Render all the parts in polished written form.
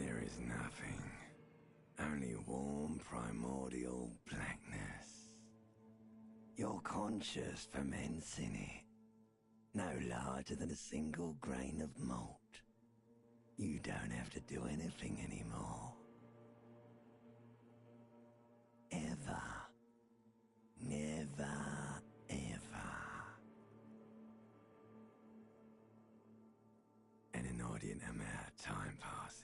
There is nothing. Only warm primordial blackness. Your conscious ferments in it. No larger than a single grain of malt. You don't have to do anything anymore. Ever. Never, ever. An inordinate amount of time passes.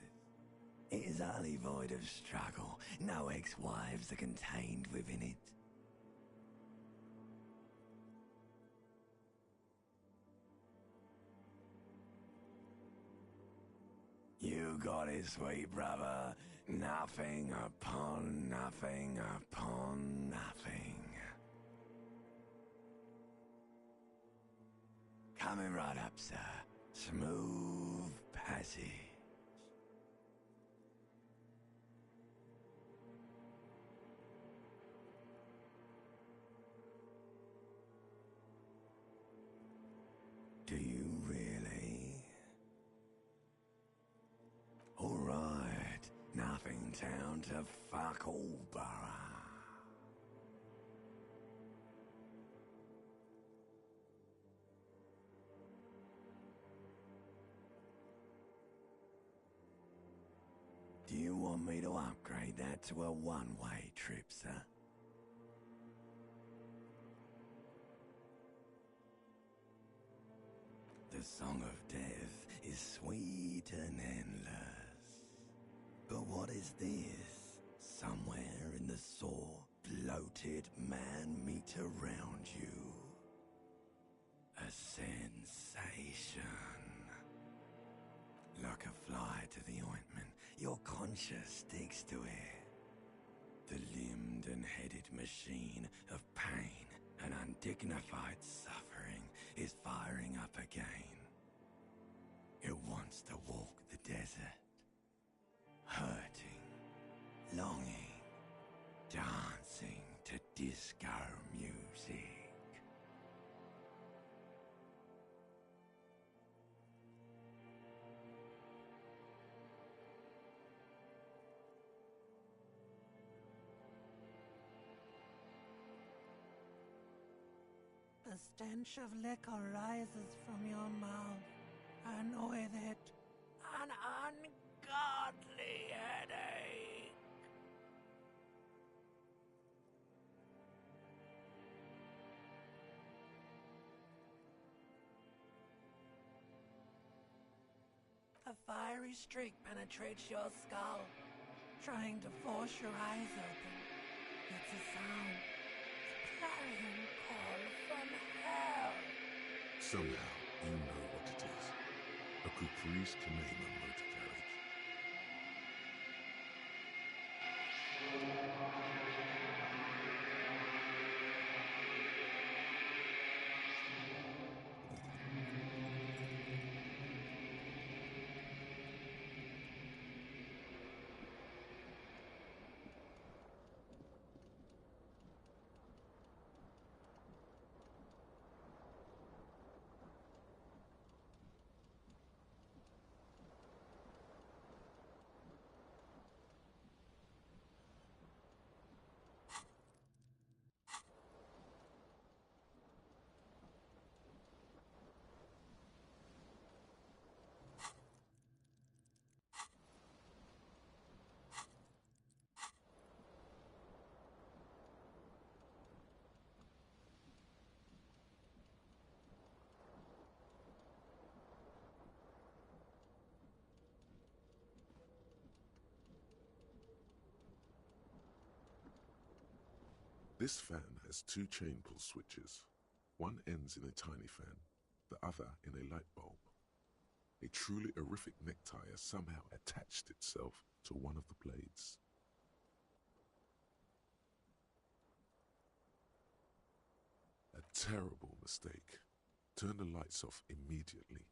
It is utterly void of struggle. No ex-wives are contained within it. You got it, sweet brother. Nothing upon nothing upon nothing. Coming right up, sir. Smooth passage. Do you really? Alright, nothing town to fuck all borough. Do you want me to upgrade that to a one-way trip, sir? The song of death is sweet and endless. But what is this? Somewhere in the sore, bloated man meet around you. A sensation. Like a fly to the ointment, your conscience sticks to it. The limbed and headed machine of pain and undignified suffering is firing up again. It wants to walk the desert, hurting, longing, dancing to disco music. The stench of liquor rises from your mouth, and with it, an ungodly headache. A fiery streak penetrates your skull, trying to force your eyes open. It's a sound, a clarion call from hell. Somehow, you know what it is. A caprice to name a motor carriage. This fan has two chain pull switches. One ends in a tiny fan, the other in a light bulb. A truly horrific necktie has somehow attached itself to one of the blades. A terrible mistake. Turn the lights off immediately.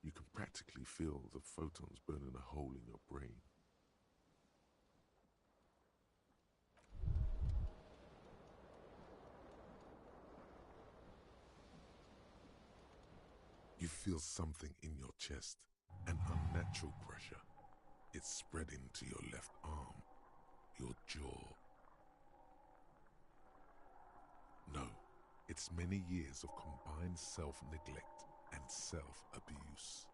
You can practically feel the photons burning a hole in your brain. You feel something in your chest, an unnatural pressure. It's spreading to your left arm, your jaw. No, it's many years of combined self-neglect and self-abuse.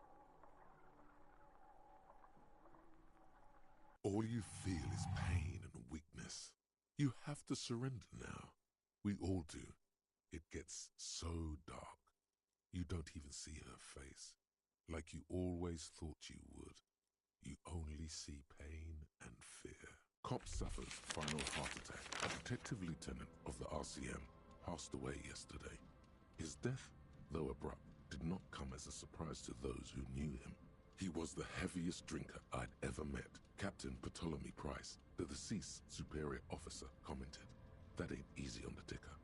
All you feel is pain and weakness. You have to surrender now. We all do. It gets so dark. You don't even see her face, like you always thought you would. You only see pain and fear. Cop suffers final heart attack. A detective lieutenant of the RCM passed away yesterday. His death, though abrupt, did not come as a surprise to those who knew him. He was the heaviest drinker I'd ever met. Captain Ptolemy Price, the deceased superior officer, commented, "That ain't easy on the ticker."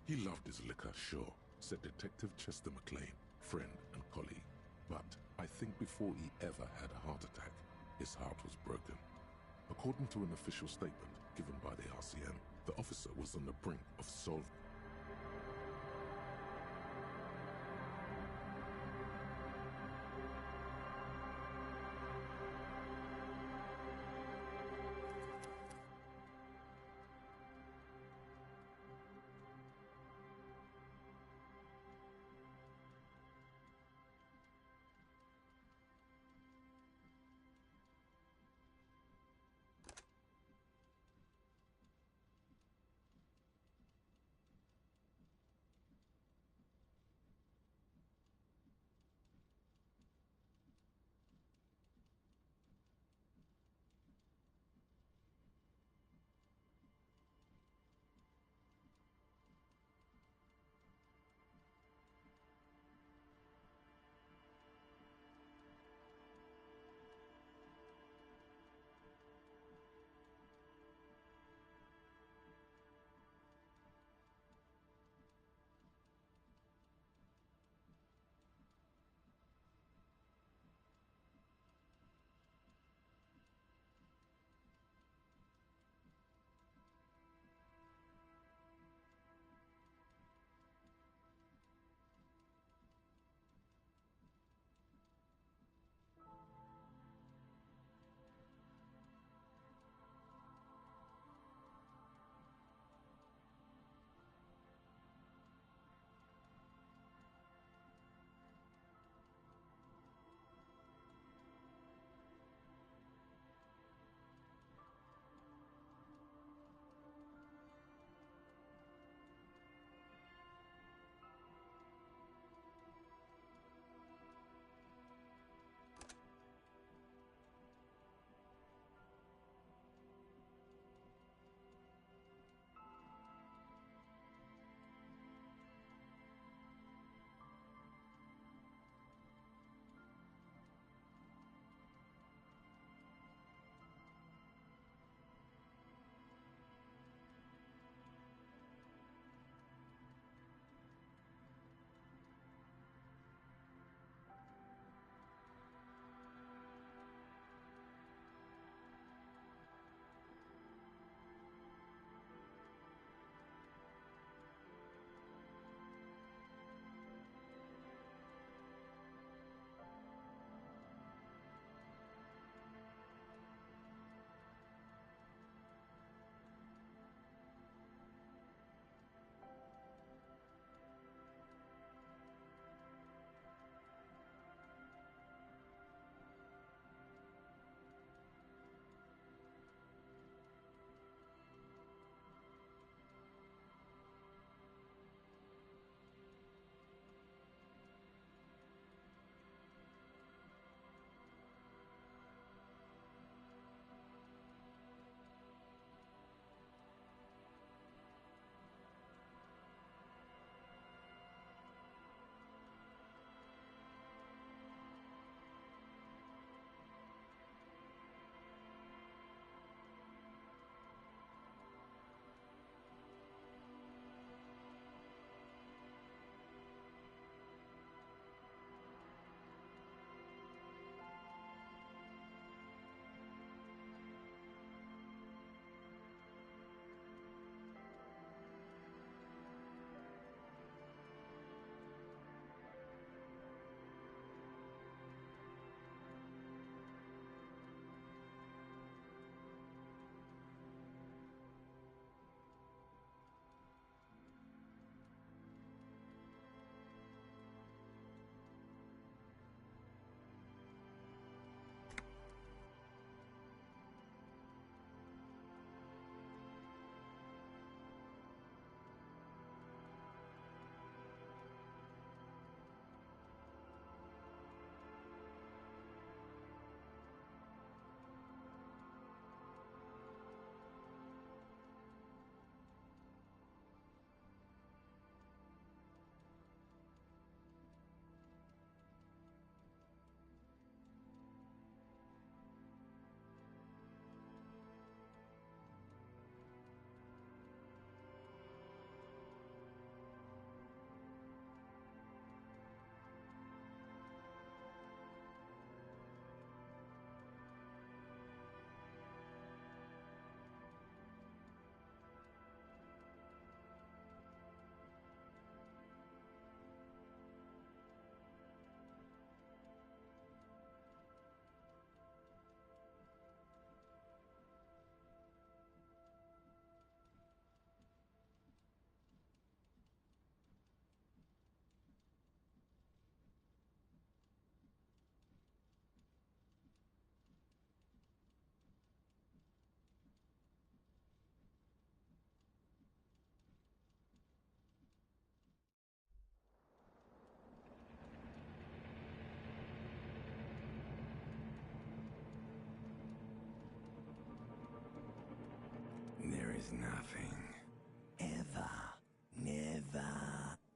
He loved his liquor, sure, said Detective Chester McLean, friend and colleague. But I think before he ever had a heart attack, his heart was broken. According to an official statement given by the RCM, the officer was on the brink of solving. is nothing. Ever. Never.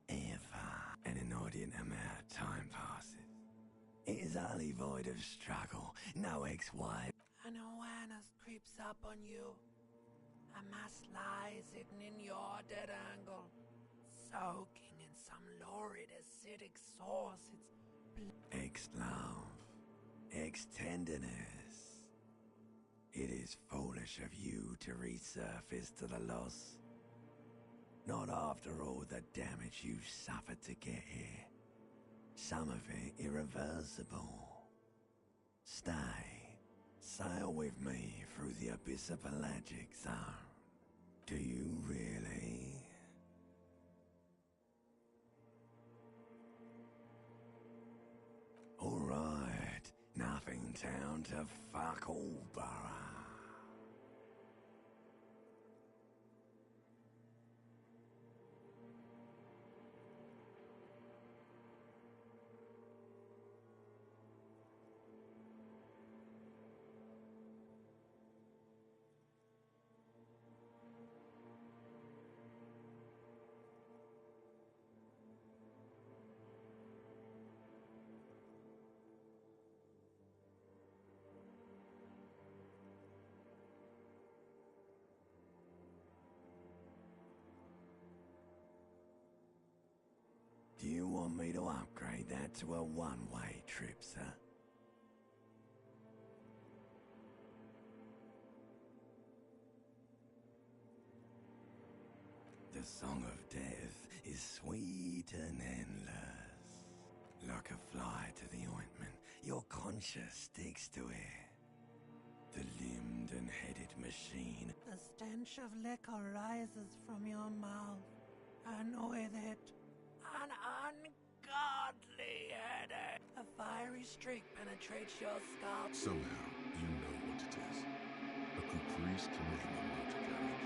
Ever. An inordinate amount of time passes. It is utterly void of struggle. No ex-wife. An awareness creeps up on you. A mass lies hidden in your dead angle, soaking in some lurid acidic sauce. It's Ex-love. Ex-tenderness. It is foolish of you to resurface to the loss. Not after all the damage you suffered to get here. Some of it irreversible. Stay. Sail with me through the abyss of pelagic zone. Do you really? Alright. Nothing town to fuck all borough. Do you want me to upgrade that to a one-way trip, sir? The song of death is sweet and endless. Like a fly to the ointment, your conscience sticks to it. The limbed and headed machine. the stench of liquor rises from your mouth, and with it, an ungodly headache. A fiery streak penetrates your skull. Somehow, you know what it is. A caprice to make a motor garage.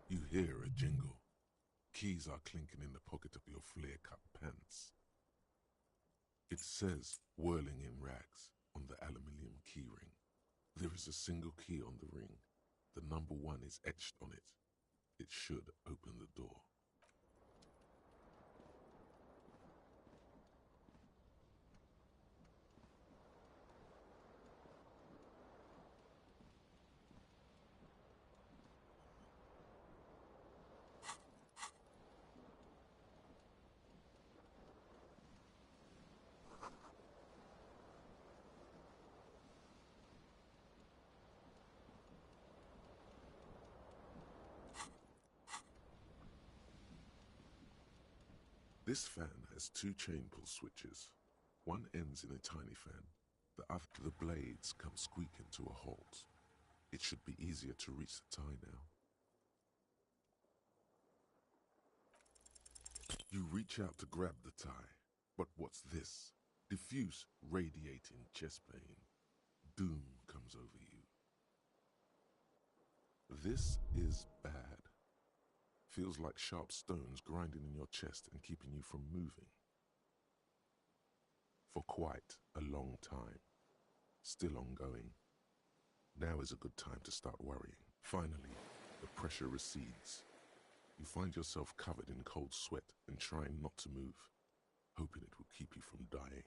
You hear a jingle. Keys are clinking in the pocket of your flare-cut pants. It says, whirling in rags, on the aluminium keyring. There is a single key on the ring. The number 1 is etched on it. It should open the door. This fan has 2 chain pull switches. One ends in a tiny fan. The blades come squeaking to a halt. It should be easier to reach the tie now. You reach out to grab the tie, but what's this? Diffuse, radiating chest pain. Doom comes over you. This is bad. Feels like sharp stones grinding in your chest and keeping you from moving. For quite a long time. Still ongoing. Now is a good time to start worrying. Finally, the pressure recedes. You find yourself covered in cold sweat and trying not to move, hoping it will keep you from dying.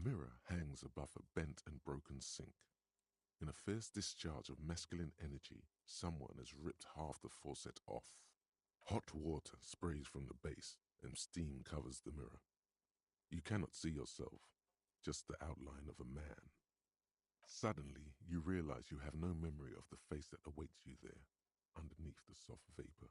mirror hangs above a bent and broken sink. In a fierce discharge of masculine energy, someone has ripped half the faucet off. Hot water sprays from the base and steam covers the mirror. You cannot see yourself, just the outline of a man. Suddenly, you realize you have no memory of the face that awaits you there, underneath the soft vapor.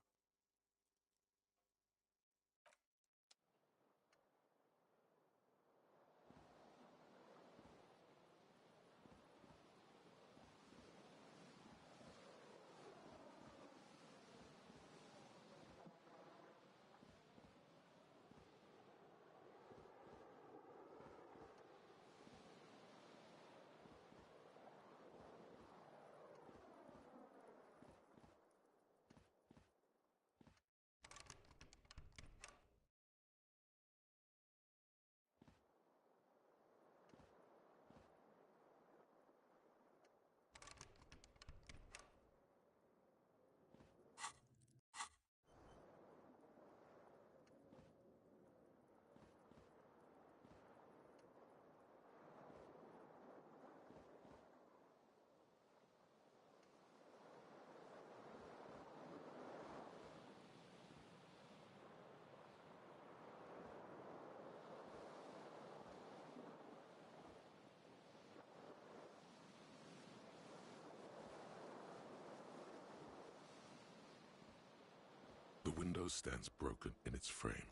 The window stands broken in its frame.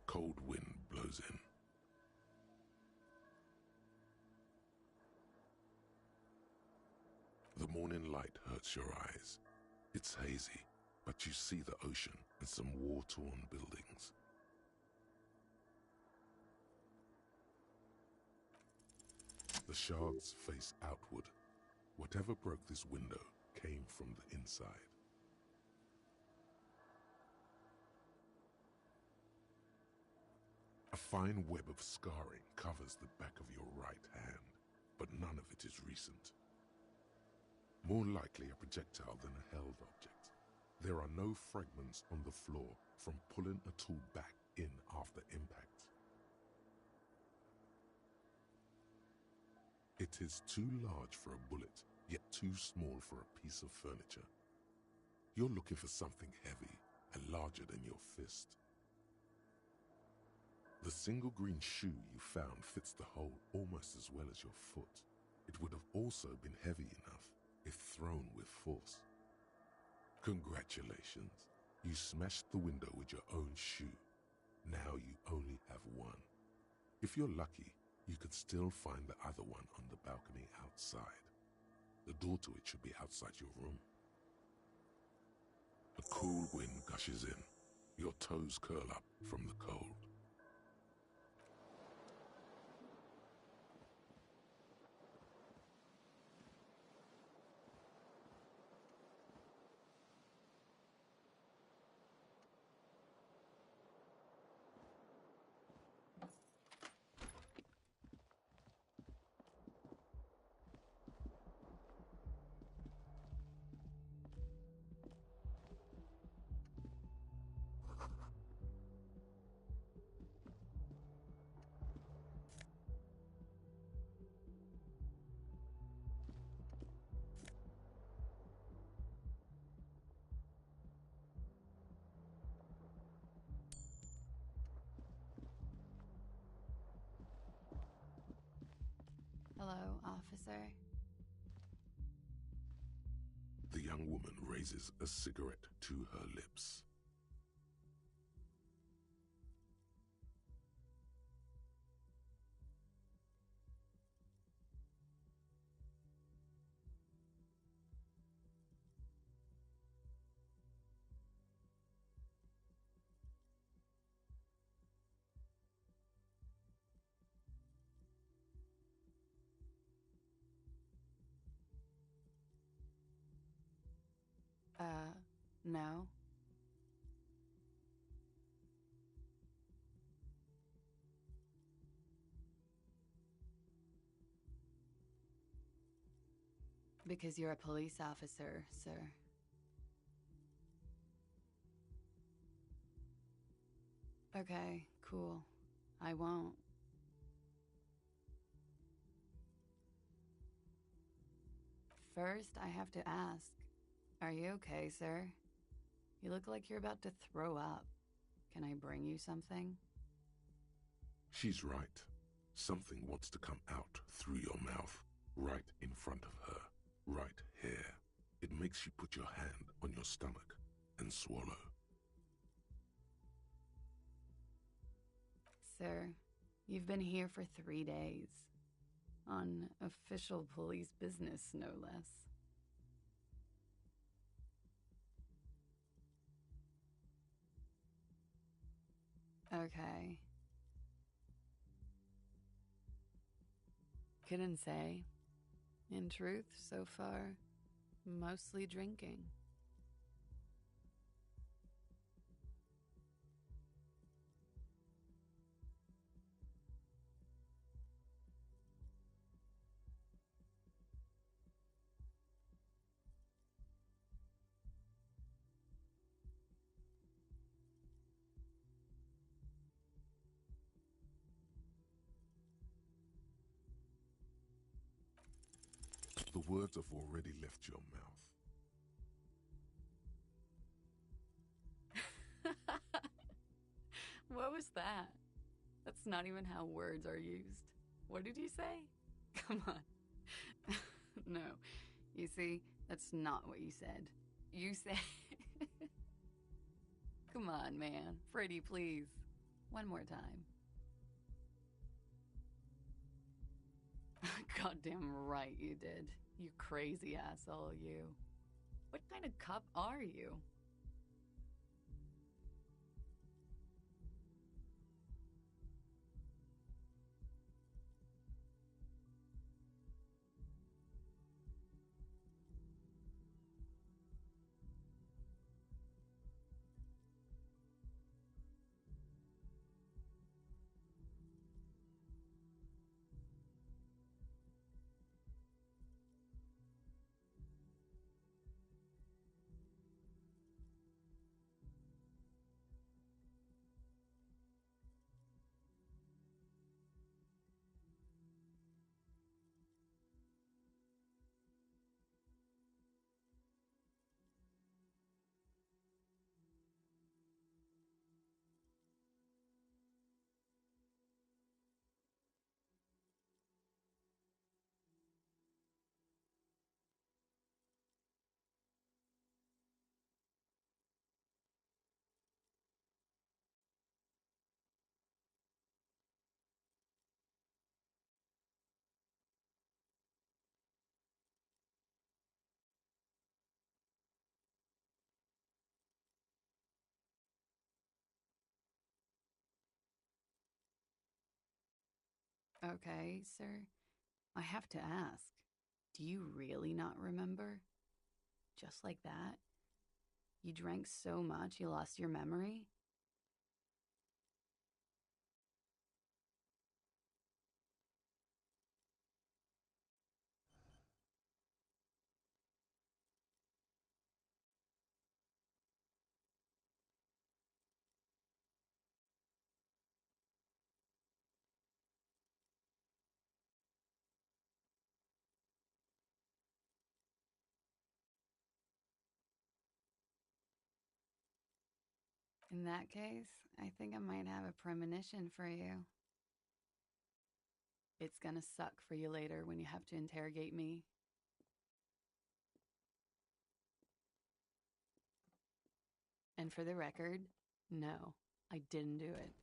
Cold wind blows in. The morning light hurts your eyes. It's hazy, but you see the ocean and some war-torn buildings. The shards face outward. Whatever broke this window came from the inside. A fine web of scarring covers the back of your right hand, but none of it is recent. More likely a projectile than a held object. There are no fragments on the floor from pulling a tool back in after impact. It is too large for a bullet, yet too small for a piece of furniture. You're looking for something heavy and larger than your fist. The single green shoe you found fits the hole almost as well as your foot. It would have also been heavy enough if thrown with force. Congratulations, you smashed the window with your own shoe. Now you only have one. If you're lucky, you could still find the other one on the balcony outside. The door to it should be outside your room. A cool wind gushes in. Your toes curl up from the cold. Hello, officer. The young woman raises a cigarette to her lips. No. Because you're a police officer, sir. Okay, cool. I won't. First, I have to ask, are you okay, sir? You look like you're about to throw up. Can I bring you something? She's right. Something wants to come out through your mouth, right in front of her, right here. It makes you put your hand on your stomach and swallow. Sir, you've been here for 3 days. On official police business, no less. Okay. Couldn't say. In truth, so far, mostly drinking. The words have already left your mouth. What was that? That's not even how words are used. What did you say? Come on. No. You see, that's not what you said. You said... Come on, man. Freddy, please. One more time. Goddamn right you did. You crazy asshole, you. What kind of cop are you? Okay, sir. I have to ask. Do you really not remember? Just like that? You drank so much you lost your memory? In that case, I think I might have a premonition for you. It's gonna suck for you later when you have to interrogate me. And for the record, no, I didn't do it.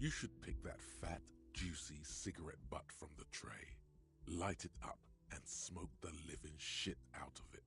You should pick that fat, juicy cigarette butt from the tray, light it up, and smoke the living shit out of it.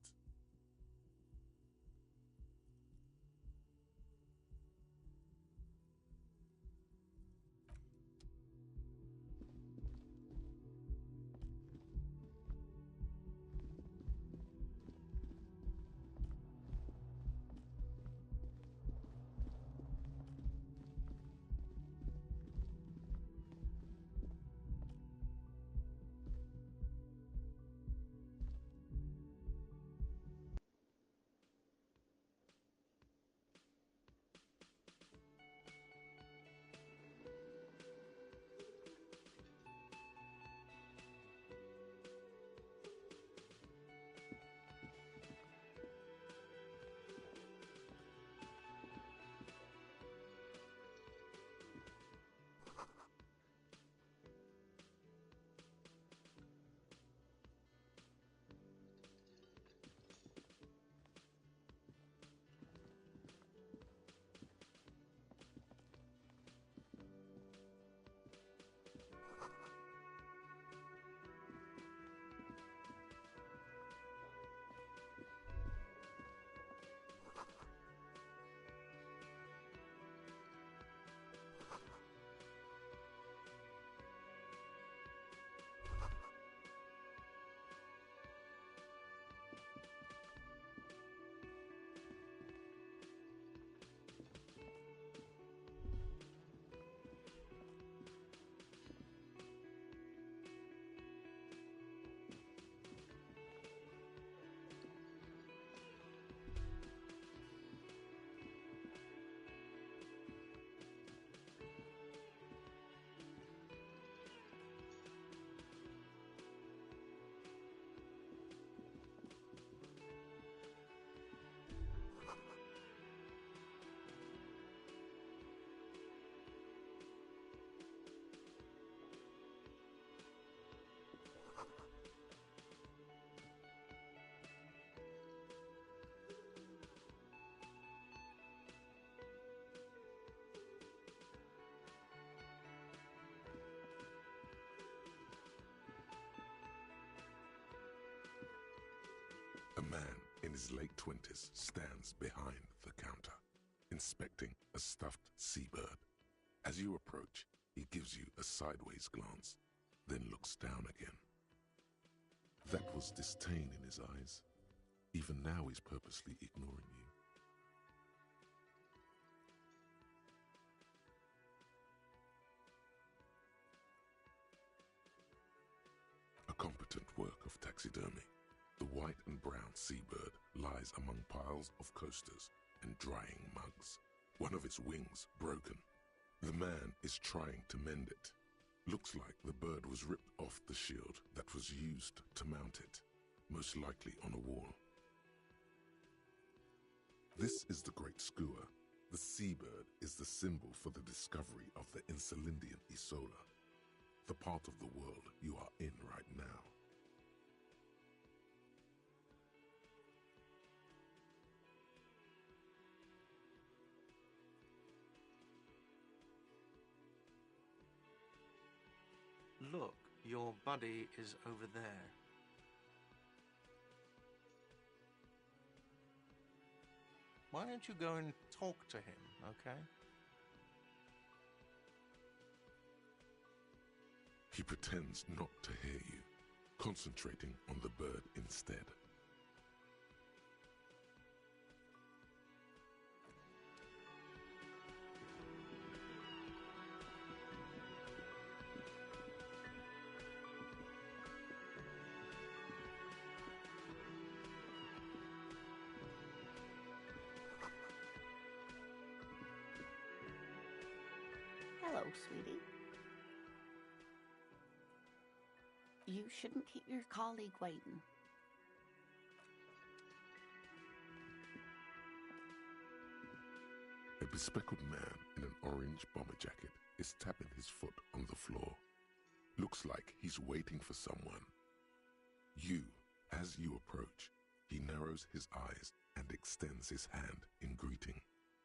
A man in his late 20s stands behind the counter, inspecting a stuffed seabird. As you approach, he gives you a sideways glance, then looks down again. That was disdain in his eyes. Even now he's purposely ignoring you. A competent work of taxidermy. The white and brown seabird lies among piles of coasters and drying mugs, one of its wings broken. The man is trying to mend it. Looks like the bird was ripped off the shield that was used to mount it, most likely on a wall. This is the Great Skua. The seabird is the symbol for the discovery of the Insulindian Isola, the part of the world you are in right now. Look, your buddy is over there. Why don't you go and talk to him, okay? He pretends not to hear you, concentrating on the bird instead. Hello, sweetie. You shouldn't keep your colleague waiting. A bespectacled man in an orange bomber jacket is tapping his foot on the floor. Looks like he's waiting for someone. As you approach, he narrows his eyes and extends his hand in greeting.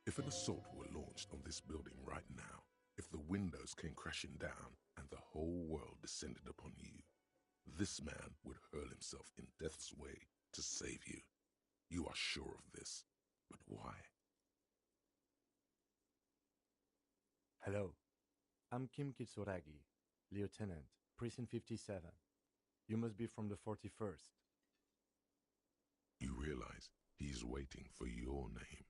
If an assault were launched on this building right now, If the windows came crashing down and the whole world descended upon you, this man would hurl himself in death's way to save you. You are sure of this, but why? Hello, I'm Kim Kitsuragi, Lieutenant, Precinct 57. You must be from the 41st. You realize he's waiting for your name.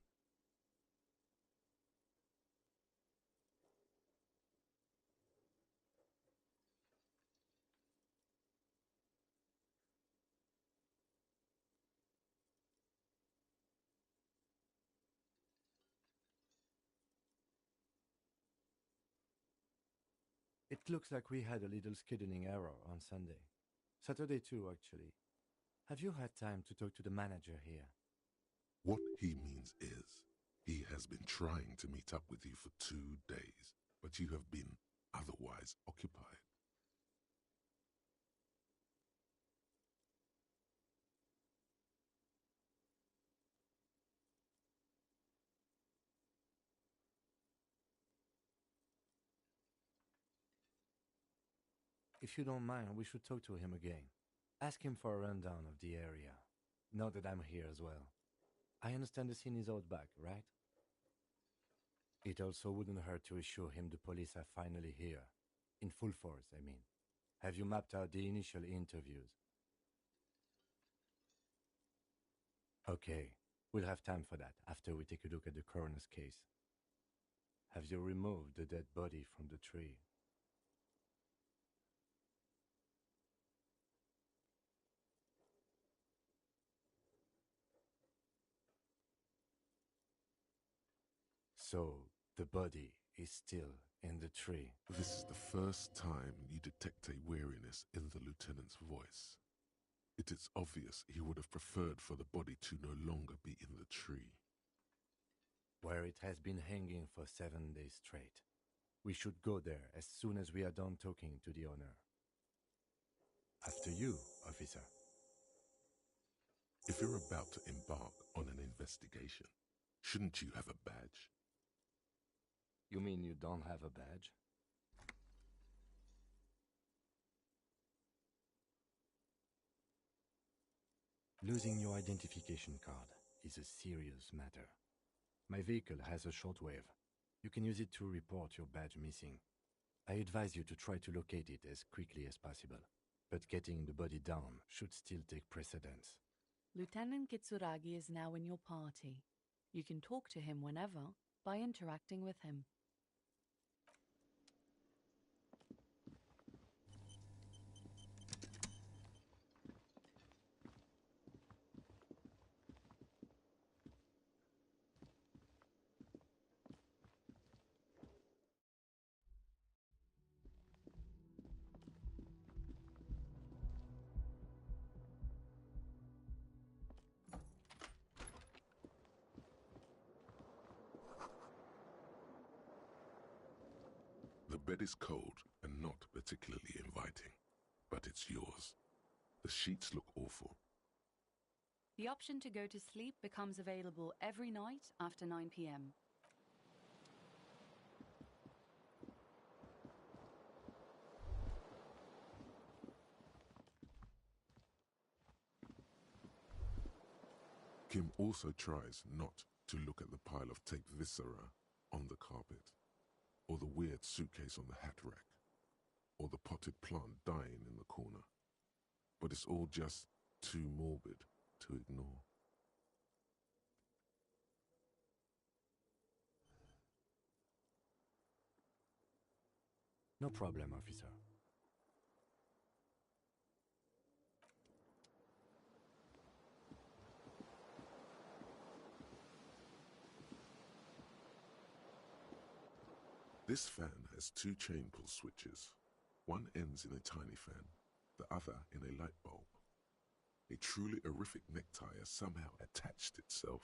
It looks like we had a little scheduling error on Sunday. Saturday too, actually. Have you had time to talk to the manager here? What he means is, he has been trying to meet up with you for 2 days, but you have been otherwise occupied. If you don't mind, we should talk to him again. Ask him for a rundown of the area. Now that I'm here as well. I understand the scene is out back, right? It also wouldn't hurt to assure him the police are finally here. In full force, I mean. Have you mapped out the initial interviews? Okay, we'll have time for that after we take a look at the coroner's case. Have you removed the dead body from the tree? So, the body is still in the tree. This is the first time you detect a weariness in the lieutenant's voice. It is obvious he would have preferred for the body to no longer be in the tree. Where it has been hanging for 7 days straight. We should go there as soon as we are done talking to the owner. After you, officer. If you're about to embark on an investigation, shouldn't you have a badge? You mean you don't have a badge? Losing your identification card is a serious matter. My vehicle has a shortwave. You can use it to report your badge missing. I advise you to try to locate it as quickly as possible, but getting the body down should still take precedence. Lieutenant Kitsuragi is now in your party. You can talk to him whenever by interacting with him. The bed is cold and not particularly inviting, but it's yours. The sheets look awful. The option to go to sleep becomes available every night after 9 p.m. Kim also tries not to look at the pile of taped viscera on the carpet, or the weird suitcase on the hat rack, or the potted plant dying in the corner. But it's all just too morbid to ignore. No problem, officer. This fan has 2 chain pull switches. One ends in a tiny fan, the other in a light bulb. A truly horrific necktie has somehow attached itself.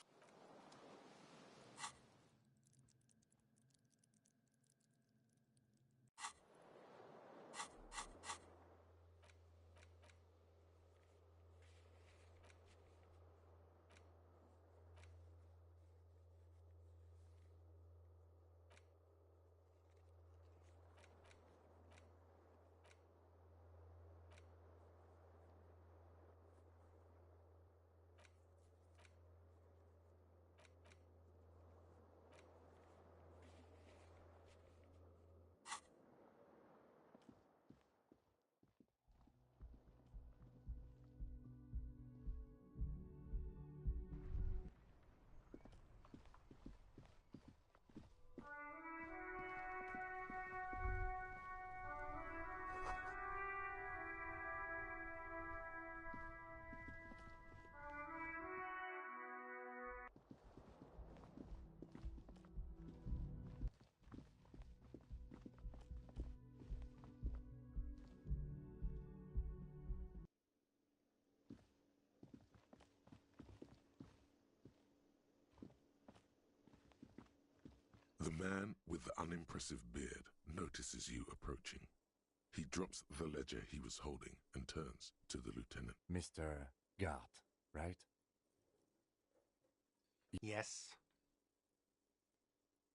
The man with the unimpressive beard notices you approaching. He drops the ledger he was holding and turns to the lieutenant. Mr. Gart, right? Yes?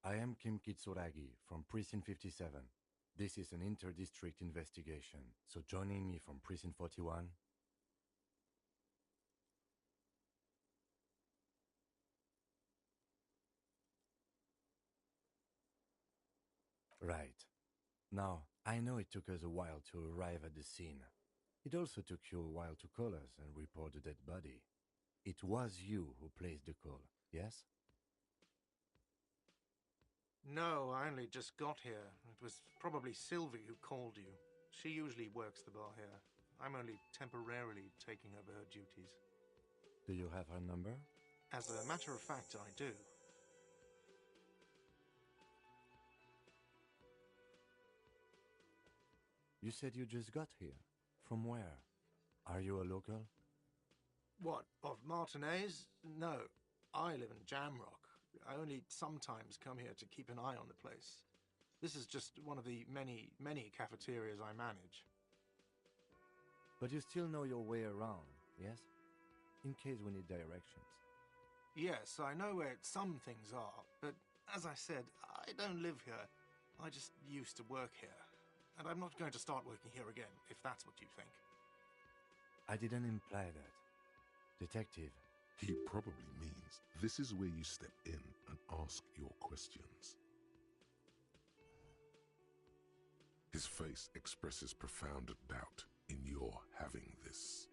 I am Kim Kitsuragi from Precinct 57. This is an inter-district investigation, so joining me from Precinct 41... Right. Now, I know it took us a while to arrive at the scene. It also took you a while to call us and report the dead body. It was you who placed the call, yes? No, I only just got here. It was probably Sylvie who called you. She usually works the bar here. I'm only temporarily taking over her duties. Do you have her number? As a matter of fact, I do. You said you just got here. From where? Are you a local? What, of Martinez? No, I live in Jamrock. I only sometimes come here to keep an eye on the place. This is just one of the many, many cafeterias I manage. But you still know your way around, yes? In case we need directions. Yes, I know where some things are, but as I said, I don't live here. I just used to work here. And I'm not going to start working here again, if that's what you think. I didn't imply that. Detective. He probably means this is where you step in and ask your questions. His face expresses profound doubt in your having this.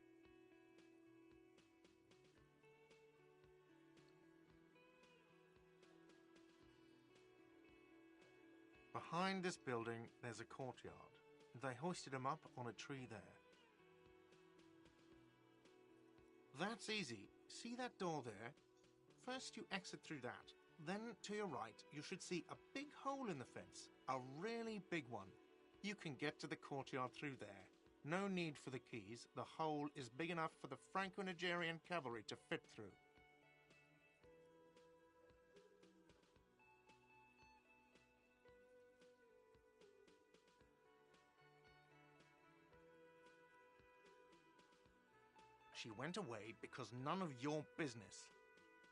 Behind this building, there's a courtyard. They hoisted him up on a tree there. That's easy. See that door there? First you exit through that. Then, to your right, you should see a big hole in the fence. A really big one. You can get to the courtyard through there. No need for the keys. The hole is big enough for the Franco-Nigerian cavalry to fit through. She went away because none of your business.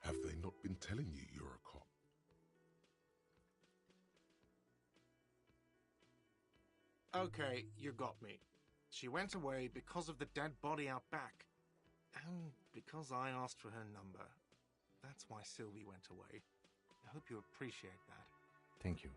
Have they not been telling you you're a cop? Okay, you got me. She went away because of the dead body out back. And because I asked for her number. That's why Sylvie went away. I hope you appreciate that. Thank you.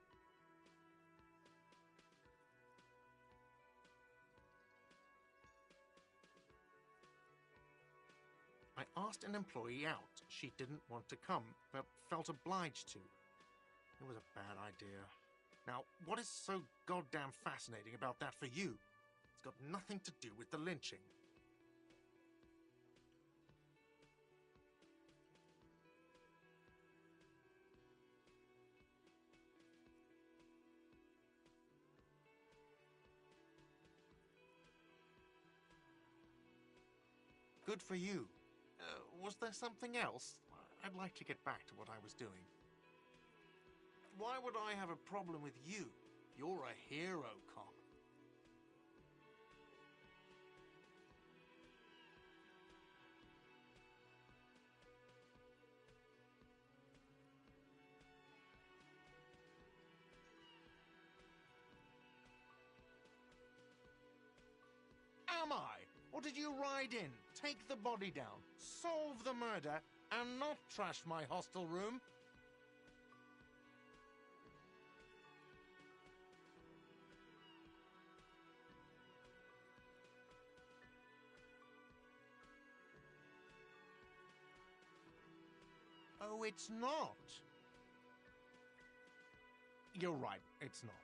I asked an employee out. She didn't want to come, but felt obliged to. It was a bad idea. Now, what is so goddamn fascinating about that for you? It's got nothing to do with the lynching. Good for you. Was there something else? I'd like to get back to what I was doing. Why would I have a problem with you? You're a hero cop. Am I? Or did you ride in, take the body down, solve the murder, and not trash my hostel room? Oh, it's not. You're right, it's not.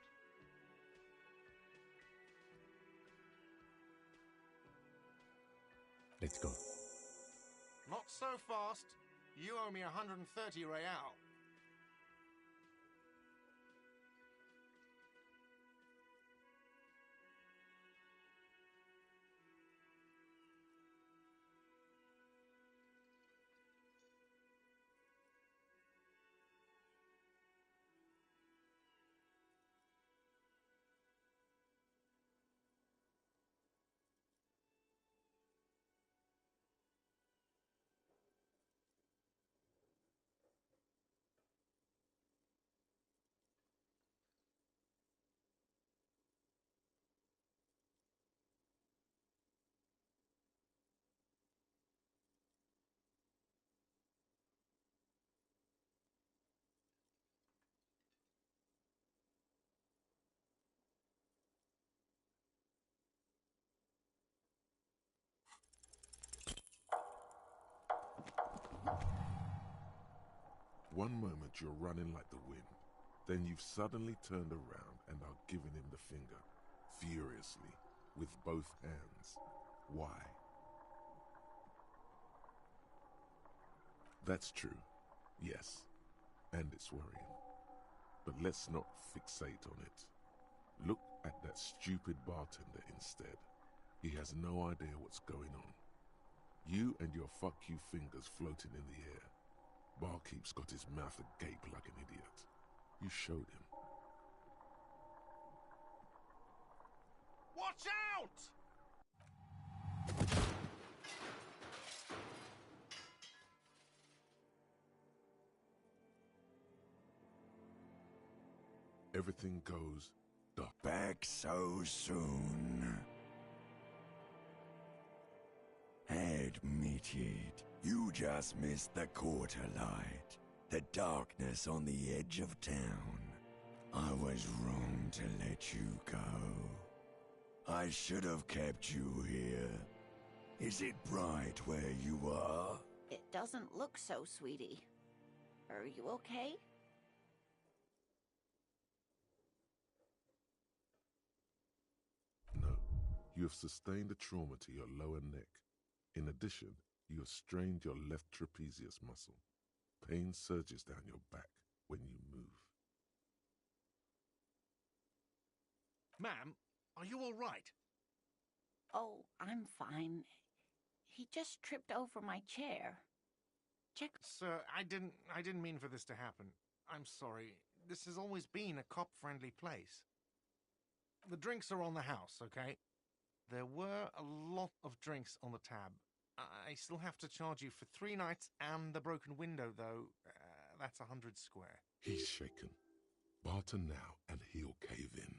Let's go. Not so fast. You owe me 130 real. One moment you're running like the wind, then you've suddenly turned around and are giving him the finger, furiously, with both hands. Why? That's true, yes, and it's worrying. But let's not fixate on it. Look at that stupid bartender instead. He has no idea what's going on. You and your fuck you fingers floating in the air. Barkeep's got his mouth agape like an idiot. You showed him. Watch out! Everything goes dark. Back so soon. Admit it, you just missed the quarter light. The darkness on the edge of town. I was wrong to let you go. I should have kept you here. Is it bright where you are? It doesn't look so, sweetie. Are you okay? No, you have sustained a trauma to your lower neck. In addition, you have strained your left trapezius muscle. Pain surges down your back when you move. Ma'am, are you all right? Oh, I'm fine. He just tripped over my chair. Check. Sir, I didn't mean for this to happen. I'm sorry. This has always been a cop-friendly place. The drinks are on the house, okay? There were a lot of drinks on the tab. I still have to charge you for 3 nights and the broken window, though. That's 100 square. He's shaken. Barter now and he'll cave in.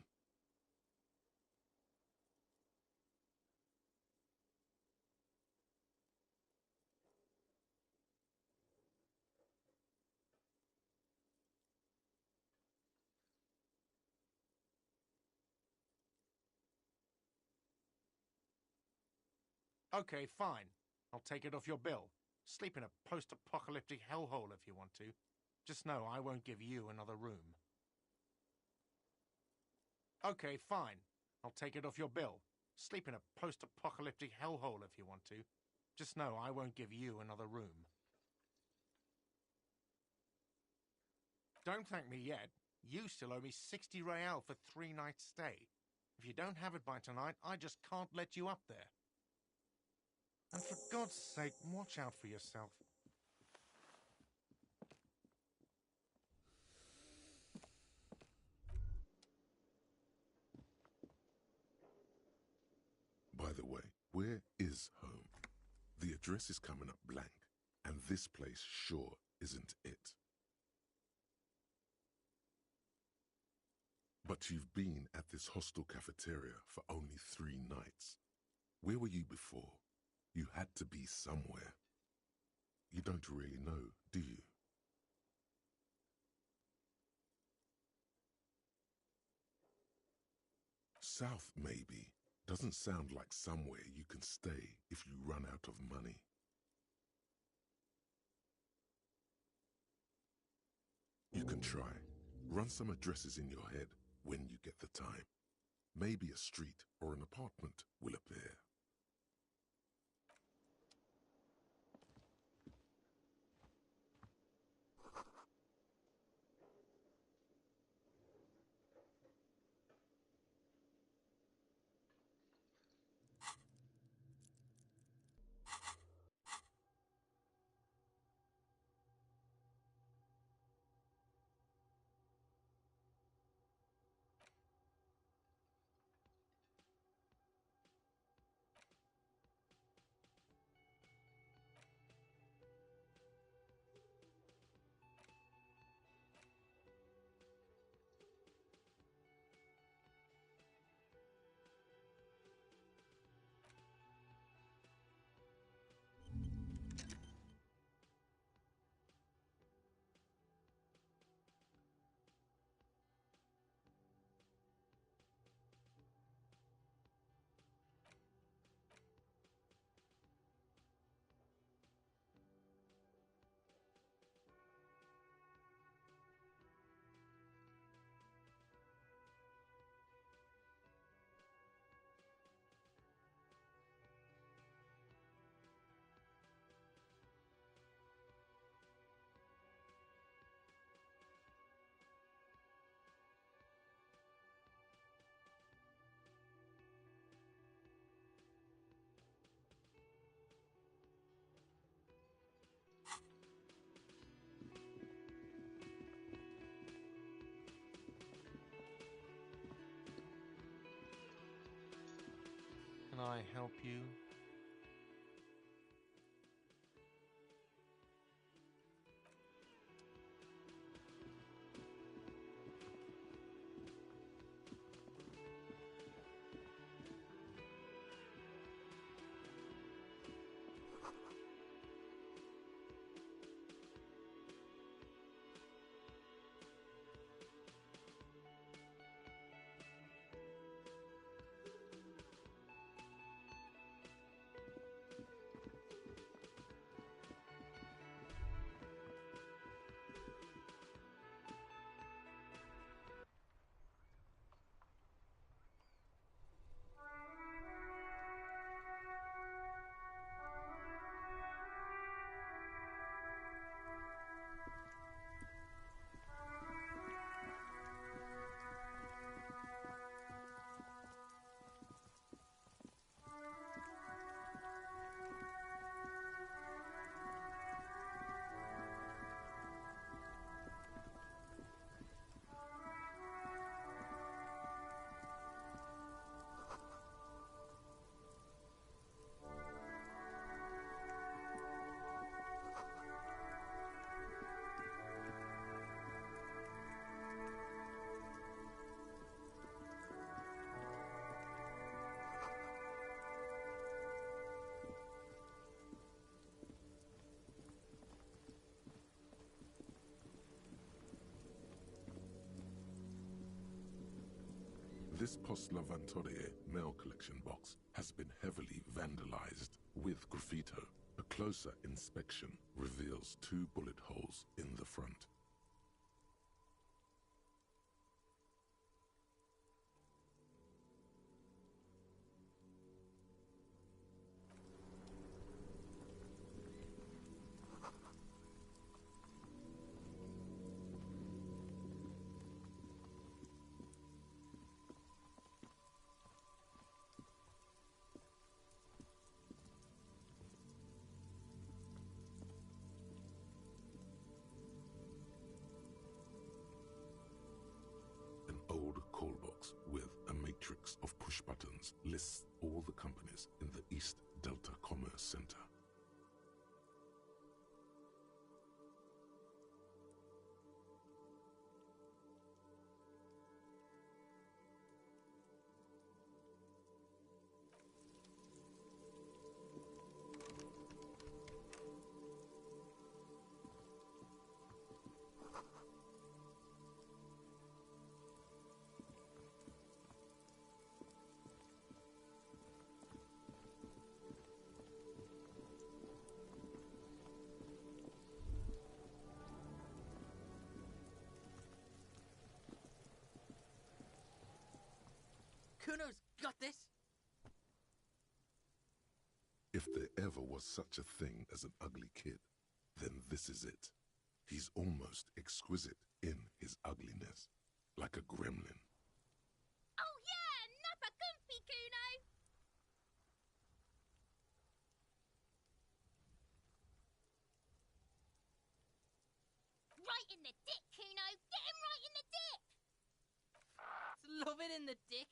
Okay, fine. I'll take it off your bill. Sleep in a post-apocalyptic hellhole if you want to. Just know I won't give you another room. Okay, fine. I'll take it off your bill. Sleep in a post-apocalyptic hellhole if you want to. Just know I won't give you another room. Don't thank me yet. You still owe me 60 real for 3 nights stay. If you don't have it by tonight, I just can't let you up there. And for God's sake, watch out for yourself. By the way, where is home? The address is coming up blank, and this place sure isn't it. But you've been at this hostel cafeteria for only 3 nights. Where were you before? You had to be somewhere. You don't really know, do you? South, maybe. Doesn't sound like somewhere you can stay if you run out of money. You can try. Run some addresses in your head when you get the time. Maybe a street or an apartment will appear. I help you? This Post Lavatorie mail collection box has been heavily vandalized with graffito. A closer inspection reveals 2 bullet holes in the front. An old call box with a matrix of push buttons lists all the companies in the East Delta Commerce Center. Kuno's got this! If there ever was such a thing as an ugly kid, then this is it. He's almost exquisite in his ugliness, like a gremlin. Oh yeah, nappa comfy, Kuno! Right in the dick, Kuno! Get him right in the dick! Love it in the dick.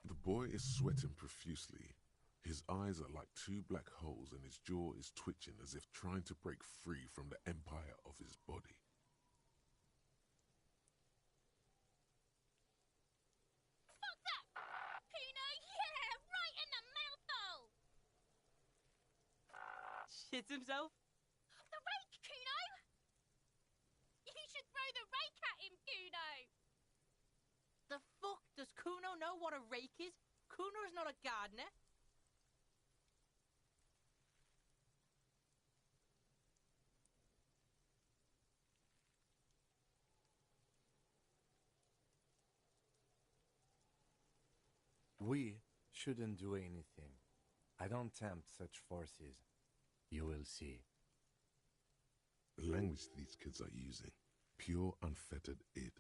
The boy is sweating profusely. His eyes are like 2 black holes and his jaw is twitching as if trying to break free from the empire of his body. Fuck that! Kuno, yeah! Right in the mouthhole! Shits himself? The rake, Kuno! You should throw the rake at him, Kuno! The fuck? Does Kuno know what a rake is? Kuno's not a gardener. We shouldn't do anything. I don't tempt such forces. You will see. The language these kids are using, pure unfettered id.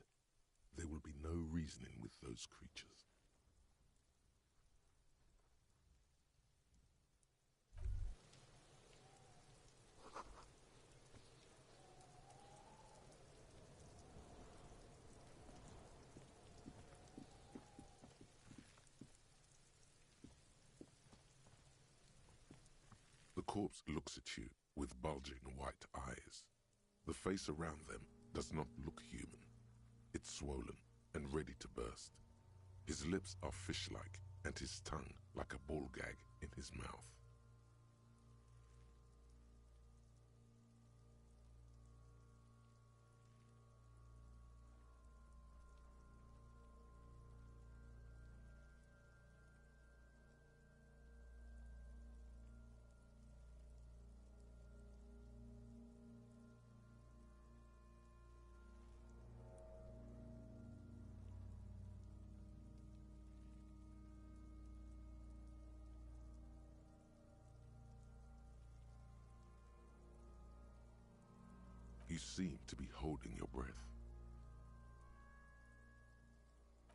There will be no reasoning with those creatures. corpse looks at you with bulging white eyes. The face around them does not look human. It's swollen and ready to burst. His lips are fish-like and his tongue like a ball gag in his mouth. You seem to be holding your breath.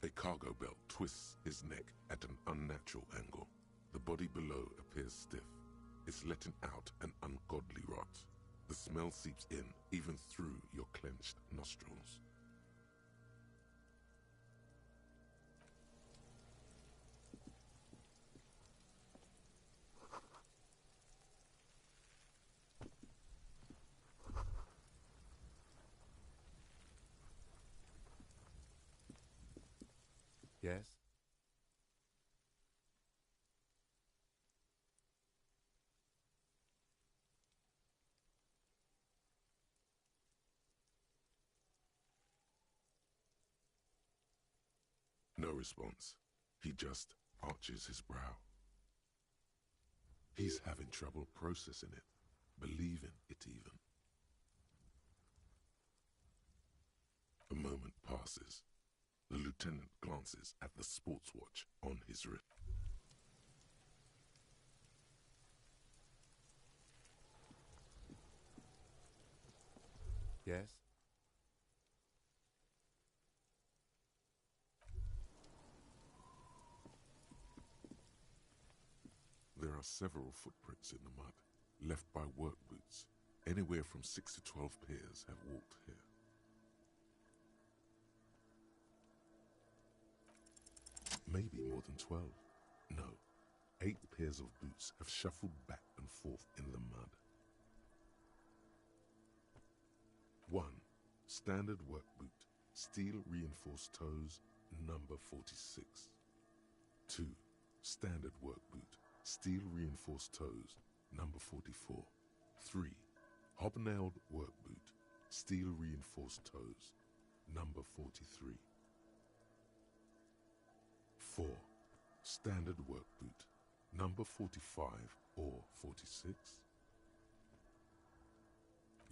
A cargo belt twists his neck at an unnatural angle. The body below appears stiff. It's letting out an ungodly rot. The smell seeps in, even through your clenched nostrils. Yes? No response. He just arches his brow. He's having trouble processing it, believing it even. A moment passes. The lieutenant glances at the sports watch on his wrist. Yes? There are several footprints in the mud, left by work boots. Anywhere from 6 to 12 pairs have walked here. Maybe more than 12. No, 8 pairs of boots have shuffled back and forth in the mud. 1. Standard work boot, steel reinforced toes, number 46. 2. Standard work boot, steel reinforced toes, number 44. 3. Hobnailed work boot, steel reinforced toes, number 43. 4. Standard work boot, number 45 or 46.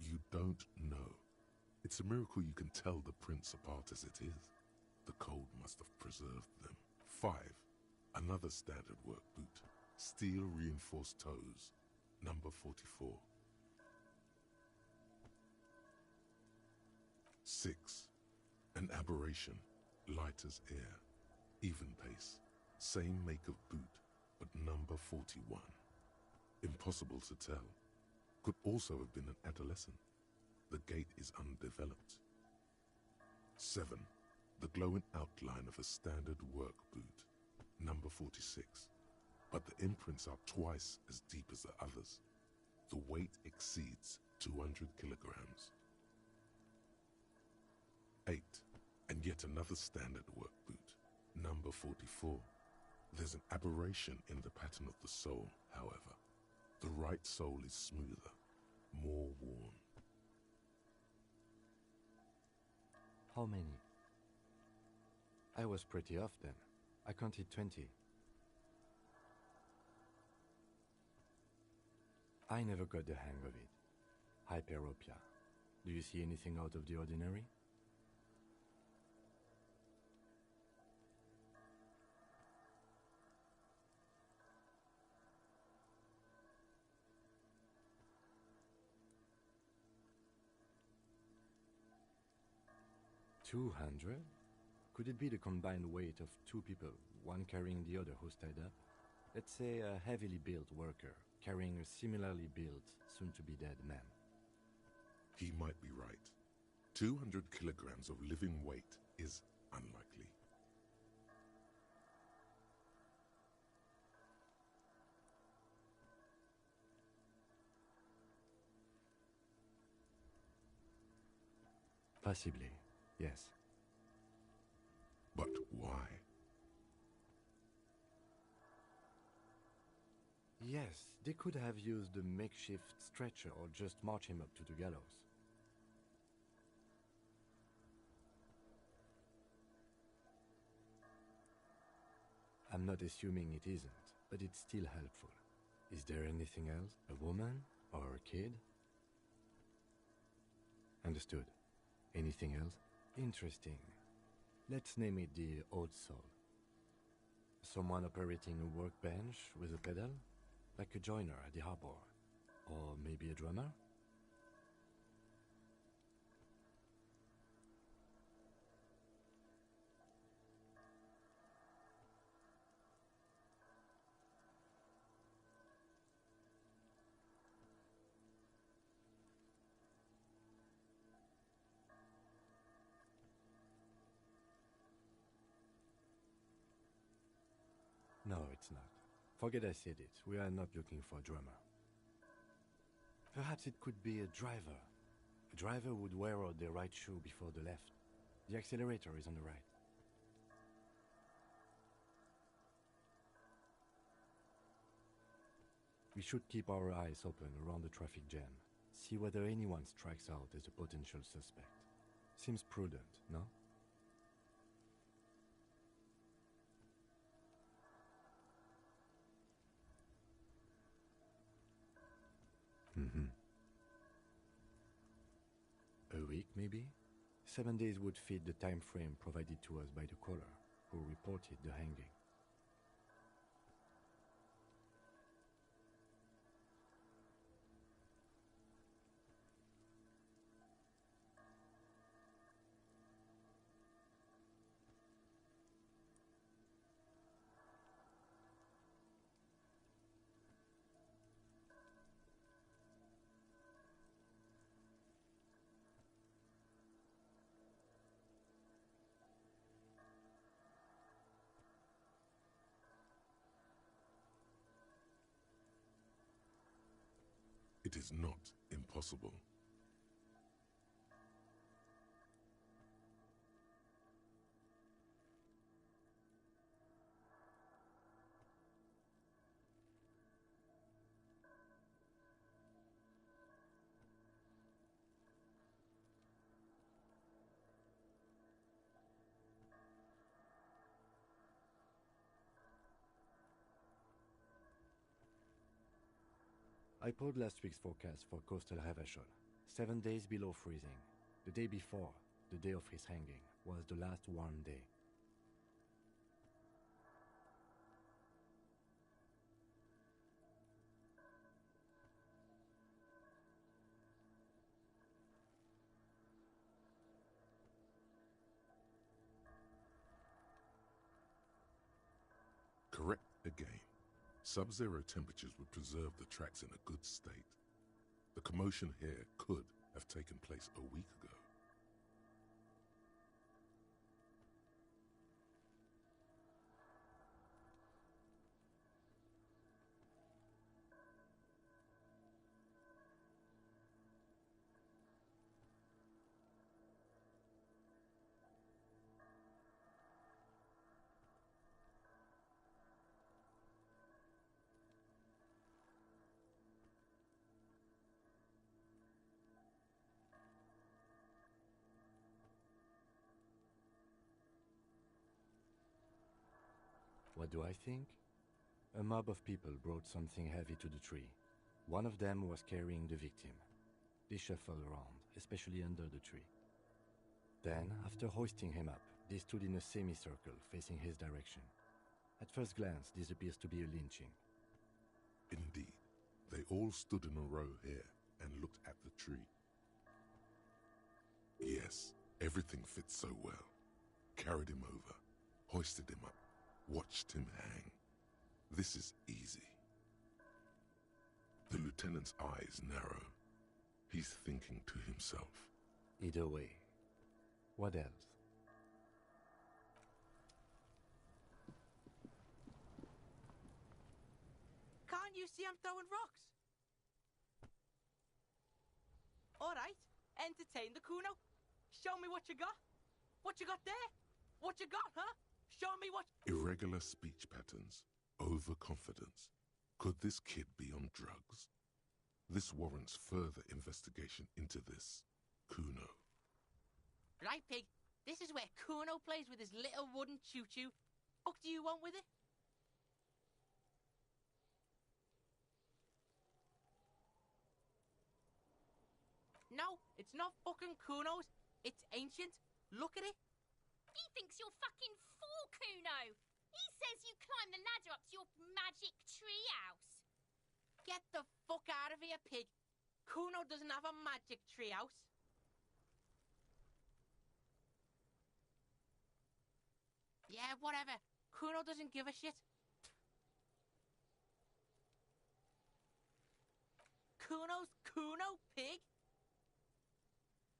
You don't know. It's a miracle you can tell the prints apart as it is. The cold must have preserved them. 5. Another standard work boot, steel reinforced toes, number 44. 6. An aberration, light as air, even pace, same make of boot, but number 41. Impossible to tell. Could also have been an adolescent. The gait is undeveloped. 7. The glowing outline of a standard work boot, number 46. But the imprints are twice as deep as the others. The weight exceeds 200 kilograms. 8. And yet another standard work boot, number 44. There's an aberration in the pattern of the sole, however. The right sole is smoother, more worn. How many? I was pretty off then. I counted 20. I never got the hang of it. Hyperopia. Do you see anything out of the ordinary? $200? Could it be the combined weight of 2 people, one carrying the other who's tied up? Let's say a heavily built worker carrying a similarly built, soon-to-be-dead man. He might be right. 200 kilograms of living weight is unlikely. Possibly, yes. But why? Yes, they could have used a makeshift stretcher or just march him up to the gallows. I'm not assuming it isn't, but it's still helpful. Is there anything else? A woman? Or a kid? Understood. Anything else? Interesting. Let's name it the Old Soul. Someone operating a workbench with a pedal? Like a joiner at the harbor. Or maybe a drummer? No, it's not. Forget I said it. We are not looking for a drummer. Perhaps it could be a driver. A driver would wear out their right shoe before the left. The accelerator is on the right. We should keep our eyes open around the traffic jam. See whether anyone strikes out as a potential suspect. Seems prudent, no? A week, maybe? 7 days would fit the time frame provided to us by the caller, who reported the hanging. It is not impossible. I pulled last week's forecast for coastal Havashol. 7 days below freezing. The day before, the day of his hanging, was the last warm day. Correct again. Sub-zero temperatures would preserve the tracks in a good state. The commotion here could have taken place a week ago. What do I think? A mob of people brought something heavy to the tree. One of them was carrying the victim. They shuffled around, especially under the tree. Then, after hoisting him up, they stood in a semicircle facing his direction. At first glance, this appears to be a lynching. Indeed, they all stood in a row here and looked at the tree. Yes, everything fits so well. Carried him over, hoisted him up, watched him hang. This is easy. The lieutenant's eyes narrow. He's thinking to himself. Either way. What else? Can't you see I'm throwing rocks? All right, entertain the Kuno. Show me what you got. What you got there? What you got, huh? Show me what... Irregular speech patterns, overconfidence. Could this kid be on drugs? This warrants further investigation into this Kuno. Right, Pig. This is where Kuno plays with his little wooden choo-choo. What do you want with it? No, it's not fucking Kuno's. It's ancient. Look at it. He thinks you're fucking fool, Kuno. He says you climb the ladder up to your magic treehouse. Get the fuck out of here, Pig. Kuno doesn't have a magic treehouse. Yeah, whatever. Kuno doesn't give a shit. Kuno's Kuno, Pig?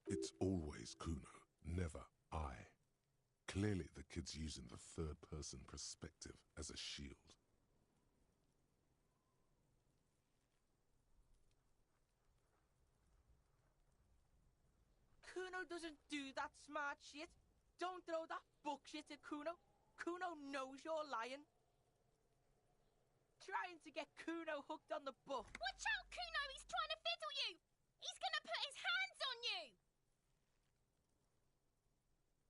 It's always Kuno, never I. Clearly the kid's using the third-person perspective as a shield. Kuno doesn't do that smart shit. Don't throw that bullshit at Kuno. Kuno knows you're lying. Trying to get Kuno hooked on the book. Watch out, Kuno! He's trying to fiddle you! He's gonna put his hands on you!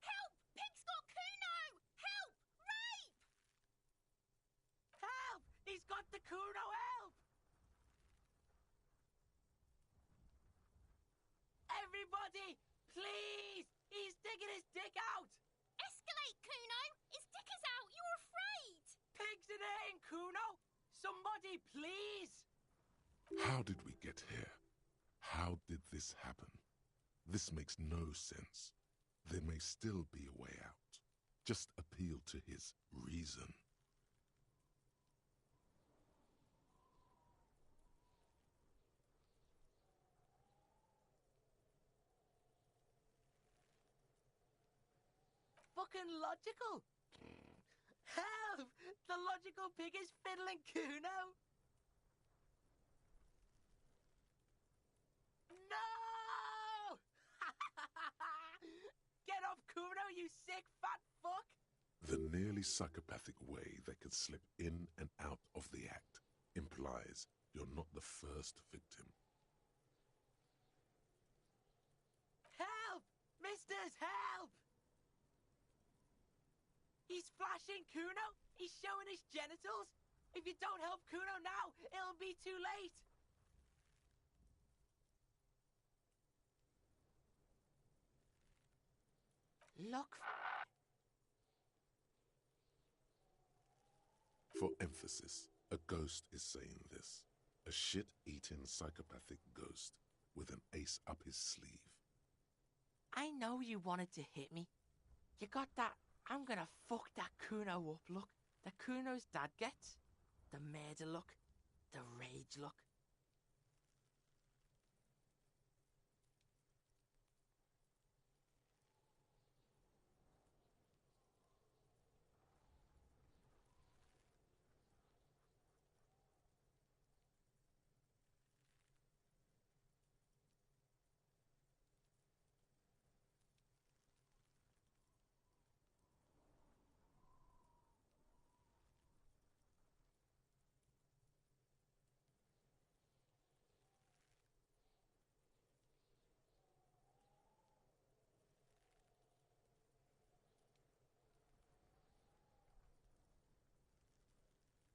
Help! Pig's got Kuno! Help! Rape! Help! He's got the Kuno, help! Everybody, please! He's digging his dick out! Escalate, Kuno! His dick is out! You're afraid! Pig's in here, Kuno! Somebody, please! How did we get here? How did this happen? This makes no sense. There may still be a way out. Just appeal to his reason. Fucking logical! Help! The logical pig is fiddling Kuno! No! Get off Kuno, you sick fat fuck! The nearly psychopathic way they could slip in and out of the act implies you're not the first victim. Help! Misters, help! He's flashing Kuno! He's showing his genitals! If you don't help Kuno now, it'll be too late! Look. For emphasis, a ghost is saying this. A shit-eating psychopathic ghost with an ace up his sleeve. I know you wanted to hit me. You got that I'm gonna fuck that Kuno up look that Kuno's dad gets. The murder look. The rage look.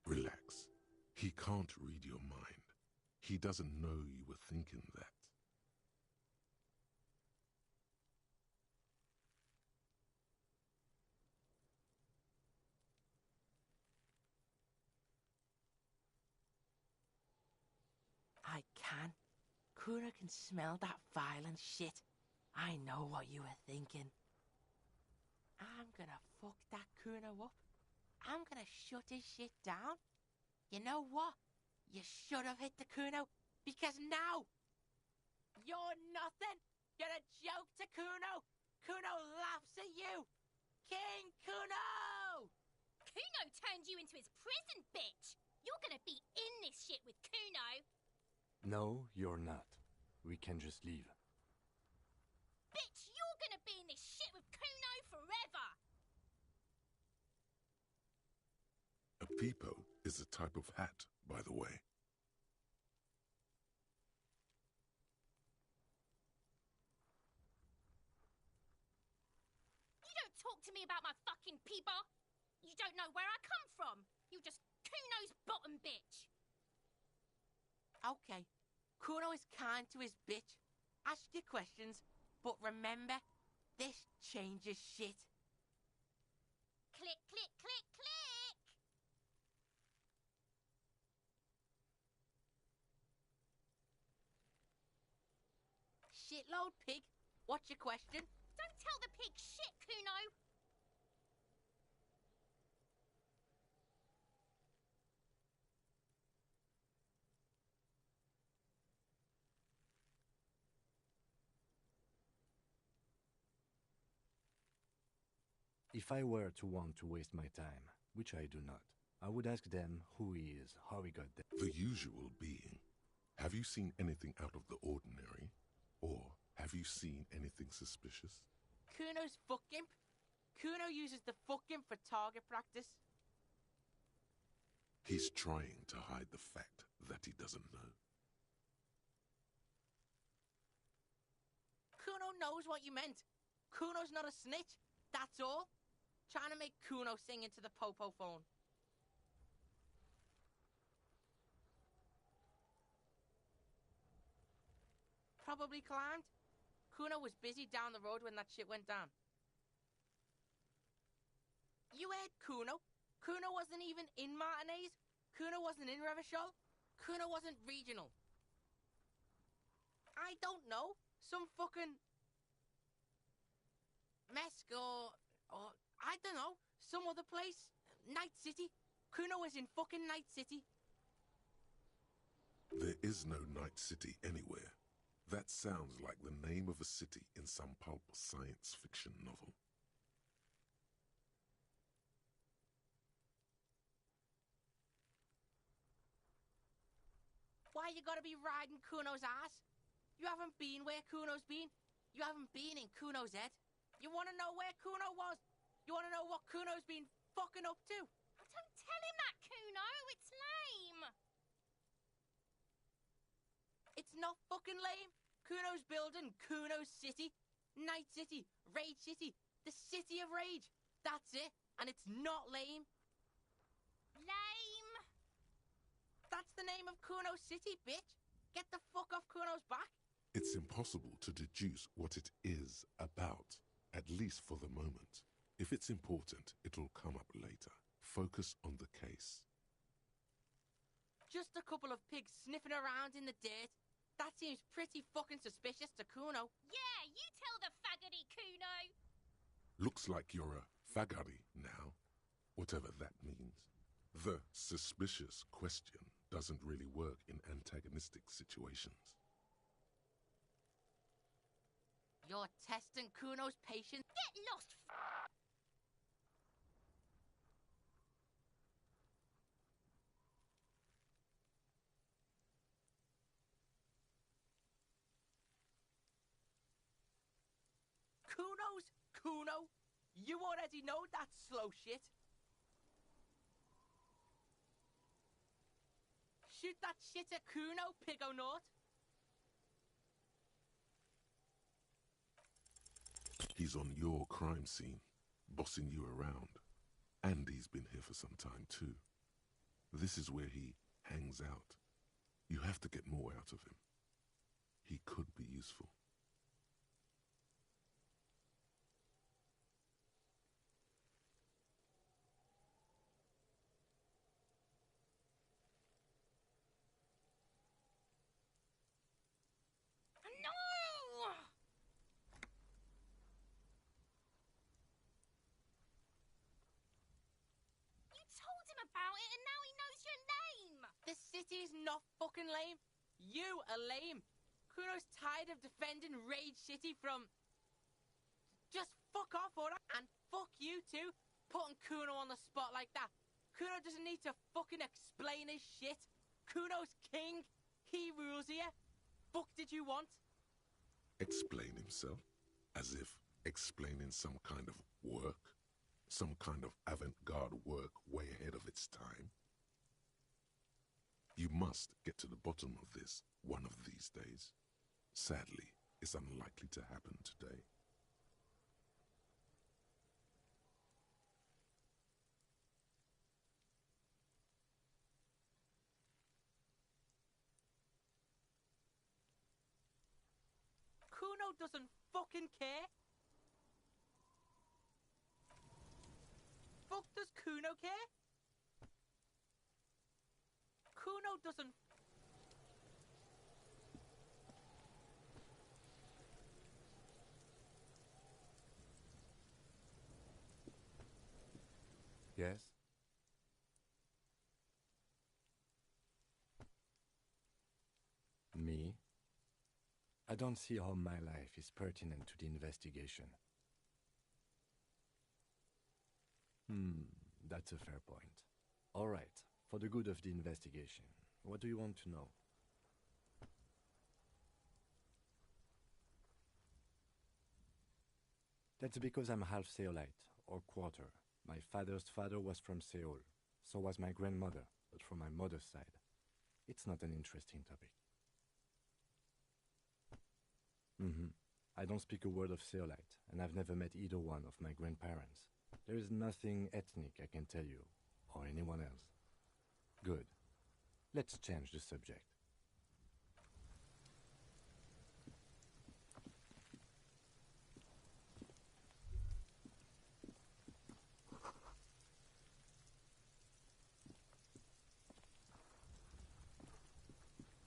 Relax. He can't read your mind. He doesn't know you were thinking that. I can. Kuno can smell that violent shit. I know what you were thinking. I'm gonna fuck that Kuno up. I'm gonna shut his shit down. You know what? You should have hit the Kuno, because now you're nothing. You're a joke to Kuno. Kuno laughs at you. King Kuno! Kuno turned you into his prison, bitch! You're gonna be in this shit with Kuno! No, you're not. We can just leave. Bitch, you're gonna Peepo is a type of hat, by the way. You don't talk to me about my fucking peeper. You don't know where I come from. You just Kuno's bottom bitch. Okay, Kuno is kind to his bitch. Ask your questions, but remember, this changes shit. Click, click, click, click. Shitload pig. What's your question? Don't tell the pig shit, Kuno. If I were to want to waste my time, which I do not, I would ask them who he is, how he got there. The usual being. Have you seen anything out of the ordinary? Or have you seen anything suspicious? Kuno's fuck imp. Kuno uses the fuck imp for target practice. He's trying to hide the fact that he doesn't know. Kuno knows what you meant. Kuno's not a snitch, that's all. Trying to make Kuno sing into the popo phone. Probably climbed. Kuno was busy down the road when that shit went down. You heard Kuno. Kuno wasn't even in Martinez. Kuno wasn't in Revachol. Kuno wasn't regional. I don't know. Some fucking Mesk or I don't know, some other place. Night City. Kuno was in fucking Night City. There is no Night City anywhere. That sounds like the name of a city in some pulp science fiction novel. Why you gotta be riding Kuno's ass? You haven't been where Kuno's been. You haven't been in Kuno's head. You wanna know where Kuno was? You wanna know what Kuno's been fucking up to? Don't tell him that, Kuno. It's lame. It's not fucking lame. Kuno's building Kuno's City. Night City. Rage City. The City of Rage. That's it. And it's not lame. Lame. That's the name of Kuno's City, bitch. Get the fuck off Kuno's back. It's impossible to deduce what it is about, at least for the moment. If it's important, it'll come up later. Focus on the case. Just a couple of pigs sniffing around in the dirt. That seems pretty fucking suspicious to Kuno. Yeah, you tell the faggoty, Kuno. Looks like you're a fagari now, whatever that means. The suspicious question doesn't really work in antagonistic situations. You're testing Kuno's patience. Get lost, Kuno, you already know that slow shit. Shoot that shit at Kuno, Pigonaut. He's on your crime scene, bossing you around. And he's been here for some time too. This is where he hangs out. You have to get more out of him. He could be useful. No! You told him about it and now he knows your name! The city's not fucking lame. You are lame. Kuno's tired of defending Rage City from... Just fuck off, alright? And fuck you too, putting Kuno on the spot like that. Kuno doesn't need to fucking explain his shit. Kuno's king. He rules here. Fuck did you want? Explain himself? As if explaining some kind of work? Some kind of avant-garde work way ahead of its time? You must get to the bottom of this one of these days. Sadly, it's unlikely to happen today. Kuno doesn't fucking care. Fuck does Kuno care? Kuno doesn't. Yes? Me? I don't see how my life is pertinent to the investigation. That's a fair point. All right, for the good of the investigation, what do you want to know? That's because I'm half Seolite, or quarter. My father's father was from Seoul, so was my grandmother, but from my mother's side. It's not an interesting topic. I don't speak a word of Seolite, and I've never met either one of my grandparents. There is nothing ethnic I can tell you, or anyone else. Good. Let's change the subject.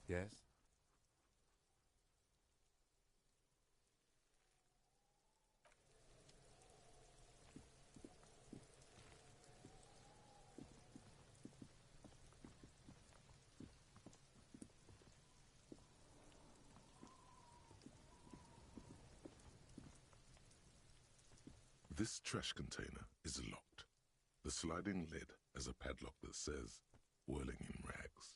Yes? This trash container is locked. The sliding lid has a padlock that says, "Whirling in rags."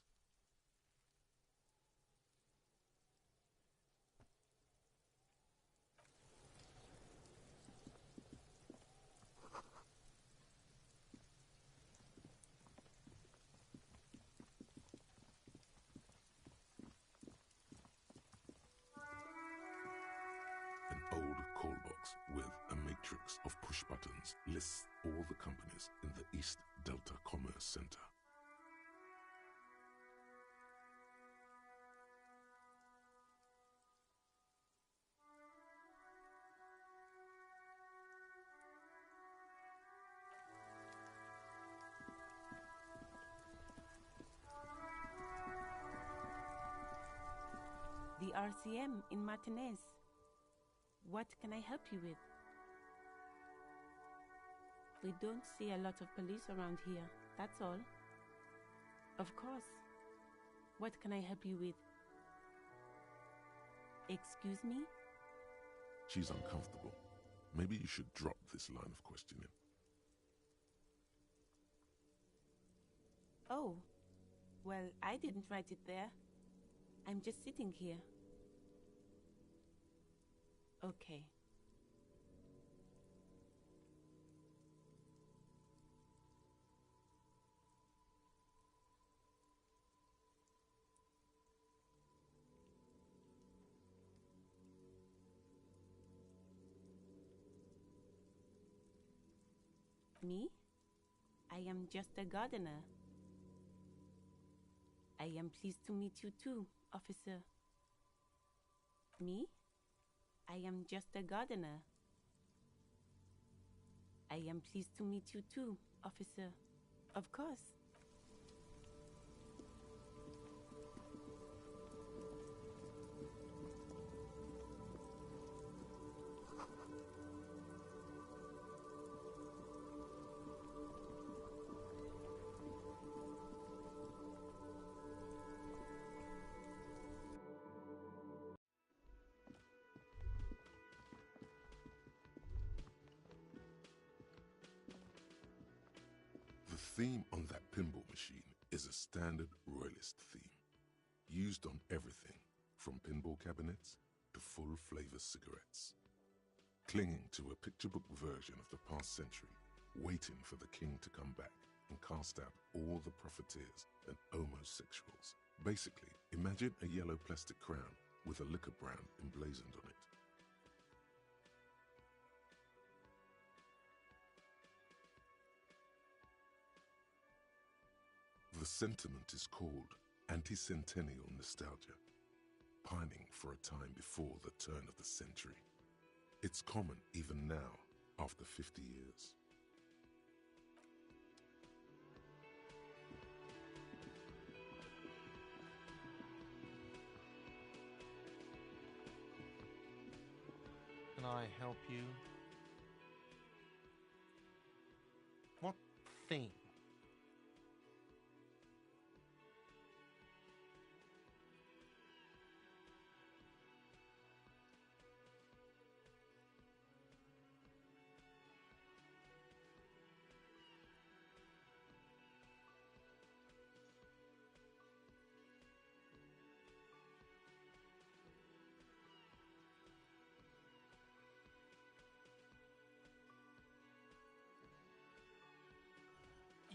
An old call box with a matrix of push buttons lists all the companies in the East Delta Commerce Center. The RCM in Martinez. What can I help you with? We don't see a lot of police around here, that's all. Of course. What can I help you with? Excuse me? She's uncomfortable. Maybe you should drop this line of questioning. Oh, well, I didn't write it there. I'm just sitting here. Okay. Me? I am just a gardener. I am pleased to meet you too, officer. Me? I am just a gardener. I am pleased to meet you too, officer. Of course. The theme on that pinball machine is a standard royalist theme, used on everything from pinball cabinets to full-flavor cigarettes. Clinging to a picture book version of the past century, waiting for the king to come back and cast out all the profiteers and homosexuals. Basically, imagine a yellow plastic crown with a liquor brand emblazoned on it. The sentiment is called anti-centennial nostalgia, pining for a time before the turn of the century. It's common even now, after 50 years. Can I help you? What thing?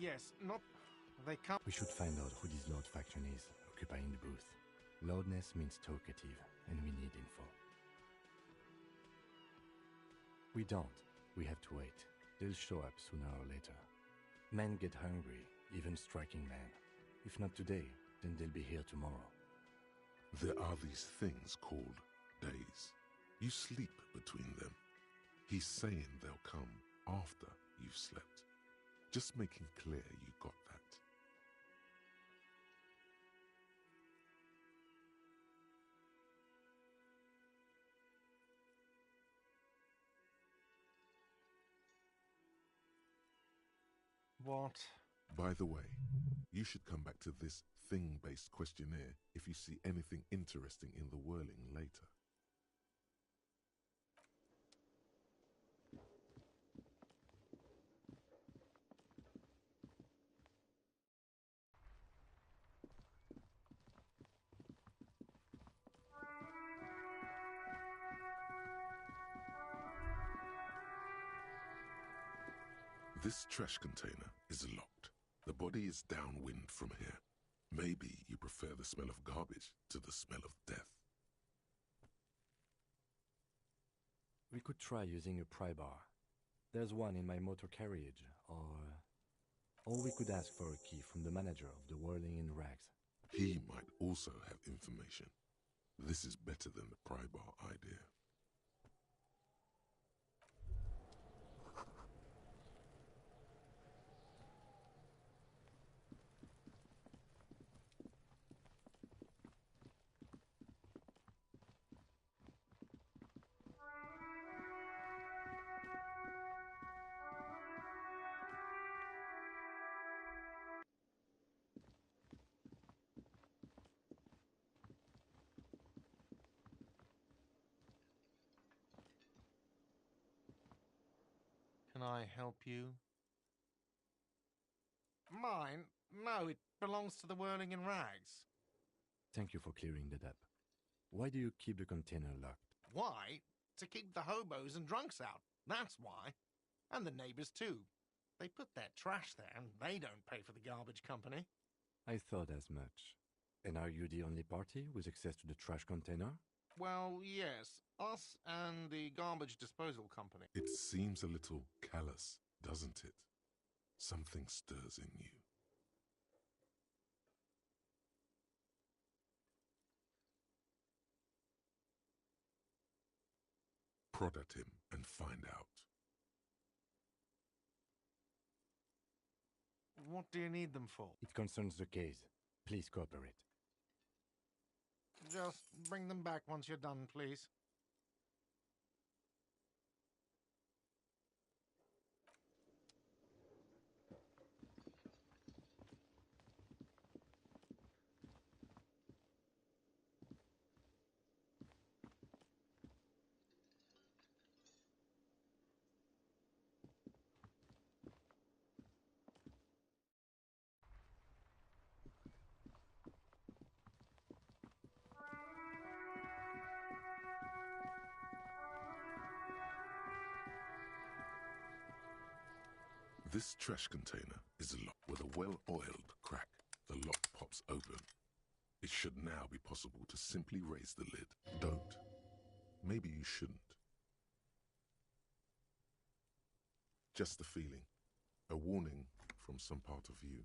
Yes, not... They can't... We should find out who this Lord faction is, occupying the booth. Loudness means talkative, and we need info. We don't. We have to wait. They'll show up sooner or later. Men get hungry, even striking men. If not today, then they'll be here tomorrow. There are these things called days. You sleep between them. He's saying they'll come after you've slept. Just making clear you got that. What? By the way, you should come back to this thing-based questionnaire if you see anything interesting in the whirling later. This trash container is locked. The body is downwind from here. Maybe you prefer the smell of garbage to the smell of death. We could try using a pry bar. There's one in my motor carriage, or we could ask for a key from the manager of the Whirling in Rags. He might also have information. This is better than the pry bar idea. Can I help you? Mine? No, it belongs to the Whirling in Rags. Thank you for clearing that up. Why do you keep the container locked? Why? To keep the hobos and drunks out. That's why. And the neighbors too. They put their trash there and they don't pay for the garbage company. I thought as much. And are you the only party with access to the trash container? Well, yes. Us and the garbage disposal company. It seems a little callous, doesn't it? Something stirs in you. Prod at him and find out. What do you need them for? It concerns the case. Please cooperate. Just bring them back once you're done, please. This trash container is locked with a well-oiled crack. The lock pops open. It should now be possible to simply raise the lid. Don't. Maybe you shouldn't. Just a feeling. A warning from some part of you.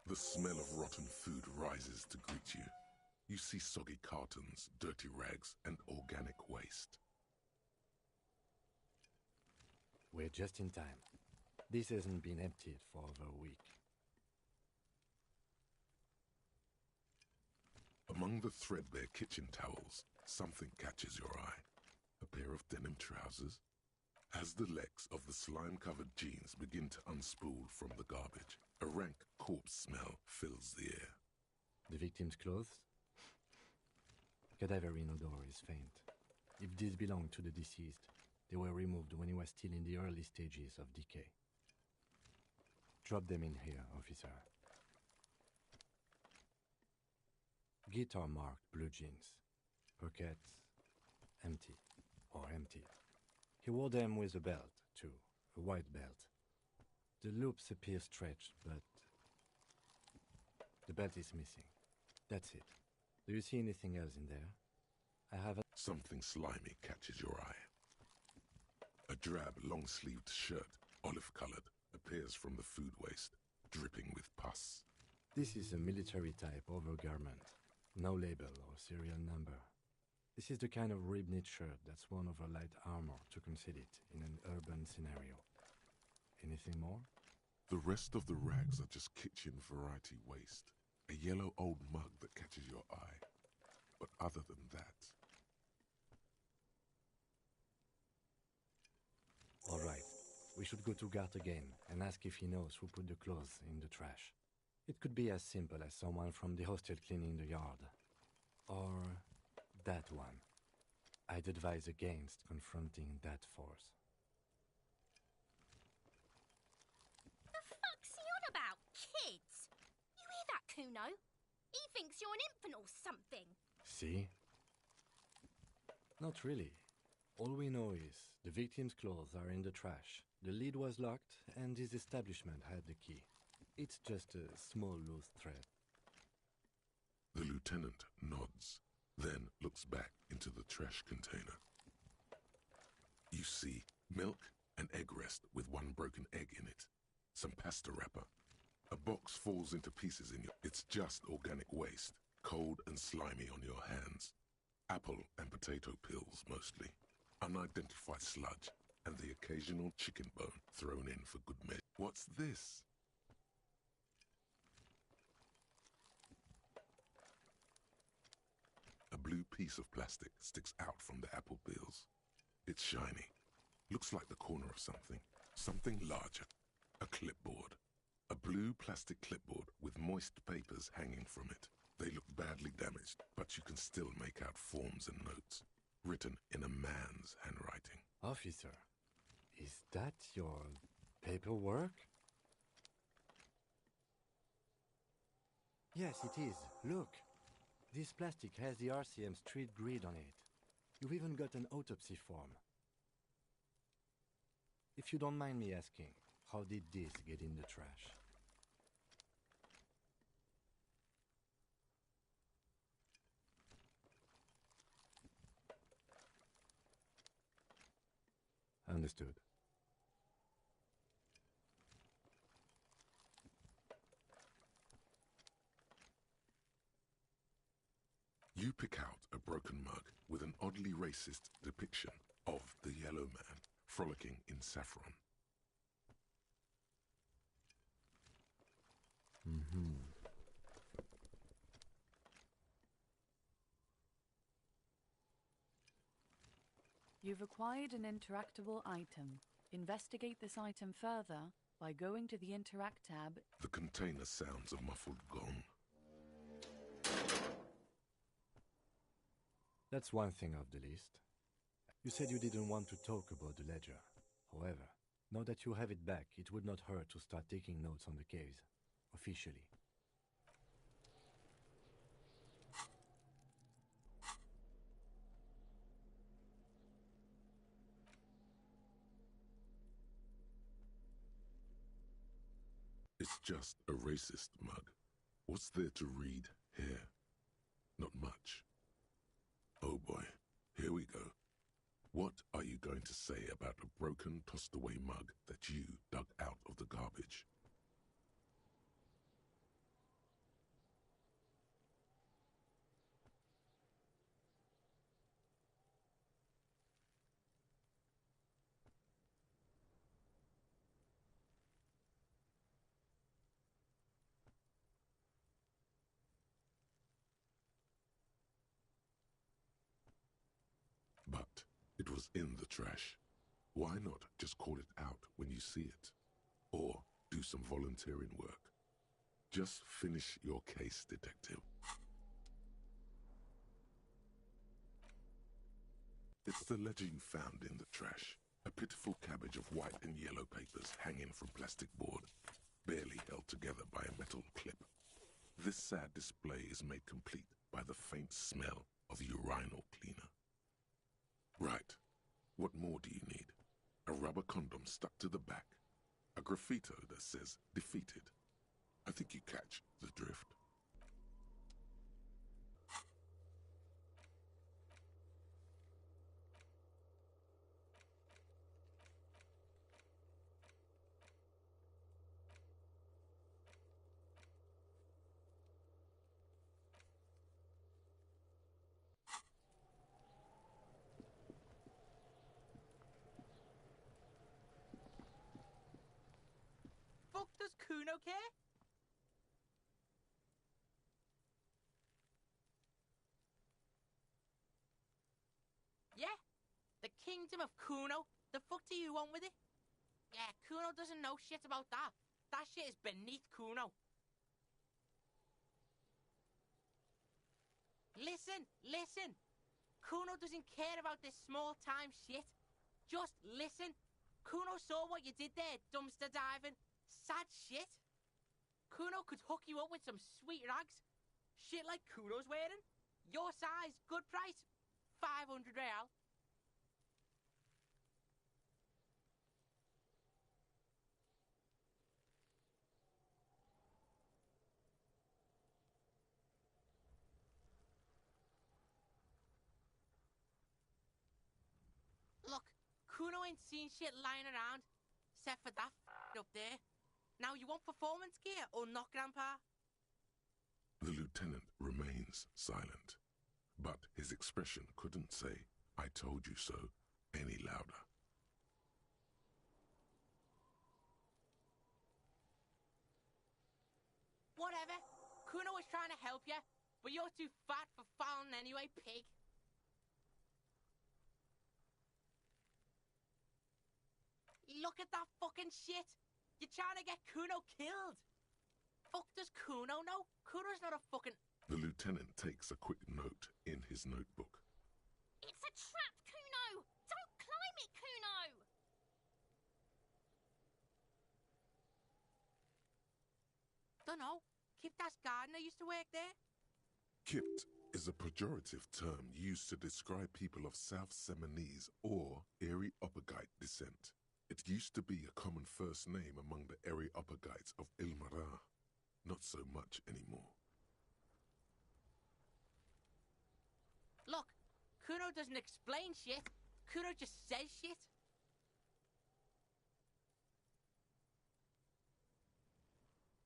The smell of rotten food rises to greet you. You see soggy cartons, dirty rags, and organic waste. We're just in time. This hasn't been emptied for over a week. Among the threadbare kitchen towels, something catches your eye. A pair of denim trousers. As the legs of the slime-covered jeans begin to unspool from the garbage, a rank corpse smell fills the air. The victim's clothes? Cadaverine odor is faint. If these belong to the deceased, they were removed when he was still in the early stages of decay. Drop them in here, officer. Guitar-marked blue jeans. Pockets empty or emptied. He wore them with a belt, too, a white belt. The loops appear stretched, but the belt is missing. That's it. Do you see anything else in there? I haven't... Something slimy catches your eye. A drab, long-sleeved shirt, olive-colored, appears from the food waste, dripping with pus. This is a military-type overgarment. No label or serial number. This is the kind of rib-knit shirt that's worn over light armor to conceal it in an urban scenario. Anything more? The rest of the rags are just kitchen variety waste. A yellow old mug that catches your eye. But other than that... All right. We should go to Gart again and ask if he knows who put the clothes in the trash. It could be as simple as someone from the hostel cleaning the yard. Or that one. I'd advise against confronting that force. The fuck's he on about, kids? You hear that, Kuno? He thinks you're an infant or something. See? Not really. All we know is the victim's clothes are in the trash. The lid was locked and his establishment had the key. It's just a small loose thread. The lieutenant nods, then looks back into the trash container. You see milk, an egg rest with one broken egg in it, some pasta wrapper. A box falls into pieces in your... It's just organic waste, cold and slimy on your hands. Apple and potato peels, mostly. Unidentified sludge, and the occasional chicken bone thrown in for good measure. What's this? A blue piece of plastic sticks out from the apple peels. It's shiny. Looks like the corner of something. Something larger. A clipboard. A blue plastic clipboard with moist papers hanging from it. They look badly damaged, but you can still make out forms and notes, written in a man's handwriting. Officer, is that your paperwork? Yes, it is. Look. This plastic has the RCM street grid on it. You've even got an autopsy form. If you don't mind me asking, how did this get in the trash? Understood. You pick out a broken mug with an oddly racist depiction of the yellow man frolicking in saffron. You've acquired an interactable item. Investigate this item further by going to the Interact tab. The container sounds a muffled gong. That's one thing off the list. You said you didn't want to talk about the ledger. However, now that you have it back, it would not hurt to start taking notes on the case, officially. It's just a racist mug. What's there to read here? Not much. Oh boy, here we go. What are you going to say about a broken, tossed-away mug that you dug out of the garbage? But it was in the trash. Why not just call it out when you see it? Or do some volunteering work? Just finish your case, detective. It's the ledger you found in the trash. A pitiful cabbage of white and yellow papers hanging from plastic board, barely held together by a metal clip. This sad display is made complete by the faint smell of urinal cleaner. Right. What more do you need? A rubber condom stuck to the back. A graffito that says defeated. I think you catch the drift. Fuck does Kuno care? Yeah? The kingdom of Kuno? The fuck do you want with it? Yeah, Kuno doesn't know shit about that. That shit is beneath Kuno. Listen! Kuno doesn't care about this small-time shit. Just listen. Kuno saw what you did there, dumpster diving. Sad shit. Kuno could hook you up with some sweet rags. Shit like Kuno's wearing. Your size, good price. 500 real. Look, Kuno ain't seen shit lying around, except for that up there. Now you want performance gear or not, Grandpa? The lieutenant remains silent, but his expression couldn't say, "I told you so," any louder. Whatever. Kuno was trying to help you, but you're too fat for falling anyway, pig. Look at that fucking shit. You're trying to get Kuno killed. Fuck does Kuno know? Kuno's not a fucking... The lieutenant takes a quick note in his notebook. It's a trap, Kuno! Don't climb it, Kuno! Dunno. Kiptas gardener used to work there. Kipt is a pejorative term used to describe people of South Seminese or Erie-Uppergite descent. It used to be a common first name among the Erie-Uppergites of Ilmara. Not so much anymore. Look, Kuno doesn't explain shit. Kuno just says shit.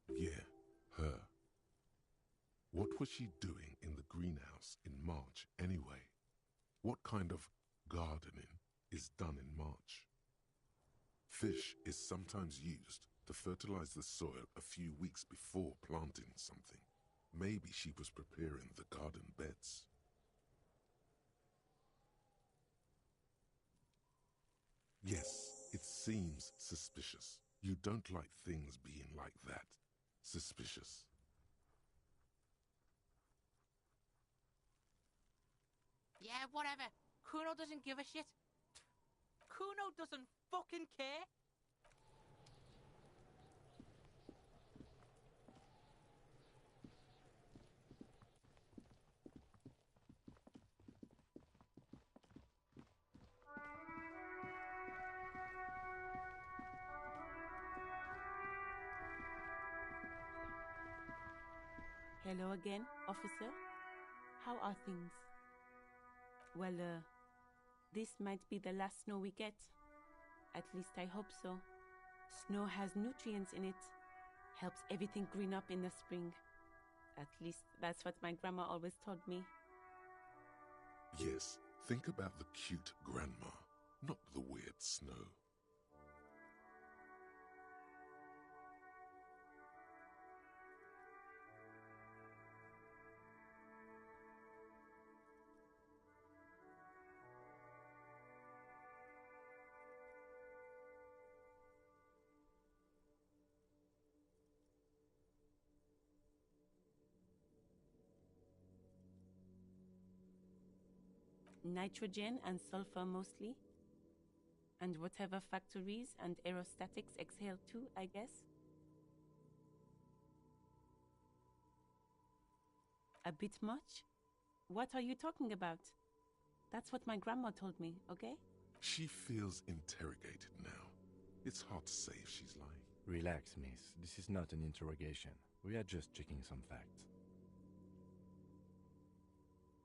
Yeah, her. What was she doing in the greenhouse in March anyway? What kind of gardening is done in March? Fish is sometimes used to fertilize the soil a few weeks before planting something. Maybe she was preparing the garden beds. Yes, it seems suspicious. You don't like things being like that. Suspicious. Yeah, whatever. Kuno doesn't give a shit. Kuno doesn't fucking care. Hello again, officer. How are things? Well, this might be the last snow we get. At least I hope so. Snow has nutrients in it. Helps everything green up in the spring. At least that's what my grandma always told me. Yes, think about the cute grandma, not the weird snow. Nitrogen and sulfur mostly. And whatever factories and aerostatics exhale too, I guess. A bit much? What are you talking about? That's what my grandma told me, okay? She feels interrogated now. It's hard to say if she's lying. Relax, miss. This is not an interrogation. We are just checking some facts.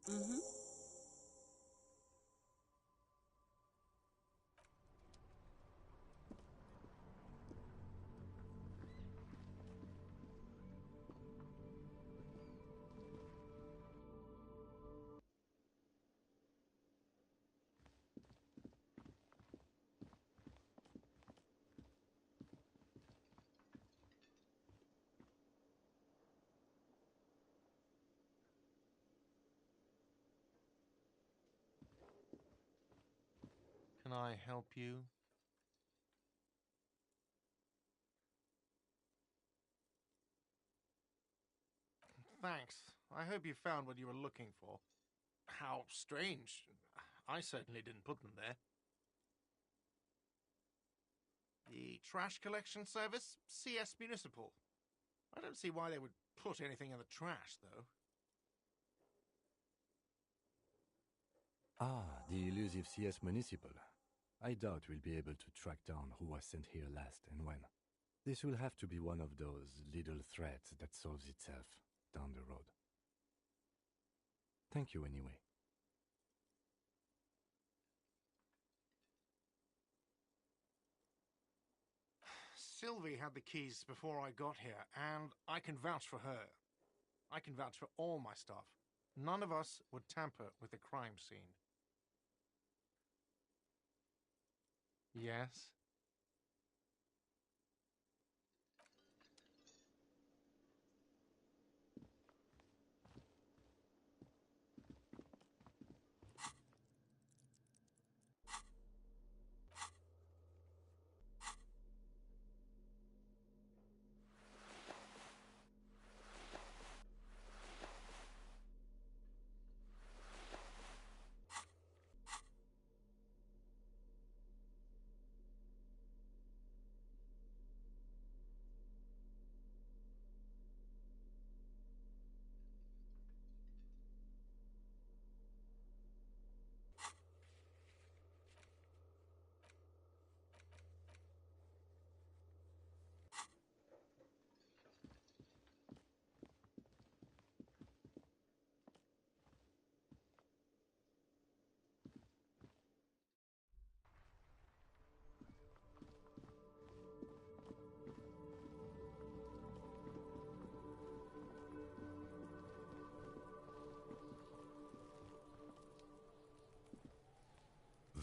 Mm-hmm. Can I help you? Thanks. I hope you found what you were looking for. How strange. I certainly didn't put them there. The trash collection service? CS Municipal. I don't see why they would put anything in the trash, though. Ah, the elusive CS Municipal. I doubt we'll be able to track down who was sent here last and when. This will have to be one of those little threats that solves itself down the road. Thank you anyway. Sylvie had the keys before I got here, and I can vouch for her. I can vouch for all my staff. None of us would tamper with the crime scene. Yes?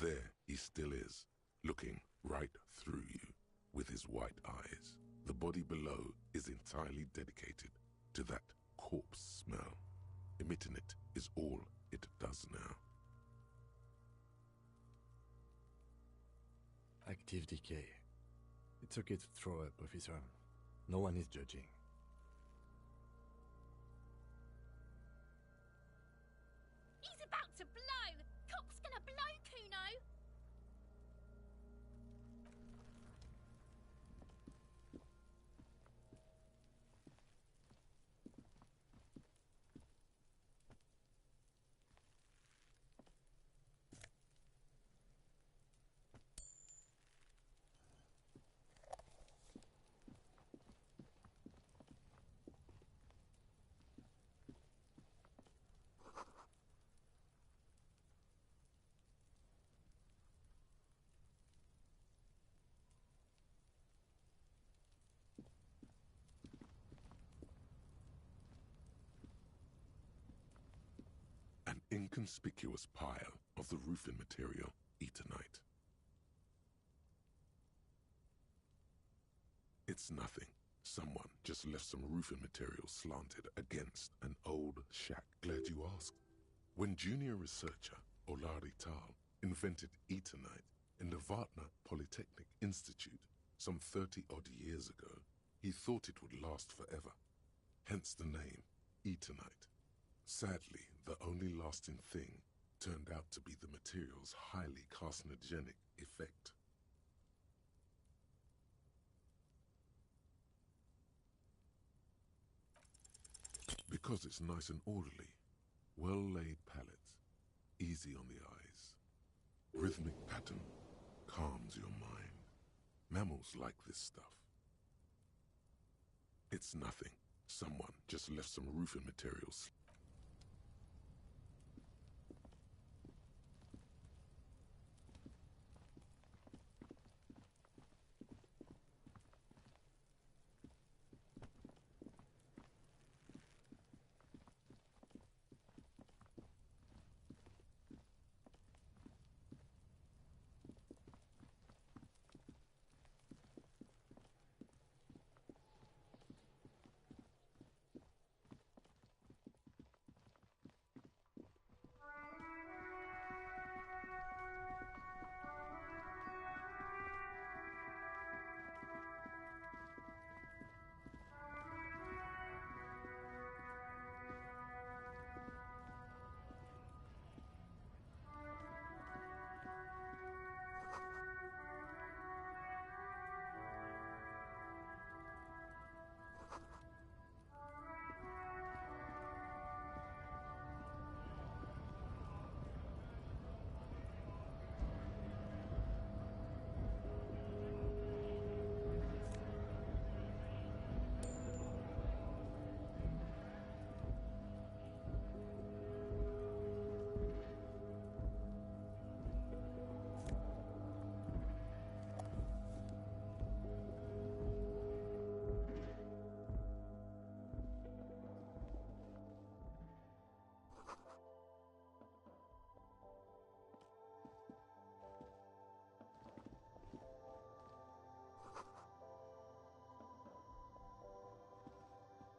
There he still is, looking right through you with his white eyes. The body below is entirely dedicated to that corpse smell. Emitting it is all it does now. Active decay. It's okay to throw up, officer. No one is judging. He's about to blow! Cock's gonna blow, Kuno! an inconspicuous pile of the roofing material, Eternite. It's nothing. Someone just left some roofing material slanted against an old shack. Glad you asked. When junior researcher Olari Tal invented Eternite in the Vatna Polytechnic Institute some 30-odd years ago, he thought it would last forever. Hence the name, Eternite. Sadly, the only lasting thing turned out to be the material's highly carcinogenic effect. Because it's nice and orderly, well-laid palettes, easy on the eyes. Rhythmic pattern calms your mind. Mammals like this stuff. It's nothing. Someone just left some roofing materials.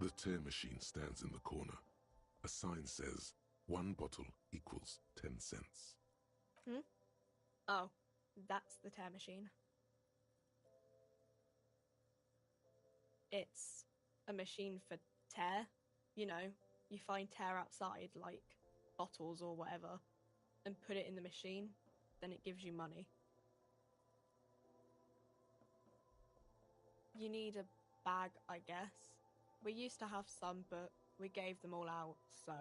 The tear machine stands in the corner. A sign says, 1 bottle equals 10 cents. Oh, that's the tear machine. It's a machine for tear. You know, you find tear outside, like bottles or whatever, and put it in the machine, then it gives you money. You need a bag, I guess. We used to have some, but we gave them all out, so...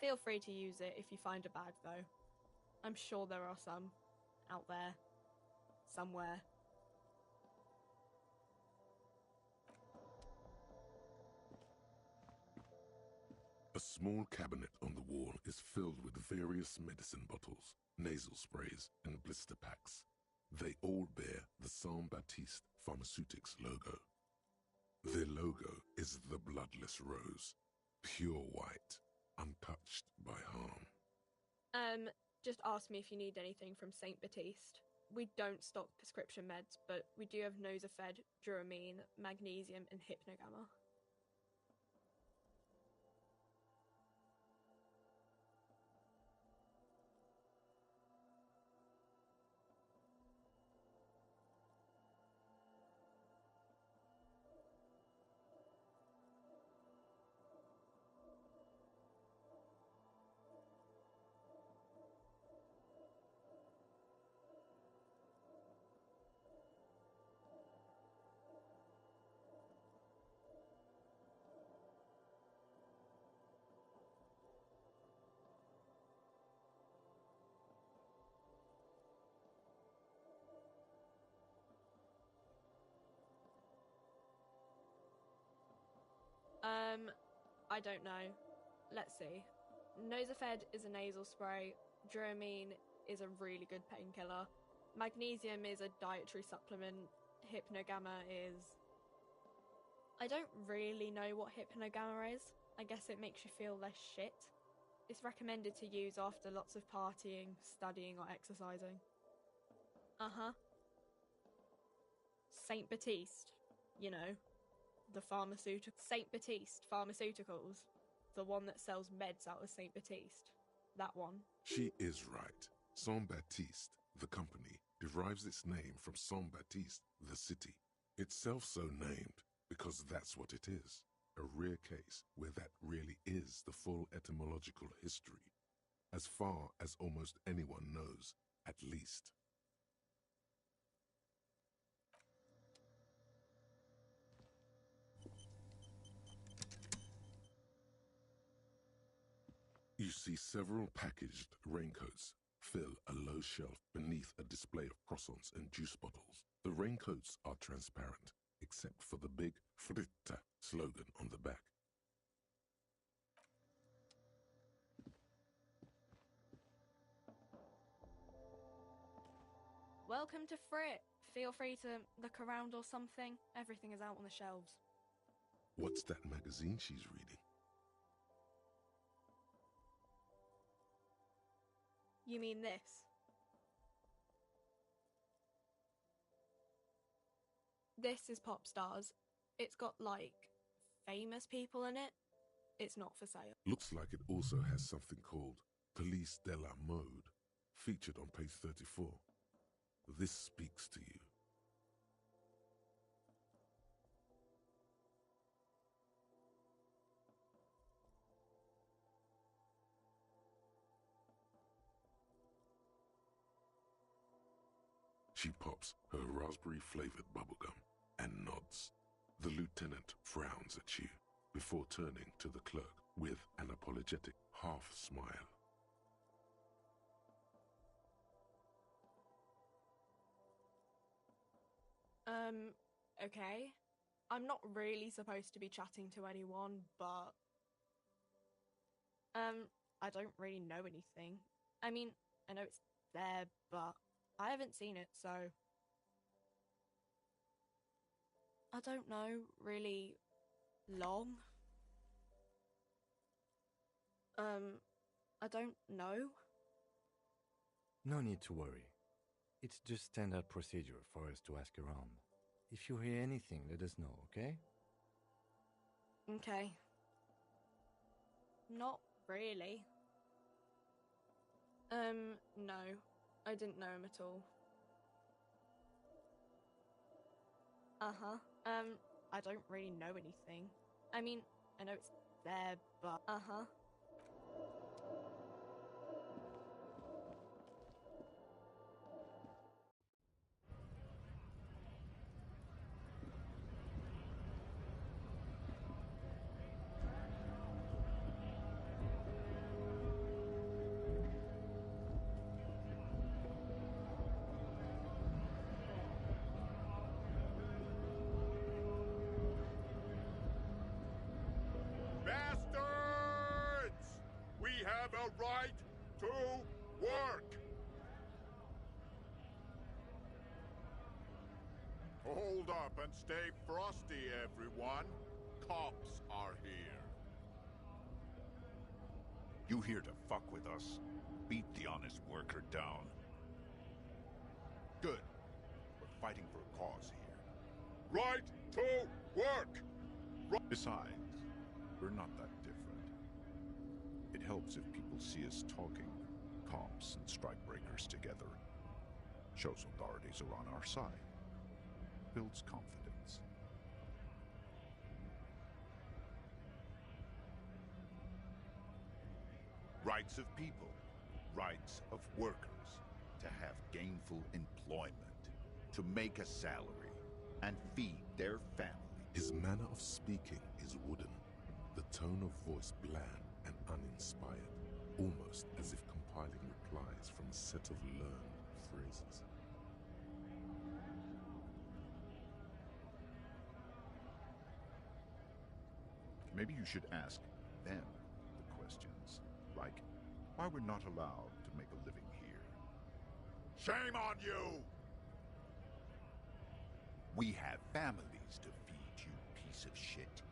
Feel free to use it if you find a bag, though. I'm sure there are some out there, somewhere. A small cabinet on the wall is filled with various medicine bottles, nasal sprays, and blister packs. They all bear the Saint Baptiste Pharmaceutics logo. Their logo is the bloodless rose, pure white, untouched by harm. Just ask me if you need anything from Saint Baptiste. We don't stock prescription meds, but we do have Nosafed, Duramine, Magnesium, and Hypnogamma. I don't know. Let's see. Nosafed is a nasal spray. Duramine is a really good painkiller. Magnesium is a dietary supplement. Hypnogamma is I don't really know what hypnogamma is. I guess it makes you feel less shit. It's recommended to use after lots of partying, studying, or exercising. Uh-huh. Saint Baptiste, you know, the pharmaceutical... Saint Baptiste Pharmaceuticals. The one that sells meds out of Saint Baptiste. That one. She is right. Saint Baptiste, the company, derives its name from Saint Baptiste, the city. Itself so named because that's what it is. A rare case where that really is the full etymological history, as far as almost anyone knows, at least. You see several packaged raincoats fill a low shelf beneath a display of croissants and juice bottles. The raincoats are transparent, except for the big Fritta slogan on the back. Welcome to Frit. Feel free to look around or something. Everything is out on the shelves. What's that magazine she's reading? You mean this? This is Pop Stars. It's got, like, famous people in it. It's not for sale. Looks like it also has something called Police de la Mode, featured on page 34. This speaks to you. She pops her raspberry-flavored bubblegum and nods. The lieutenant frowns at you before turning to the clerk with an apologetic half-smile. Okay. I'm not really supposed to be chatting to anyone, but... I don't really know anything. I mean, I know it's there, but I haven't seen it, so... I don't know, really long. I don't know. No need to worry. It's just standard procedure for us to ask around. If you hear anything, let us know, okay? Okay. Not really. No. I didn't know him at all. Uh-huh. I don't really know anything. I mean, I know it's there, but... Uh-huh. Bastards! We have a right to work! Hold up and stay frosty, everyone. Cops are here. You here to fuck with us? Beat the honest worker down. Good. We're fighting for a cause here. Right to work! Besides, we're not that different. It helps if people see us talking, cops and strikebreakers together. Shows authorities are on our side. Builds confidence. Rights of people, rights of workers, to have gainful employment, to make a salary, and feed their family. His manner of speaking is wooden, the tone of voice bland and uninspired, almost as if compiling replies from a set of learned phrases. Maybe you should ask them the questions, like why we're not allowed to make a living here. Shame on you! We have families to feed, you piece piece of shit.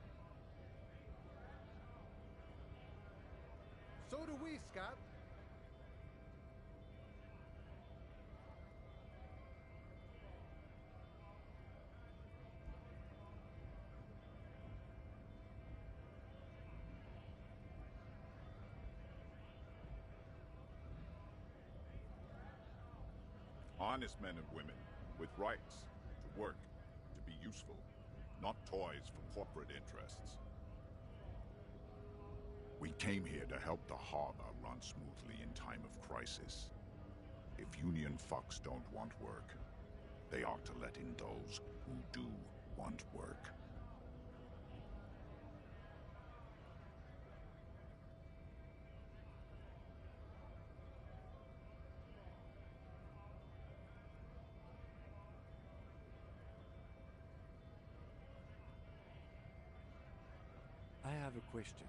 So do we, Scab. Honest men and women with rights to work, to be useful, not toys for corporate interests. We came here to help the harbor run smoothly in time of crisis. If Union fucks don't want work, they ought to let in those who do want work. I have a question.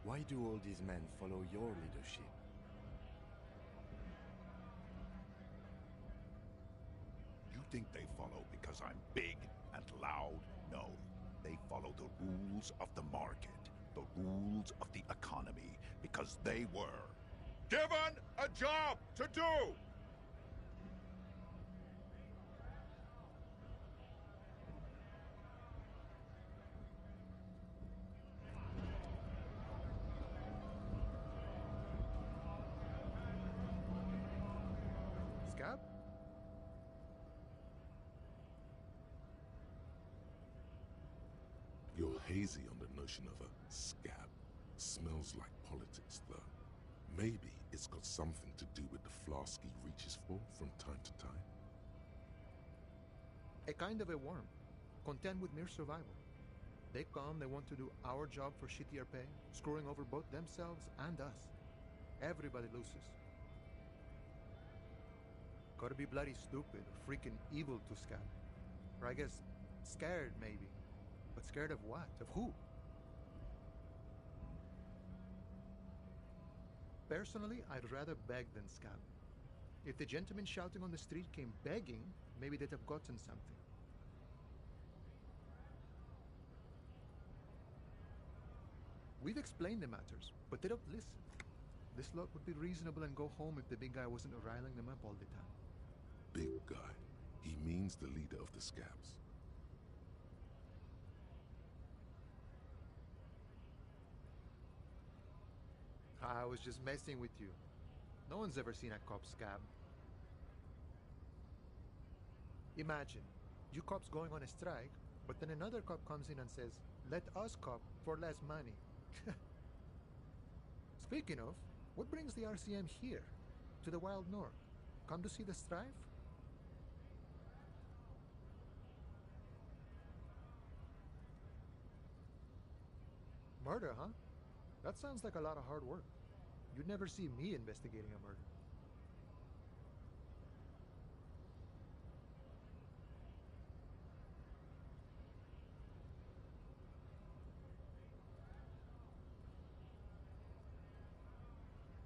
Why do all these men follow your leadership? You think they follow because I'm big and loud? No. They follow the rules of the market, the rules of the economy, because they were given a job to do! Scab? You're hazy on the notion of a scab. Smells like politics, though. Maybe it's got something to do with the flask he reaches for from time to time. A kind of a worm, content with mere survival. They come, they want to do our job for shittier pay, screwing over both themselves and us. Everybody loses. Gotta be bloody stupid or freaking evil to Scab. Or I guess, scared maybe. But scared of what? Of who? Personally, I'd rather beg than scab. If the gentleman shouting on the street came begging, maybe they'd have gotten something. We've explained the matters, but they don't listen. This lot would be reasonable and go home if the big guy wasn't riling them up all the time. Big guy. He means the leader of the scabs. I was just messing with you. No one's ever seen a cop scab. Imagine, you cops going on a strike, but then another cop comes in and says, "Let us cop for less money." Speaking of, what brings the RCM here, to the Wild North? Come to see the strife? Murder, huh? That sounds like a lot of hard work. You'd never see me investigating a murder.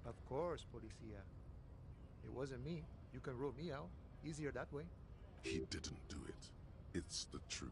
Of course, Policia. It wasn't me. You can rule me out. Easier that way. He didn't do it. It's the truth.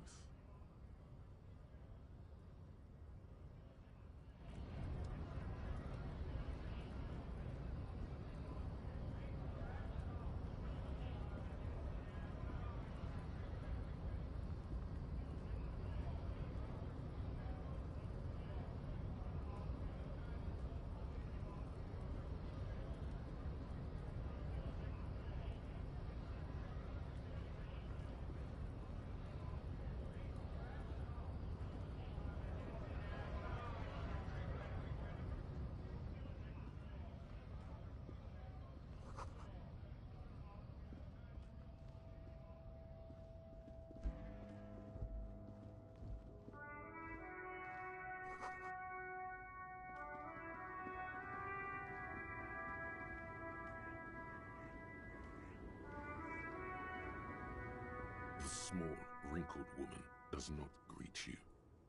The small, wrinkled woman does not greet you.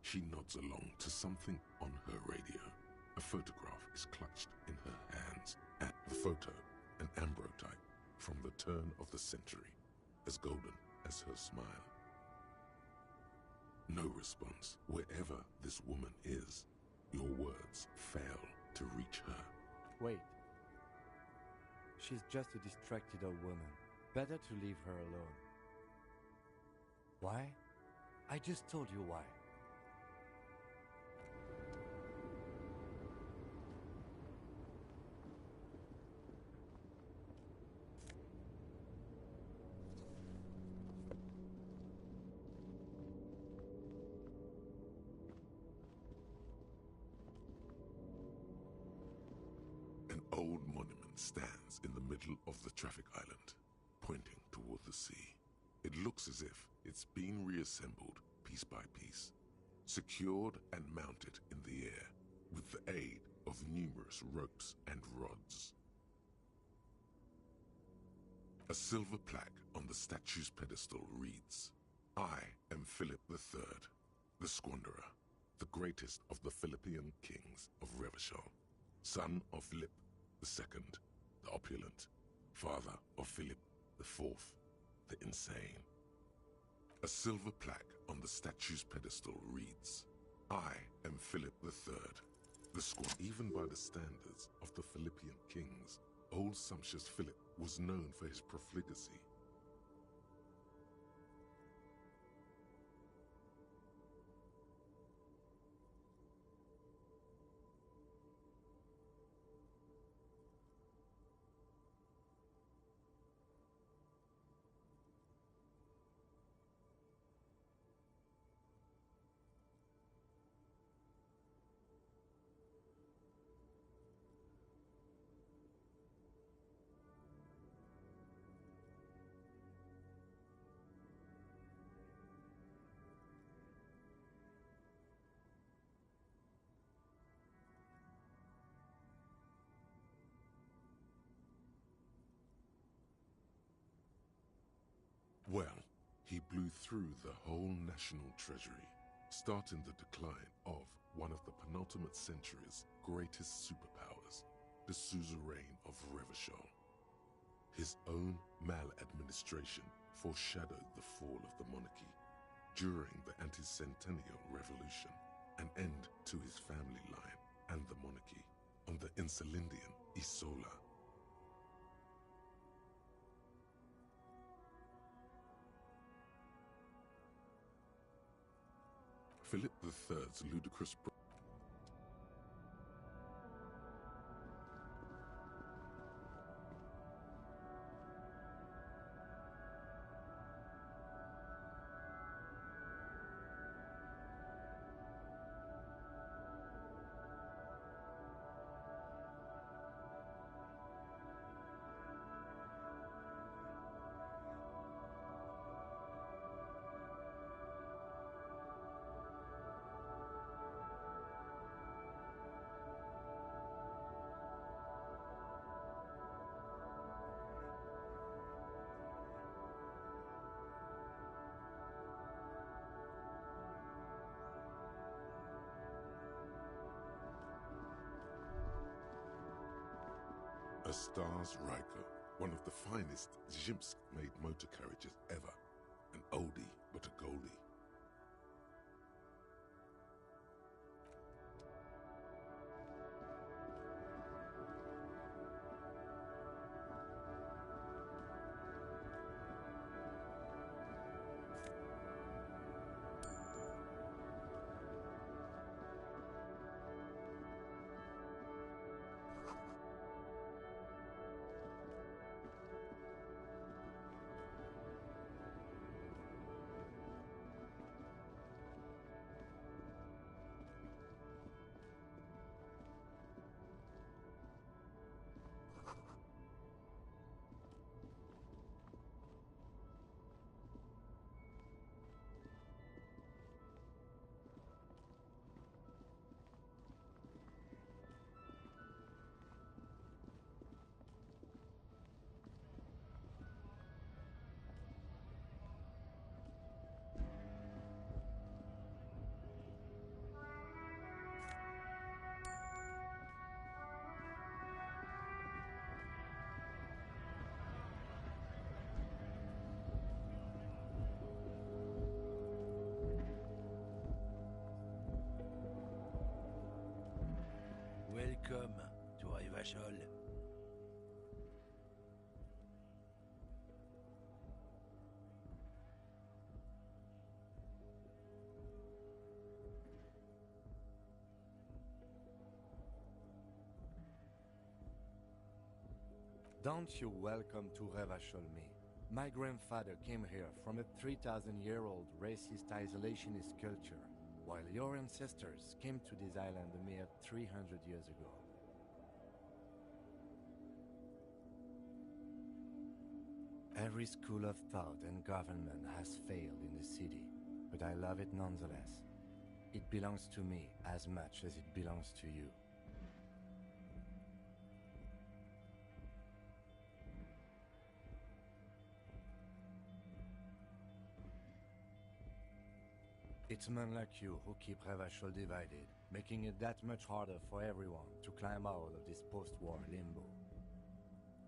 She nods along to something on her radio. A photograph is clutched in her hands. At the photo, an ambrotype from the turn of the century, as golden as her smile. No response. Wherever this woman is, your words fail to reach her. Wait. She's just a distracted old woman. Better to leave her alone. Why? I just told you why. An old monument stands in the middle of the traffic island, pointing toward the sea. It looks as if it's been reassembled piece by piece, secured and mounted in the air with the aid of numerous ropes and rods. A silver plaque on the statue's pedestal reads, "I am Philip III, the Squanderer, the greatest of the Philippian kings of Revachol, son of Philip II, the opulent, father of Philip IV, the insane." A silver plaque on the statue's pedestal reads, "I am Philip III, the Squanderer." Even by the standards of the Philippian kings, old sumptuous Philip was known for his profligacy. Well, he blew through the whole national treasury, starting the decline of one of the penultimate century's greatest superpowers, the suzerain of Revachol. His own maladministration foreshadowed the fall of the monarchy during the anti-centennial revolution, an end to his family line and the monarchy on the Insulindian Isola. Philip III's ludicrous A Stars Riker, one of the finest Zhimsk-made motor carriages ever. An oldie, but a goldie. Welcome to Revachol. Don't you welcome to Revachol me. My grandfather came here from a 3,000-year-old racist isolationist culture, while your ancestors came to this island a mere 300 years ago. Every school of thought and government has failed in the city, but I love it nonetheless. It belongs to me as much as it belongs to you. It's men like you who keep Revachol divided, making it that much harder for everyone to climb out of this post-war limbo.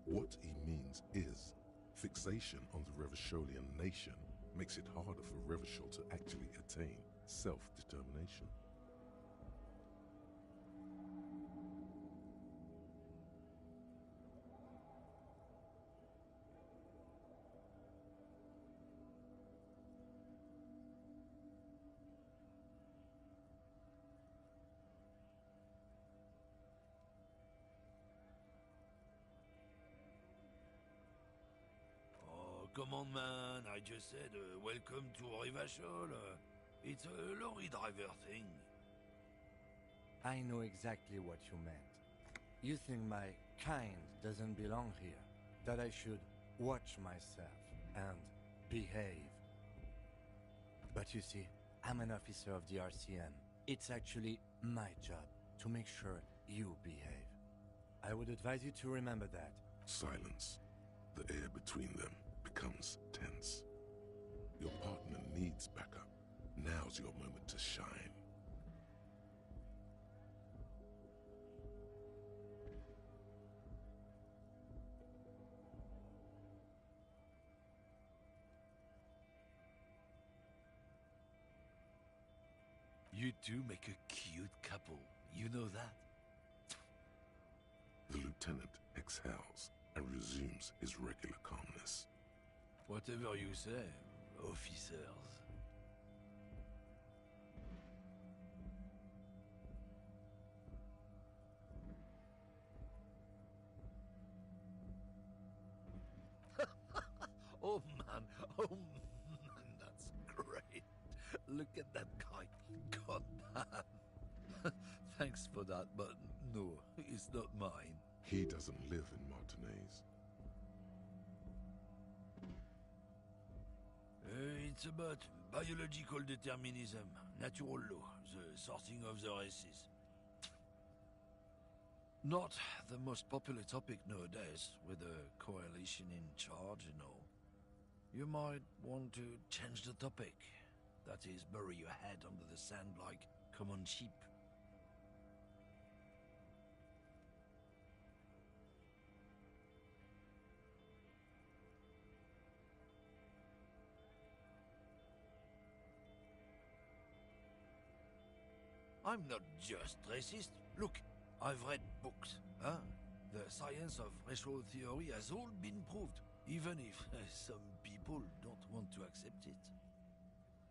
What he means is, fixation on the Revacholian nation makes it harder for Revachol to actually attain self-determination. Come on, man. I just said, welcome to Revachol. It's a lorry driver thing. I know exactly what you meant. You think my kind doesn't belong here, that I should watch myself and behave. But you see, I'm an officer of the RCM. It's actually my job to make sure you behave. I would advise you to remember that. Silence. The air between them becomes tense. Your partner needs backup. Now's your moment to shine. You two make a cute couple. You know that? The lieutenant exhales and resumes his regular calmness. Whatever you say, officers. Oh man, that's great. Look at that guy. God damn. Thanks for that, but no, it's not mine. He doesn't live in Martinez. It's about biological determinism, natural law, the sorting of the races. Not the most popular topic nowadays, with a coalition in charge and all. You might want to change the topic. That is, bury your head under the sand like common sheep. I'm not just racist. Look, I've read books. Huh? The science of racial theory has all been proved, even if some people don't want to accept it.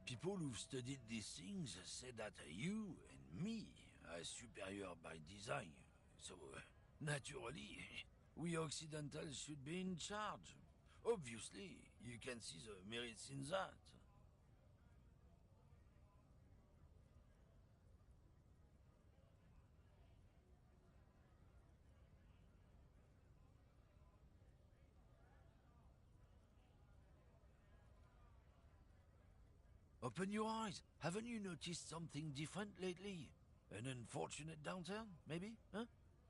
People who've studied these things say that you and me are superior by design. So, naturally, we Occidentals should be in charge. Obviously, you can see the merits in that. Open your eyes. Haven't you noticed something different lately? An unfortunate downturn, maybe? Huh?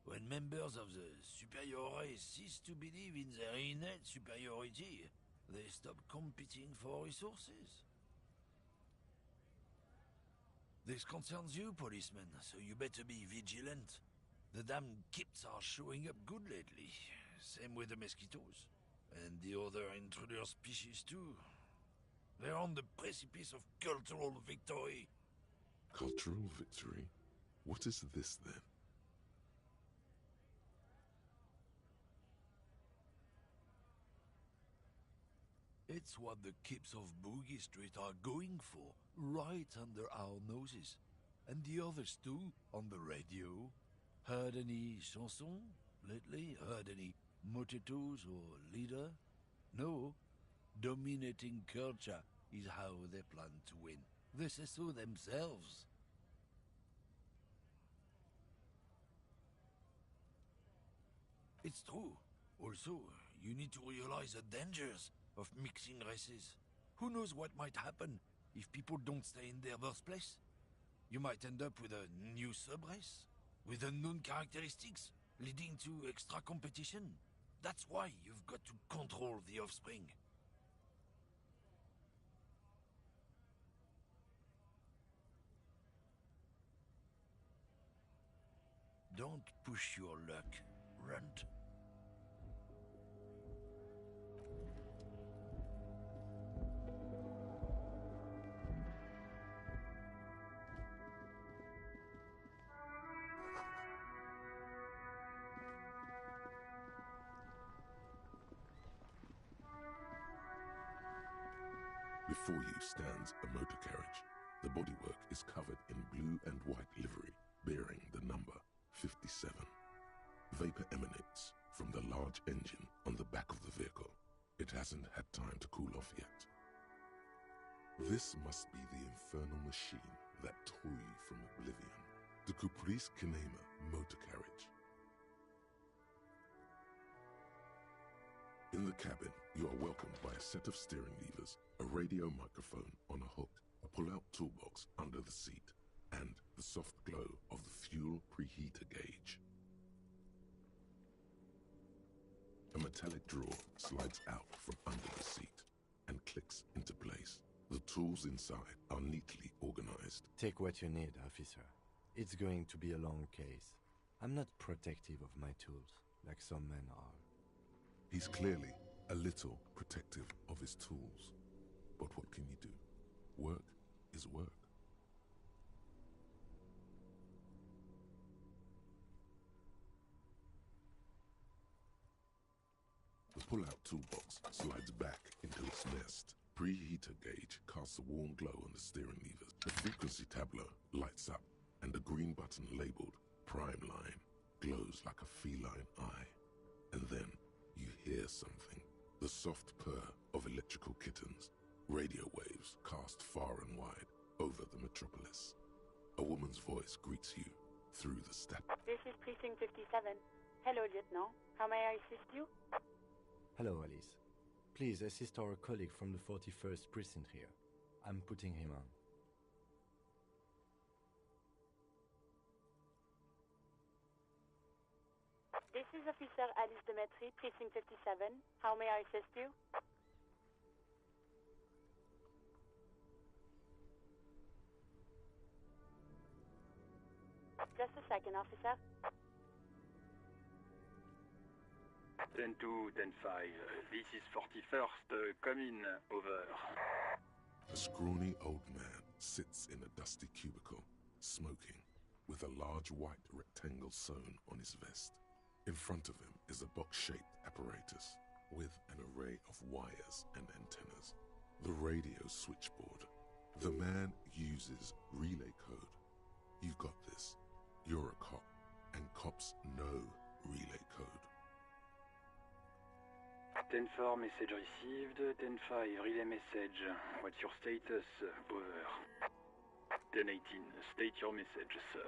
When members of the superior race cease to believe in their innate superiority, they stop competing for resources. This concerns you, policeman, so you better be vigilant. The damn kips are showing up good lately. Same with the mosquitoes. And the other intruder species too. They're on the precipice of cultural victory. Cultural victory? What is this then? It's what the kips of Boogie Street are going for, right under our noses. And the others too, on the radio. Heard any chansons lately? Heard any motetos or leader? No. Dominating culture is how they plan to win. They say so themselves. It's true. Also, you need to realize the dangers of mixing races. Who knows what might happen if people don't stay in their birthplace? You might end up with a new sub-race, with unknown characteristics, leading to extra competition. That's why you've got to control the offspring. Don't push your luck, Runt. Before you stands a motor carriage. The bodywork is covered in blue and white livery, bearing the number 57. Vapor emanates from the large engine on the back of the vehicle. It hasn't had time to cool off yet. This must be the infernal machine that tore you from oblivion. The Caprice Kinema motor carriage. In the cabin, you are welcomed by a set of steering levers, a radio microphone on a hook, a pull-out toolbox under the seat, and the soft glow of the fuel preheater gauge. A metallic drawer slides out from under the seat and clicks into place. The tools inside are neatly organized. Take what you need, officer. It's going to be a long case. I'm not protective of my tools, like some men are. He's clearly a little protective of his tools. But what can you do? Work is work. The pull-out toolbox slides back into its nest. Preheater gauge casts a warm glow on the steering levers. The frequency tableau lights up, and the green button labeled Prime Line glows like a feline eye. And then you hear something. The soft purr of electrical kittens. Radio waves cast far and wide over the metropolis. A woman's voice greets you through the static. This is Precinct 57. Hello, Lieutenant. How may I assist you? Hello, Alice. Please assist our colleague from the 41st Precinct here. I'm putting him on. This is Officer Alice Demetri, Precinct 57. How may I assist you? Just a second, officer. 10-2, 10-5. This is 41st. Come in. Over. A scrawny old man sits in a dusty cubicle, smoking, with a large white rectangle sewn on his vest. In front of him is a box-shaped apparatus with an array of wires and antennas. The radio switchboard. The man uses relay code. You've got this. You're a cop, and cops know relay code. 10-4, message received. 10-5, relay message. What's your status? Over. 10-18, state your message, sir.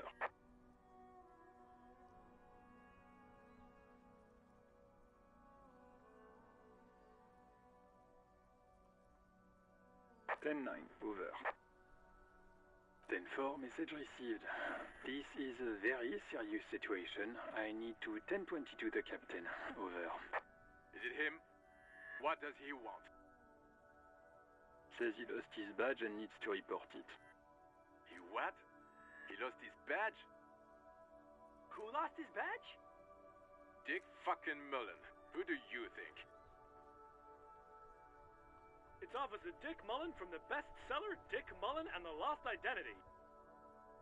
Over. 10-4, message received. This is a very serious situation. I need to 10-22 the captain. Over. Is it him? What does he want? Says he lost his badge and needs to report it. He what? He lost his badge? Who lost his badge? Dick fucking Mullen. Who do you think? It's Officer Dick Mullen from the bestseller Dick Mullen and the Lost Identity.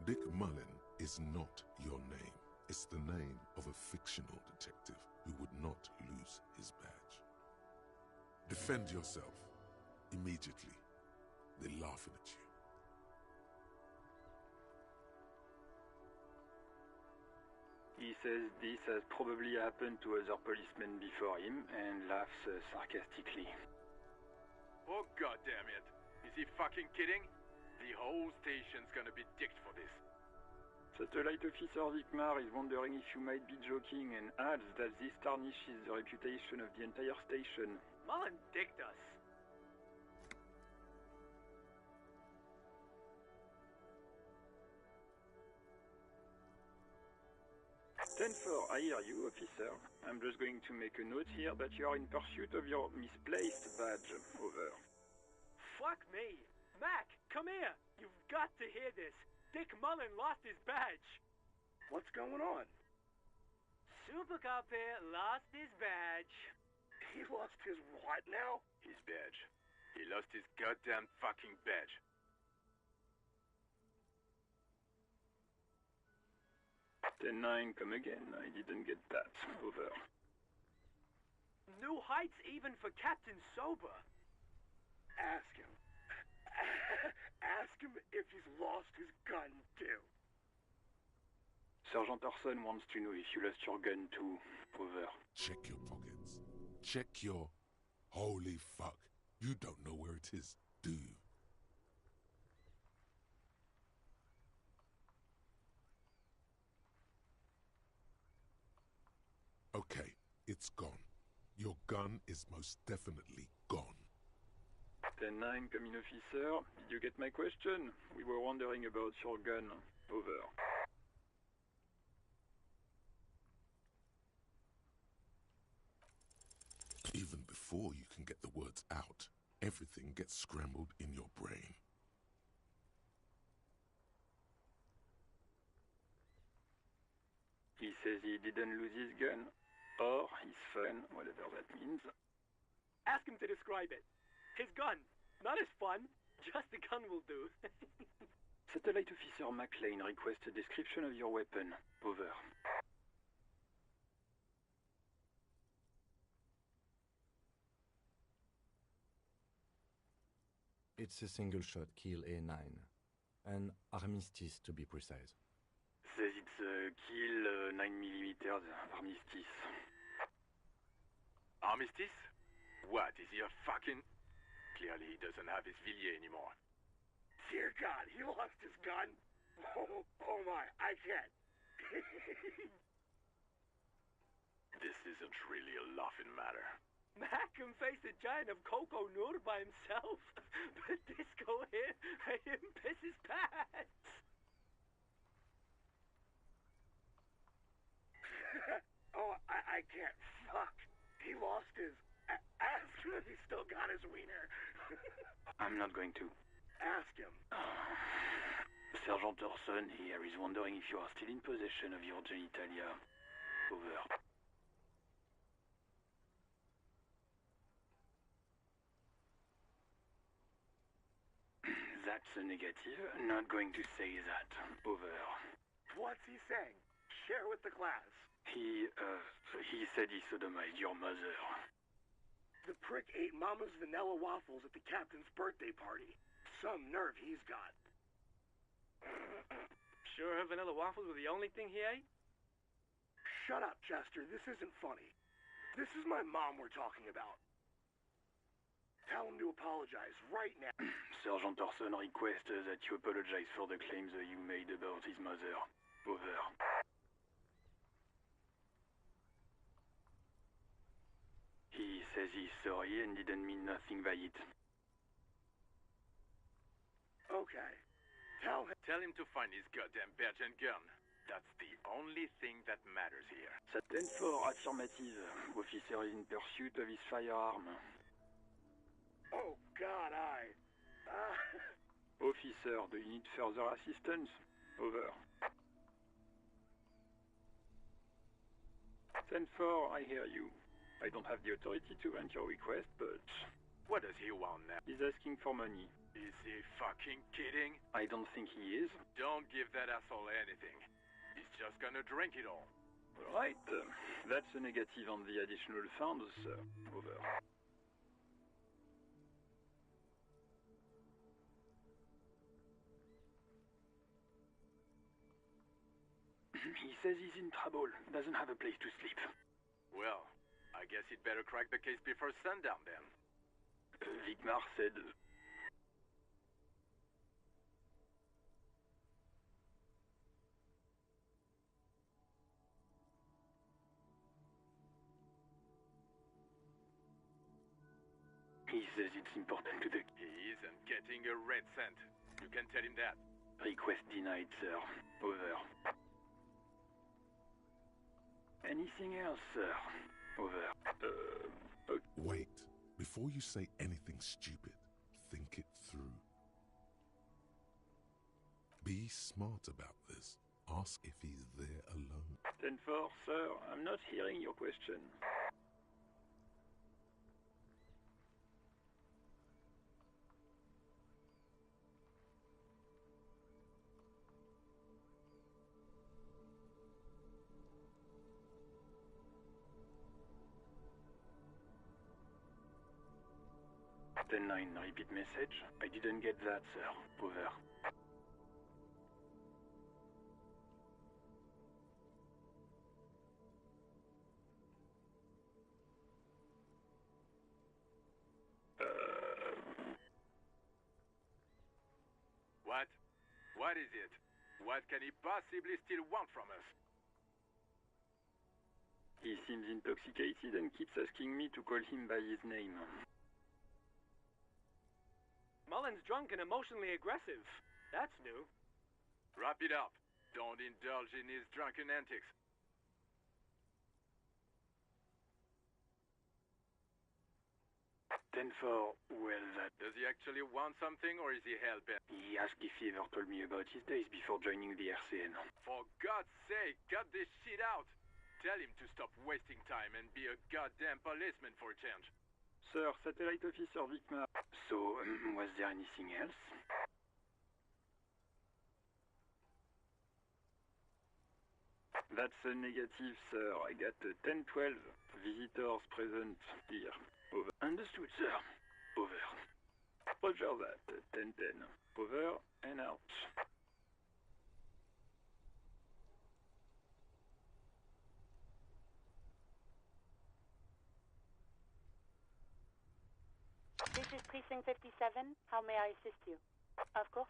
Dick Mullen is not your name. It's the name of a fictional detective who would not lose his badge. Defend yourself. Immediately, they're laughing at you. He says this has probably happened to other policemen before him and laughs sarcastically. Oh, goddammit. Is he fucking kidding? The whole station's gonna be dicked for this. Satellite Officer Vikmar is wondering if you might be joking and adds that this tarnishes the reputation of the entire station. Mullen dicked us. 10-4, I hear you, officer. I'm just going to make a note here that you are in pursuit of your misplaced badge. Over. Fuck me. Mac, come here. You've got to hear this. Dick Mullen lost his badge. What's going on? Super Cop here lost his badge. He lost his what now? His badge. He lost his goddamn fucking badge. 10-9, come again. I didn't get that. Over. New heights even for Captain Sober. Ask him. Ask him if he's lost his gun, too. Sergeant Orson wants to know if you lost your gun, too. Over. Check your pockets. Check your... Holy fuck. You don't know where it is, do you? Okay, it's gone. Your gun is most definitely gone. 10-9, come in, officer. Did you get my question? We were wondering about your gun. Over. Even before you can get the words out, everything gets scrambled in your brain. He says he didn't lose his gun. Or his fun, whatever that means. Ask him to describe it. His gun. Not his fun. Just the gun will do. Satellite Officer McLean requests a description of your weapon. Over. It's a single-shot Kiel A9. An Armistice, to be precise. Says it's a Kiel 9mm Armistice. Armistice? What, is he a fucking... Clearly he doesn't have his Villiers anymore. Dear God, he lost his gun? Oh my, I can't. This isn't really a laughing matter. Mac can face a giant of Coco Noor by himself, but Disco here made him piss his pants. Oh, I can't. Fuck. He lost his... Ask him if he's still got his wiener. I'm not going to. Ask him. Sergeant Orson here is wondering if you are still in possession of your genitalia. Over. That's a negative. Not going to say that. Over. What's he saying? Share with the class. He said he sodomized your mother. The prick ate Mama's vanilla waffles at the captain's birthday party. Some nerve he's got. Sure her vanilla waffles were the only thing he ate? Shut up, Chester. This isn't funny. This is my mom we're talking about. Tell him to apologize right now. Sergeant Orson requests that you apologize for the claims that you made about his mother. Over. He says he's sorry and didn't mean nothing by it. Okay. Tell him to find his goddamn badge and gun. That's the only thing that matters here. Satin 4, affirmative. Officer is in pursuit of his firearm. Oh, God, Officer, do you need further assistance? Over. 10-4, I hear you. I don't have the authority to grant your request, but... What does he want now? He's asking for money. Is he fucking kidding? I don't think he is. Don't give that asshole anything. He's just gonna drink it all. Right. That's a negative on the additional funds, sir. Over. He says he's in trouble. Doesn't have a place to sleep. Well, I guess he'd better crack the case before sundown then. Vigmar said... He says it's important to the... He isn't getting a red cent. You can tell him that. Request denied, sir. Over. Anything else, sir? Over. Wait. Before you say anything stupid, think it through. Be smart about this. Ask if he's there alone. 10-4, sir. I'm not hearing your question. Ten 9, repeat message. I didn't get that, sir. Over. What? What is it? What can he possibly still want from us? He seems intoxicated and keeps asking me to call him by his name. Mullen's drunk and emotionally aggressive. That's new. Wrap it up. Don't indulge in his drunken antics. 10-4, well, that... Does he actually want something, or is he hell-bent? He asked if he ever told me about his days before joining the RCN. For God's sake, cut this shit out! Tell him to stop wasting time and be a goddamn policeman for a change. Sir, Satellite Officer Vigmar. So, was there anything else? That's a negative, sir. I got 10-12 visitors present here. Over. Understood, sir. Over. Roger that. 10-10. Over and out. This is Precinct 57. How may I assist you? Of course.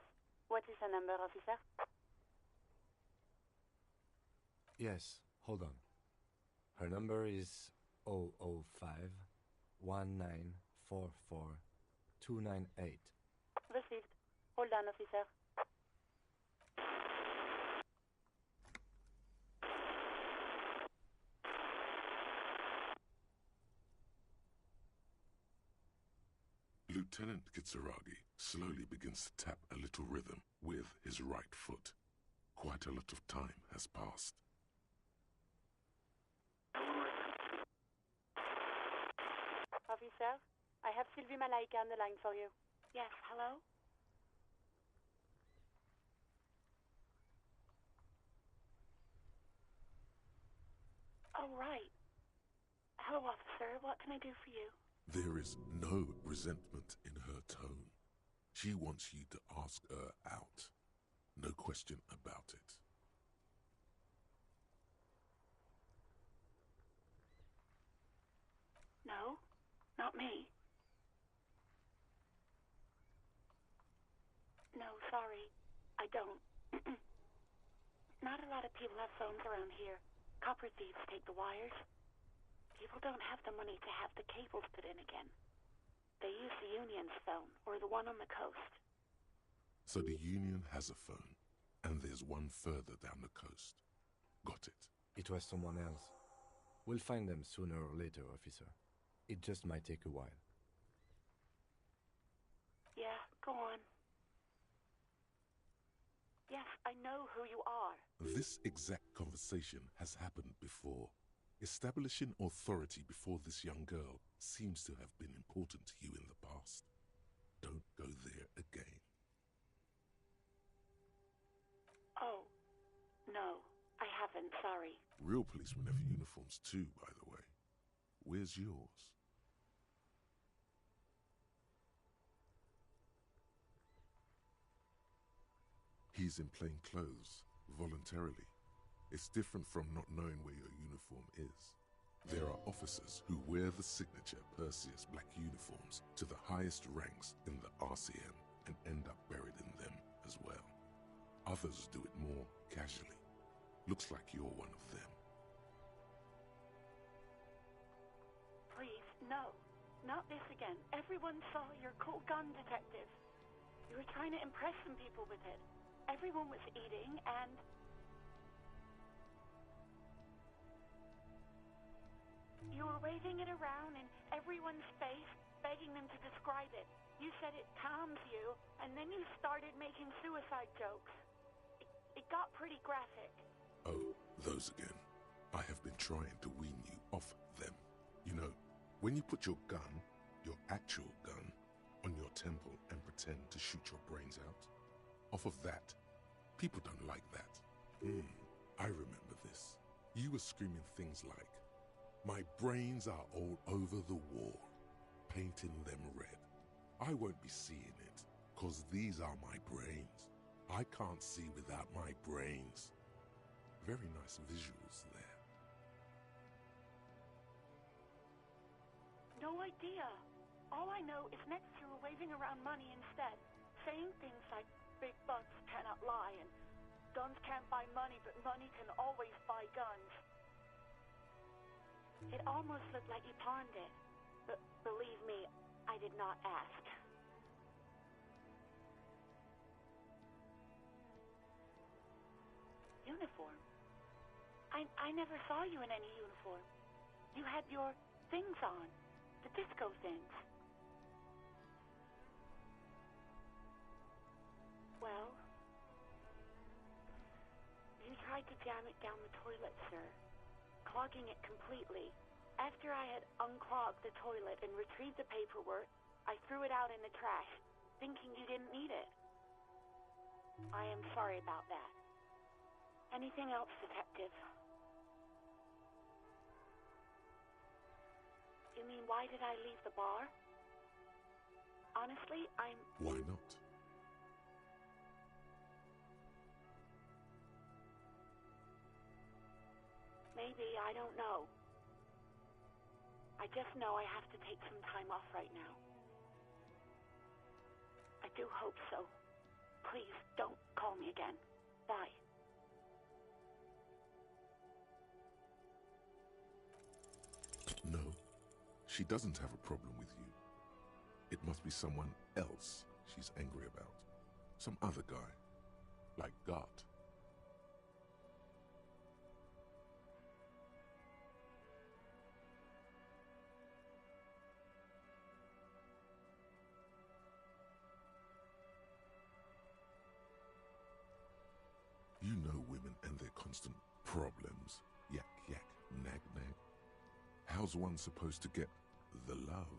What is the number, officer? Yes, hold on. Her number is 005 1944 298. Received. Hold on, officer. Lieutenant Kitsuragi slowly begins to tap a little rhythm with his right foot. Quite a lot of time has passed. Officer, I have Sylvie Malaika on the line for you. Yes, hello? Oh, right. Hello, officer. What can I do for you? There is no resentment in her tone. She wants you to ask her out. No question about it. No, not me. No, sorry. I don't. Not a lot of people have phones around here. Copper thieves take the wires. People don't have the money to have the cables put in again. They use the Union's phone, or the one on the coast. So the Union has a phone, and there's one further down the coast. Got it. It was someone else. We'll find them sooner or later, officer. It just might take a while. Yeah, go on. Yes, I know who you are. This exact conversation has happened before. Establishing authority before this young girl seems to have been important to you in the past. Don't go there again. Oh, no, I haven't, sorry. Real policemen have uniforms too, by the way. Where's yours? He's in plain clothes, voluntarily. It's different from not knowing where your uniform is. There are officers who wear the signature Perseus black uniforms to the highest ranks in the RCM and end up buried in them as well. Others do it more casually. Looks like you're one of them. Please, no. Not this again. Everyone saw your cool gun, detective. You were trying to impress some people with it. Everyone was eating and... You were waving it around in everyone's face, begging them to describe it. You said it calms you, and then you started making suicide jokes. It got pretty graphic. Oh, those again. I have been trying to wean you off them. You know, when you put your gun, your actual gun, on your temple and pretend to shoot your brains out, off of that, people don't like that. I remember this. You were screaming things like, "My brains are all over the wall, painting them red. I won't be seeing it, 'cause these are my brains. I can't see without my brains." Very nice visuals there. No idea. All I know is next you were waving around money instead, saying things like big bucks cannot lie and guns can't buy money, but money can always buy guns. It almost looked like you pawned it, but believe me, I did not ask. Uniform? I never saw you in any uniform. You had your things on, the disco things. Well, you tried to jam it down the toilet, sir, clogging it completely. After I had unclogged the toilet and retrieved the paperwork, I threw it out in the trash, thinking you didn't need it. I am sorry about that. Anything else, detective? You mean, why did I leave the bar? Honestly, Why not? Maybe, I don't know. I just know I have to take some time off right now. I do hope so. Please, don't call me again. Bye. No, she doesn't have a problem with you. It must be someone else she's angry about. Some other guy, like Gart. You know women and their constant problems. Yak, yak, nag, nag. How's one supposed to get the love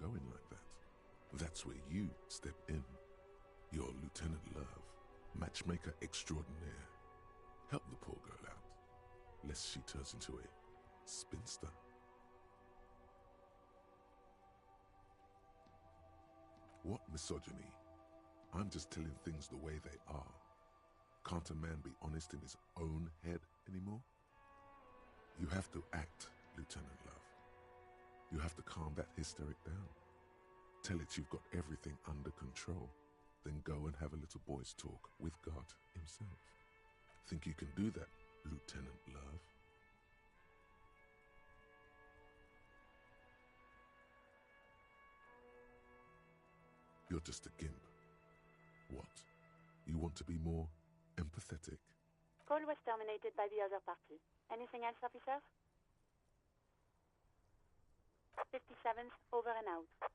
going like that? That's where you step in. You're Lieutenant Love, matchmaker extraordinaire. Help the poor girl out, lest she turns into a spinster. What misogyny? I'm just telling things the way they are. Can't a man be honest in his own head anymore? You have to act, Lieutenant Love. You have to calm that hysteric down. Tell it you've got everything under control. Then go and have a little boys' talk with God himself. Think you can do that, Lieutenant Love? You're just a gimp. What? You want to be more empathetic? Call was terminated by the other party. Anything else, officer? 57's over and out.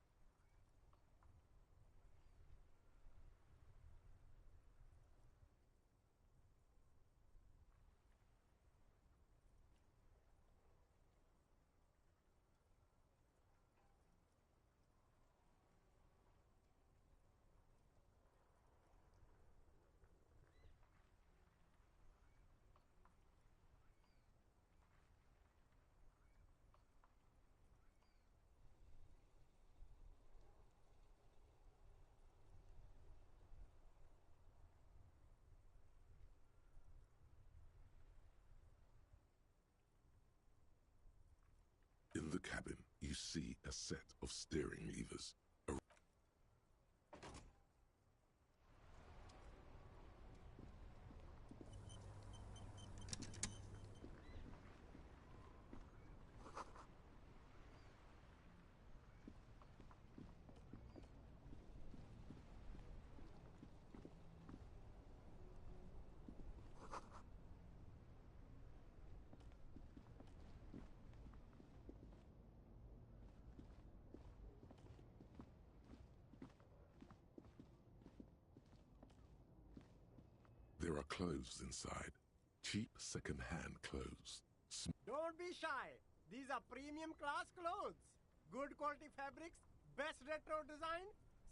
the cabin, you see a set of steering levers. There are clothes inside. Cheap second-hand clothes. Don't be shy. These are premium class clothes. Good quality fabrics, best retro design.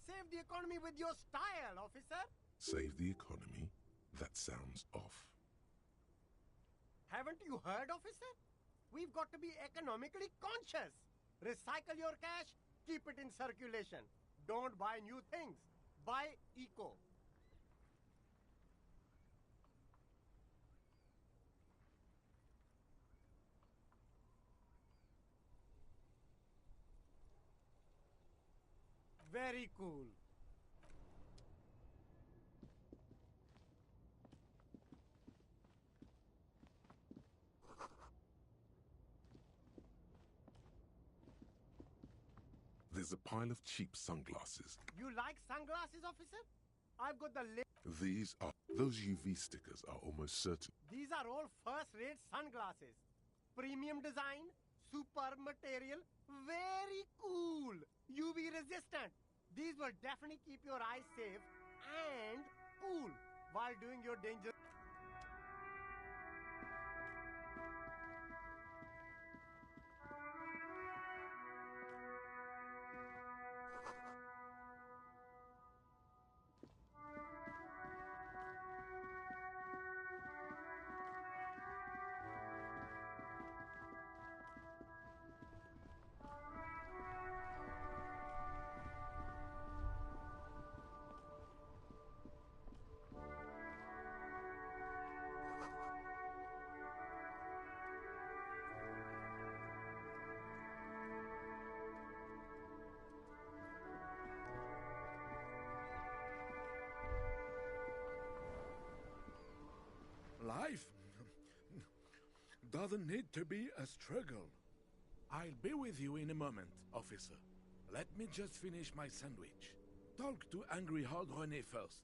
Save the economy with your style, officer. Save the economy? That sounds off. Haven't you heard, officer? We've got to be economically conscious. Recycle your cash, keep it in circulation. Don't buy new things. Buy eco. Very cool. There's a pile of cheap sunglasses. You like sunglasses, officer? I've got the Those UV stickers are almost certain. These are all first-rate sunglasses. Premium design, superb material, very cool. UV resistant. These will definitely keep your eyes safe and cool while doing your dangerous. Life doesn't need to be a struggle. I'll be with you in a moment, officer. Let me just finish my sandwich. Talk to Angry Hard René first.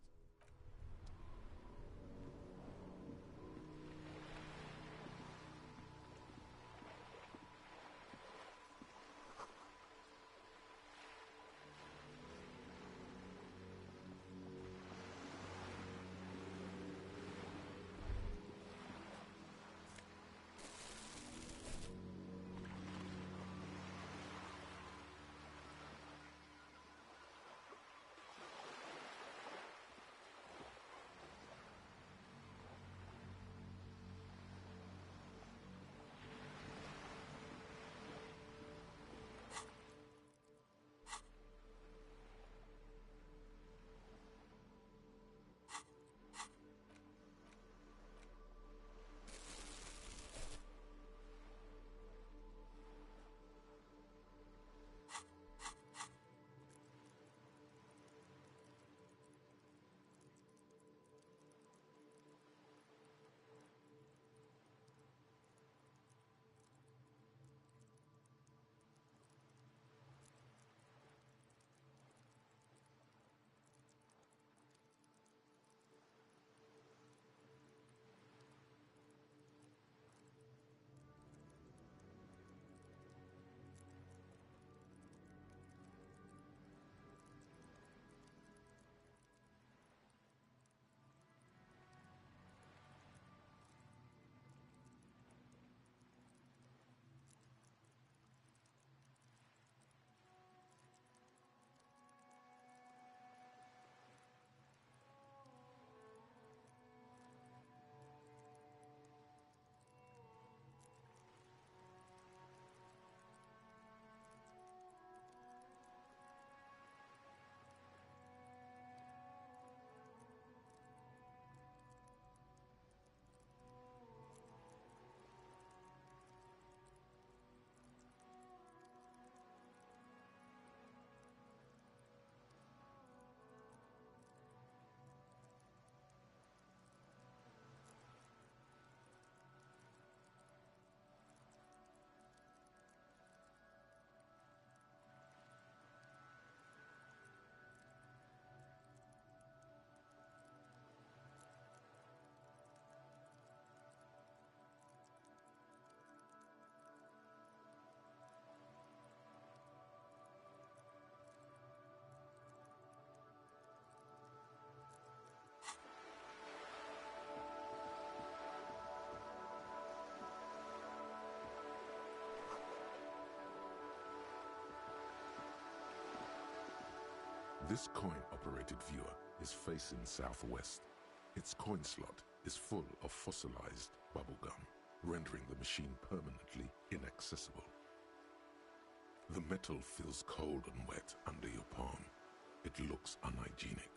This coin-operated viewer is facing southwest. Its coin slot is full of fossilized bubblegum, rendering the machine permanently inaccessible. The metal feels cold and wet under your palm. It looks unhygienic.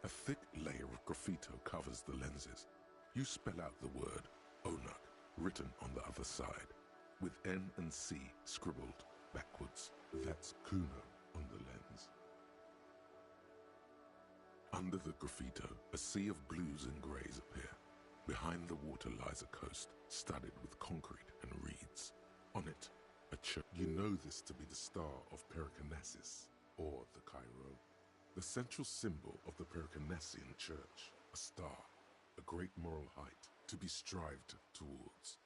A thick layer of graffito covers the lenses. You spell out the word Onak written on the other side, with N and C scribbled backwards. That's Kuno on the lens. Under the graffito, a sea of blues and greys appear. Behind the water lies a coast studded with concrete and reeds. On it, a church. You know this to be the star of Periconesus, or the Cairo. The central symbol of the Periconesian church, a star, a great moral height to be strived towards.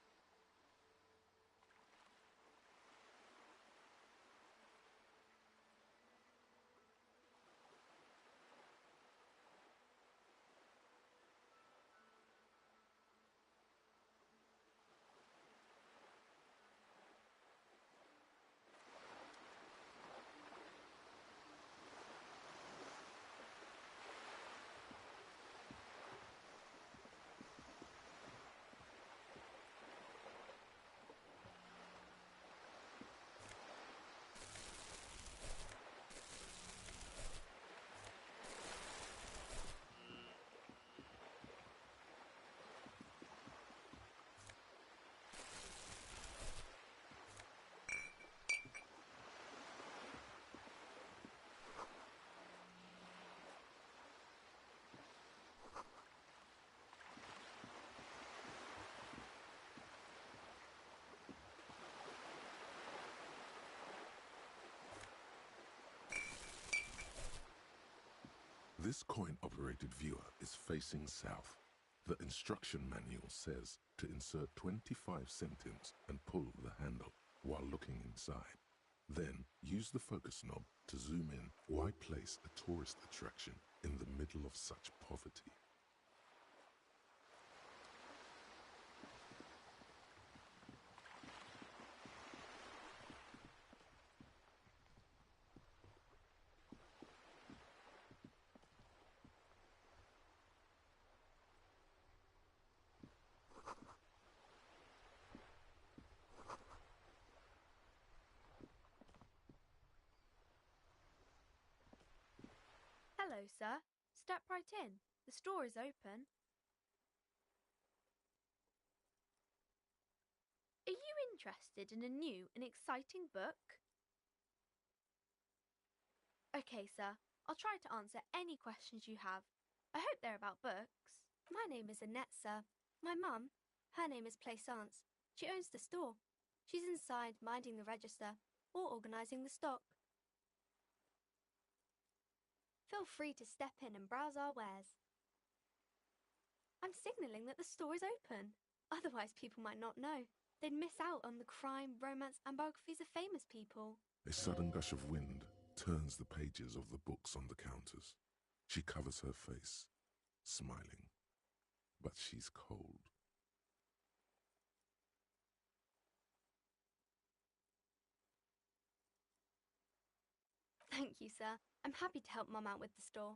This coin-operated viewer is facing south. The instruction manual says to insert 25 centimes and pull the handle while looking inside. Then use the focus knob to zoom in. Why place a tourist attraction in the middle of such poverty? Hello, sir. Step right in. The store is open. Are you interested in a new and exciting book? Okay, sir. I'll try to answer any questions you have. I hope they're about books. My name is Annette, sir. My mum, her name is Plaisance. She owns the store. She's inside minding the register or organising the stock. Feel free to step in and browse our wares. I'm signalling that the store is open. Otherwise, people might not know. They'd miss out on the crime, romance, and biographies of famous people. A sudden gush of wind turns the pages of the books on the counters. She covers her face, smiling. But she's cold. Thank you, sir. I'm happy to help Mum out with the store.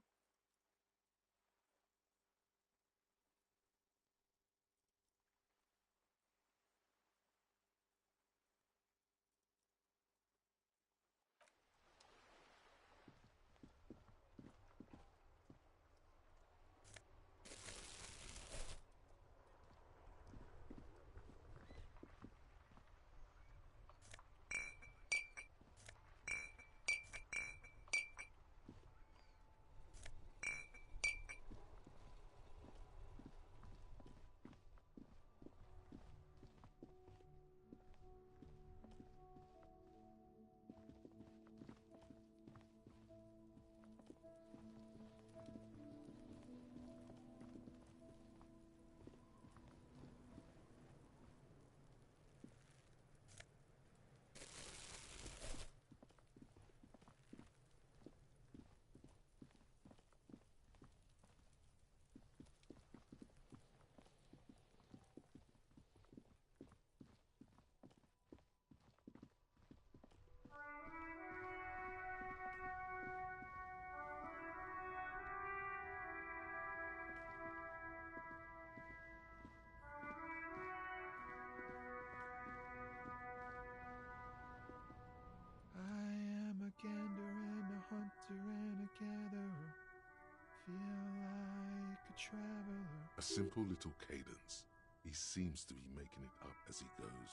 traveler. A simple little cadence. He seems to be making it up as he goes.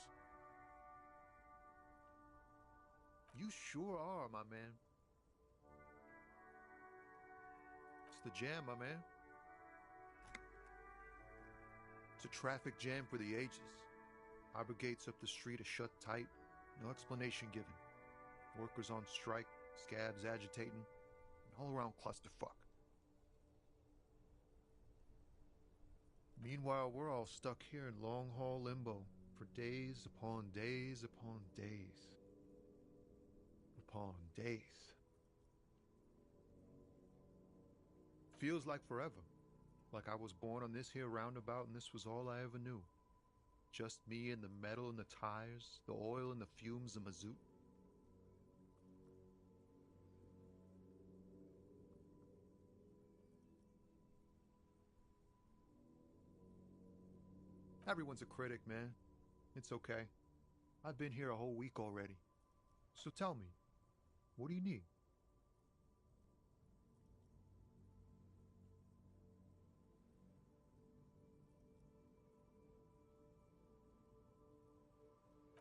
You sure are, my man. It's the jam, my man. It's a traffic jam for the ages. Harbor gates up the street are shut tight, no explanation given. Workers on strike, scabs agitating, an all-around clusterfuck. Meanwhile, we're all stuck here in long-haul limbo for days upon days upon days upon days. Feels like forever. Like I was born on this here roundabout and this was all I ever knew. Just me and the metal and the tires, the oil and the fumes of mazout. Everyone's a critic, man. It's okay. I've been here a whole week already. So tell me, what do you need?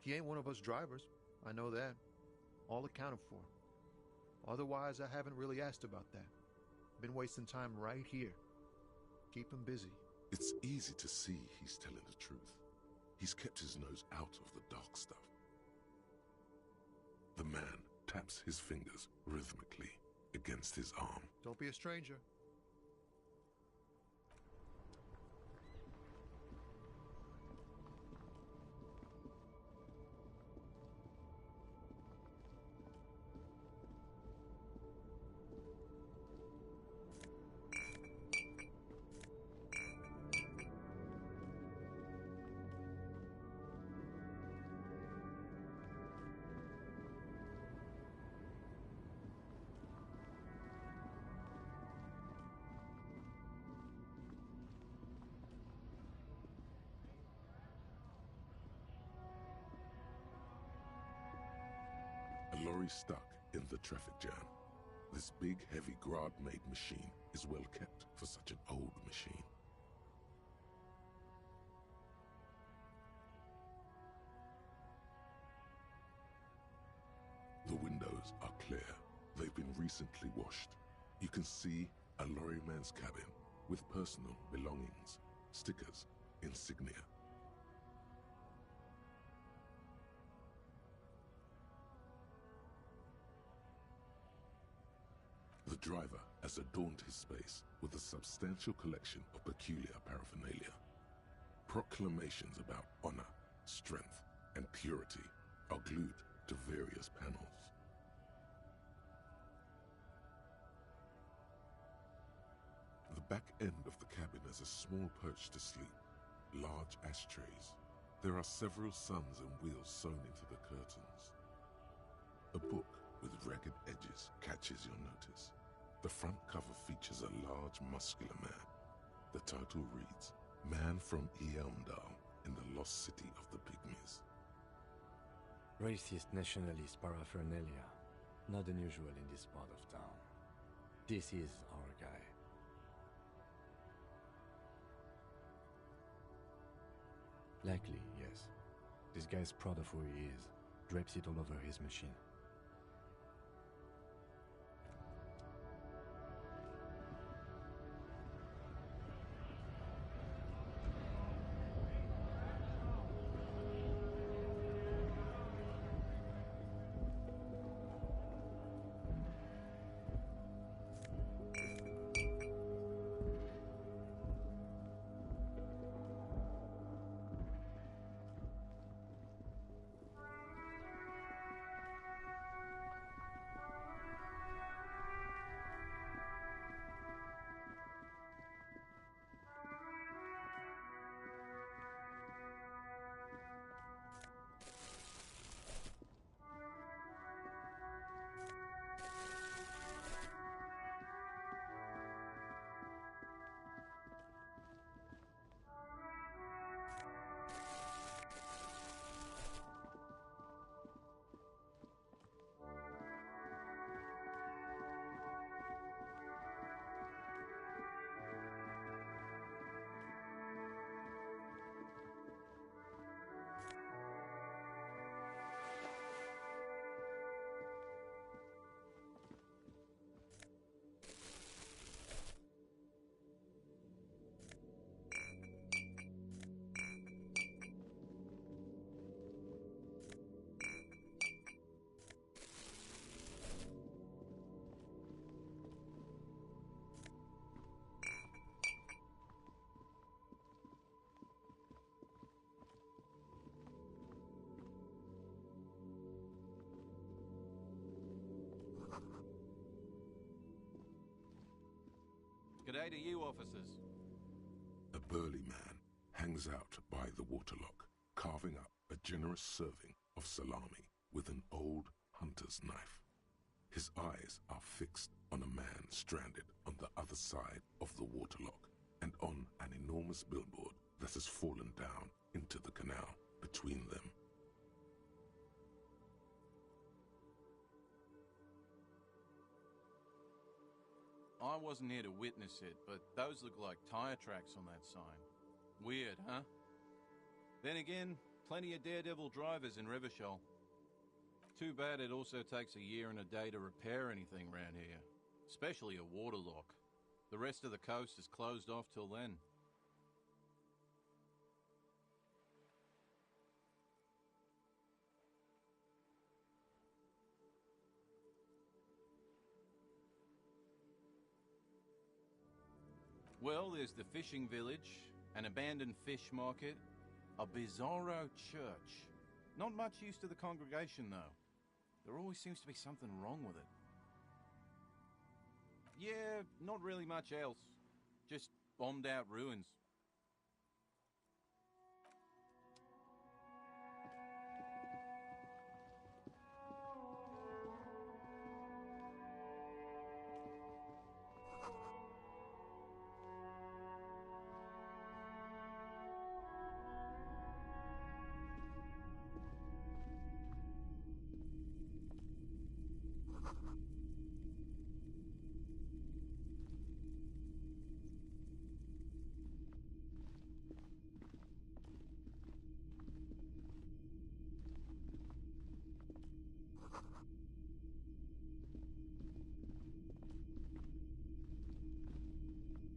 He ain't one of us drivers. I know that. All accounted for. Otherwise, I haven't really asked about that. Been wasting time right here. Keep him busy. It's easy to see he's telling the truth. He's kept his nose out of the dark stuff. The man taps his fingers rhythmically against his arm. Don't be a stranger. A lorry stuck in the traffic jam. This big, heavy Grad-made machine is well kept for such an old machine. The windows are clear. They've been recently washed. You can see a lorryman's cabin with personal belongings, stickers, insignia. The driver has adorned his space with a substantial collection of peculiar paraphernalia. Proclamations about honor, strength, and purity are glued to various panels. The back end of the cabin has a small perch to sleep, large ashtrays. There are several suns and wheels sewn into the curtains. A book with ragged edges catches your notice. The front cover features a large, muscular man. The title reads, Man from Eamdal in the Lost City of the Pygmies. Racist nationalist paraphernalia. Not unusual in this part of town. This is our guy. Likely, yes. This guy's proud of who he is. Drapes it all over his machine. day to you officers. A burly man hangs out by the waterlock, carving up a generous serving of salami with an old hunter's knife. His eyes are fixed on a man stranded on the other side of the waterlock and on an enormous billboard that has fallen down into the canal between them. I wasn't here to witness it, but those look like tire tracks on that sign. Weird, huh? Then again, plenty of daredevil drivers in Revachol. Too bad it also takes a year and a day to repair anything around here, especially a waterlock. The rest of the coast is closed off till then. Well, there's the fishing village, an abandoned fish market, a bizarro church. Not much use to the congregation, though. There always seems to be something wrong with it. Yeah, not really much else. Just bombed out ruins.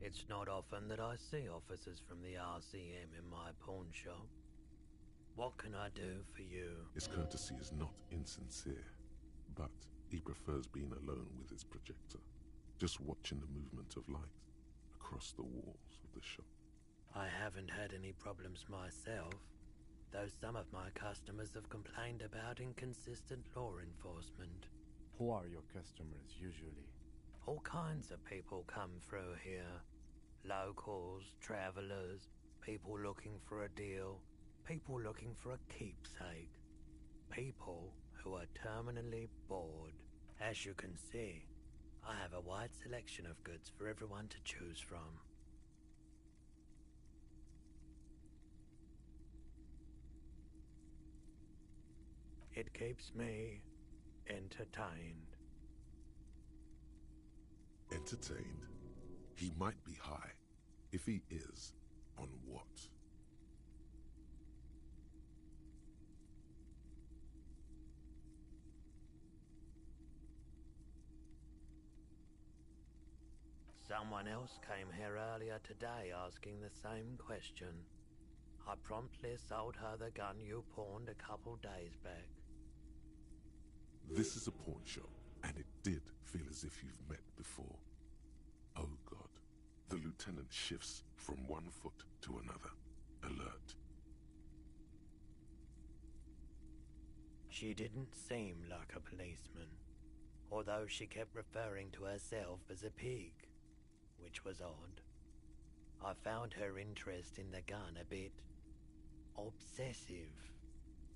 It's not often that I see officers from the RCM in my pawn shop. What can I do for you? His courtesy is not insincere, but he prefers being alone with his projector, just watching the movement of light across the walls of the shop. I haven't had any problems myself, though some of my customers have complained about inconsistent law enforcement. Who are your customers usually? All kinds of people come through here. Locals, travelers, people looking for a deal, people looking for a keepsake, people who are terminally bored. As you can see, I have a wide selection of goods for everyone to choose from. It keeps me entertained. Entertained? He might be high. If he is, on what? Someone else came here earlier today asking the same question. I promptly sold her the gun you pawned a couple days back. This is a pawn shop, and it did feel as if you've met before. Oh God. The lieutenant shifts from one foot to another, alert. She didn't seem like a policeman, although she kept referring to herself as a pig, which was odd. I found her interest in the gun a bit obsessive,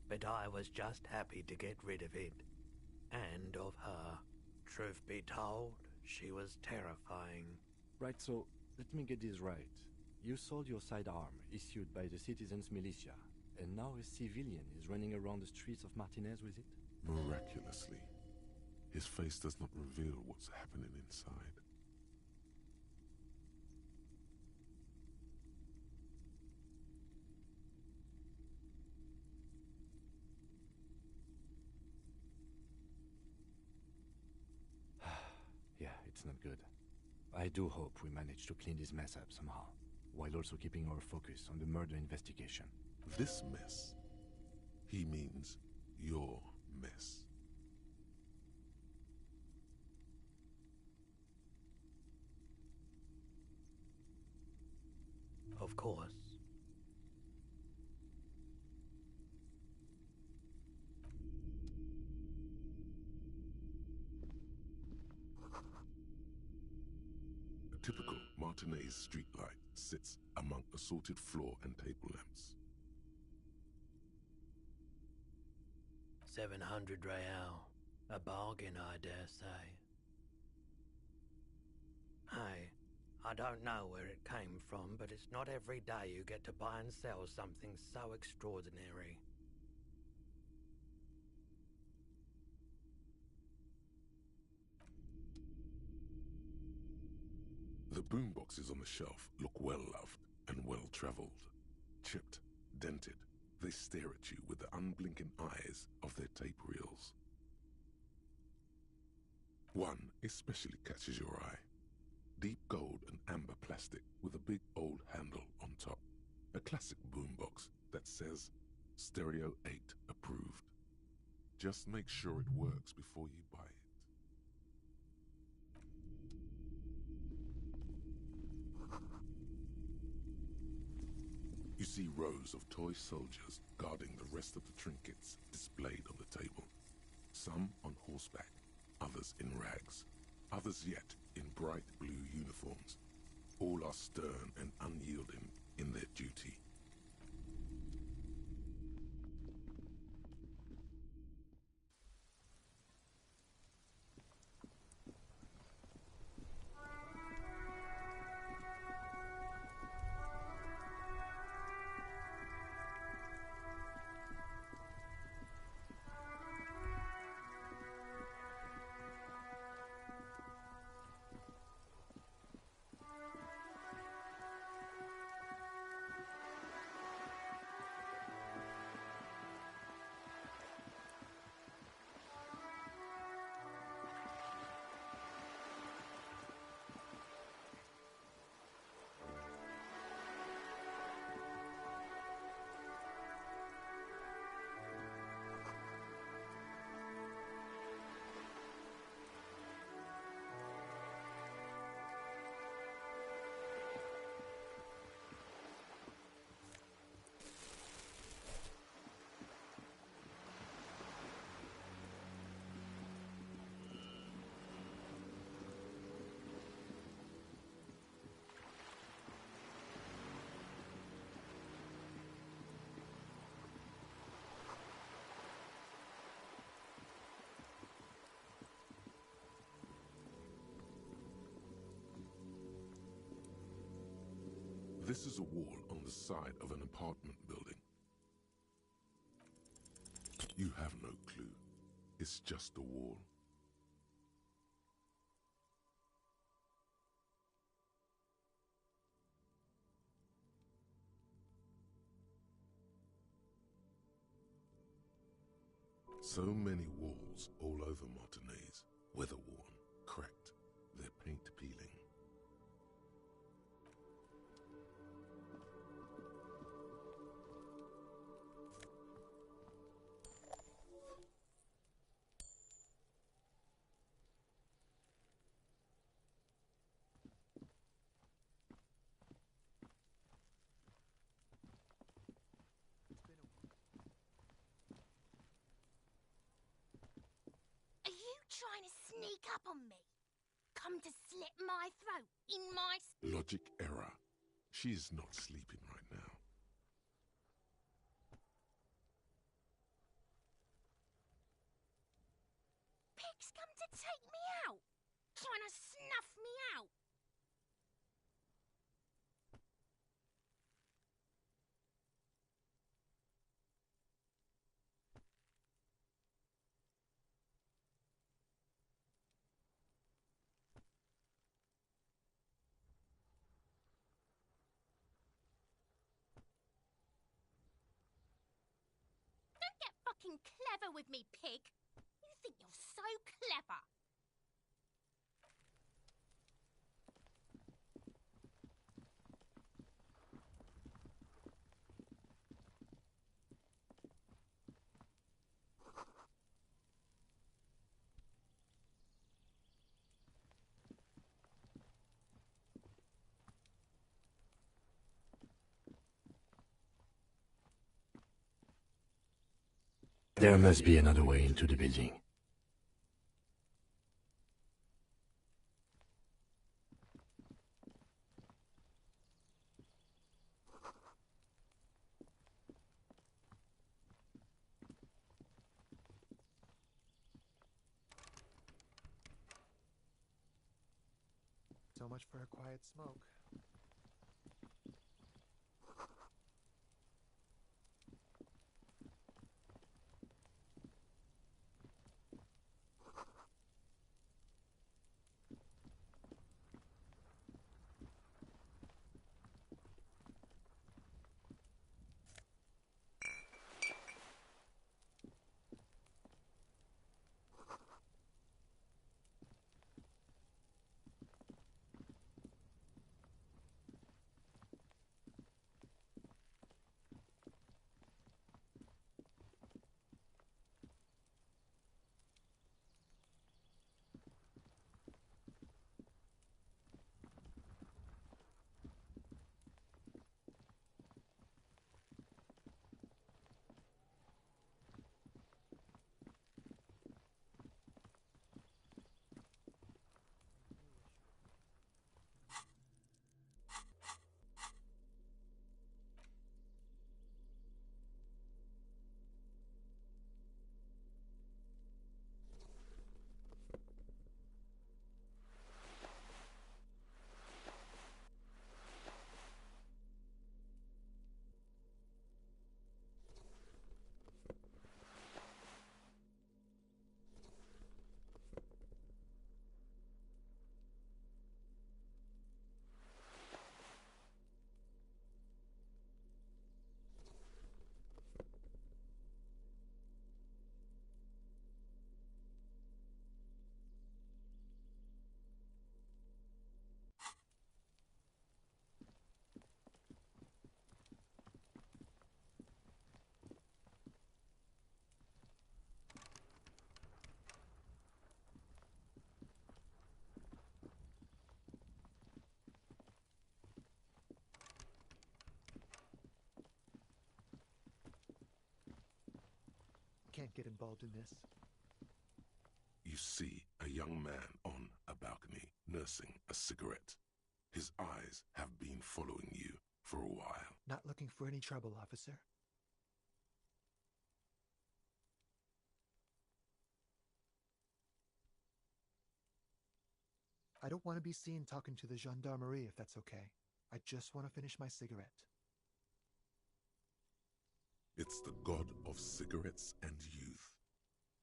but I was just happy to get rid of it, and of her. Truth be told, she was terrifying. Right, so let me get this right. You sold your sidearm, issued by the citizens' militia, and now a civilian is running around the streets of Martinez with it? Miraculously, his face does not reveal what's happening inside. Yeah, it's not good. I do hope we manage to clean this mess up somehow, while also keeping our focus on the murder investigation. This mess, he means your mess. Of course. A typical Martinez streetlight sits among assorted floor and table lamps. 700 real. A bargain, I dare say. Hey, I don't know where it came from, but it's not every day you get to buy and sell something so extraordinary. The boomboxes on the shelf look well-loved and well-traveled. Chipped, dented, they stare at you with the unblinking eyes of their tape reels. One especially catches your eye. Deep gold and amber plastic with a big old handle on top. A classic boombox that says Stereo 8 approved. Just make sure it works before you buy it. You see rows of toy soldiers guarding the rest of the trinkets displayed on the table. Some on horseback, others in rags, others yet in bright blue uniforms. All are stern and unyielding in their duty. This is a wall on the side of an apartment building. You have no clue. It's just a wall. So many walls all over Martinez, weather-worn, cracked, their paint peeling. Trying to sneak up on me? Come to slit my throat in my... Logic error. She is not sleeping right now. Pigs come to take me out, trying to snuff me out. Fucking clever with me, pig. You think you're so clever. There must be another way into the building. So much for a quiet smoke. Can't get involved in this. You see a young man on a balcony nursing a cigarette. His eyes have been following you for a while. Not looking for any trouble, officer. I don't want to be seen talking to the gendarmerie if that's okay. I just want to finish my cigarette. It's the god of cigarettes and youth.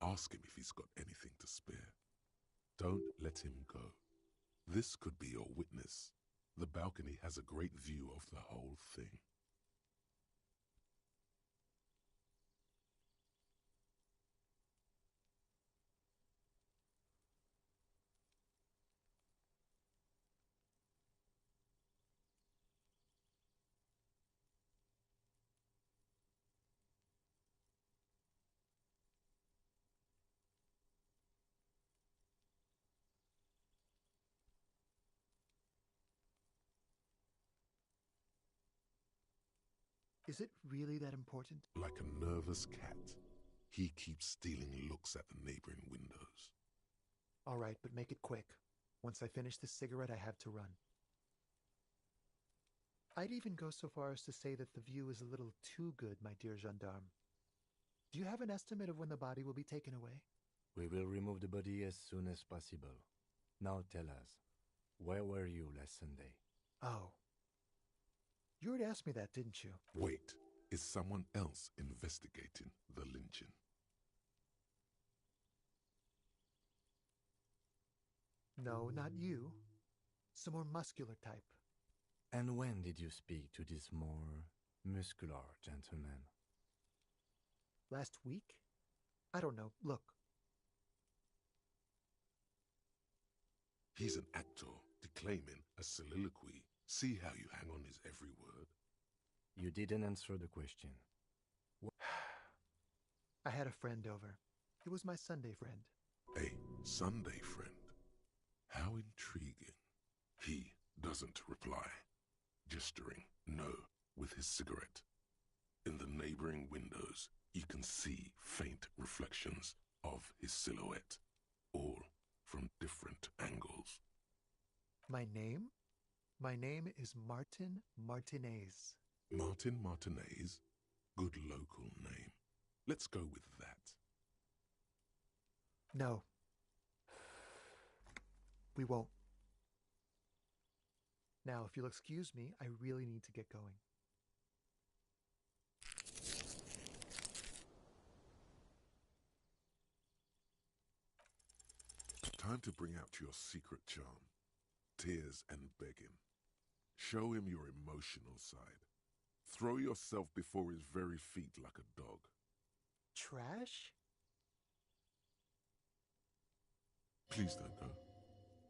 Ask him if he's got anything to spare. Don't let him go. This could be your witness. The balcony has a great view of the whole thing. Is it really that important? Like a nervous cat, he keeps stealing looks at the neighboring windows. All right, but make it quick. Once I finish this cigarette, I have to run. I'd even go so far as to say that the view is a little too good, my dear gendarme. Do you have an estimate of when the body will be taken away? We will remove the body as soon as possible. Now tell us, where were you last Sunday? Oh. You already asked me that, didn't you? Wait, is someone else investigating the lynching? No, not you. Some more muscular type. And when did you speak to this more muscular gentleman? Last week? I don't know. Look. He's an actor declaiming a soliloquy. See how you hang on his every word? You didn't answer the question. I had a friend over. It was my Sunday friend. A Sunday friend? How intriguing. He doesn't reply, gesturing no with his cigarette. In the neighboring windows, you can see faint reflections of his silhouette, all from different angles. My name? My name is Martin Martinez. Martin Martinez? Good local name. Let's go with that. No. We won't. Now, if you'll excuse me, I really need to get going. Time to bring out your secret charm. Tears and begging. Show him your emotional side. Throw yourself before his very feet like a dog. Trash? Please don't go.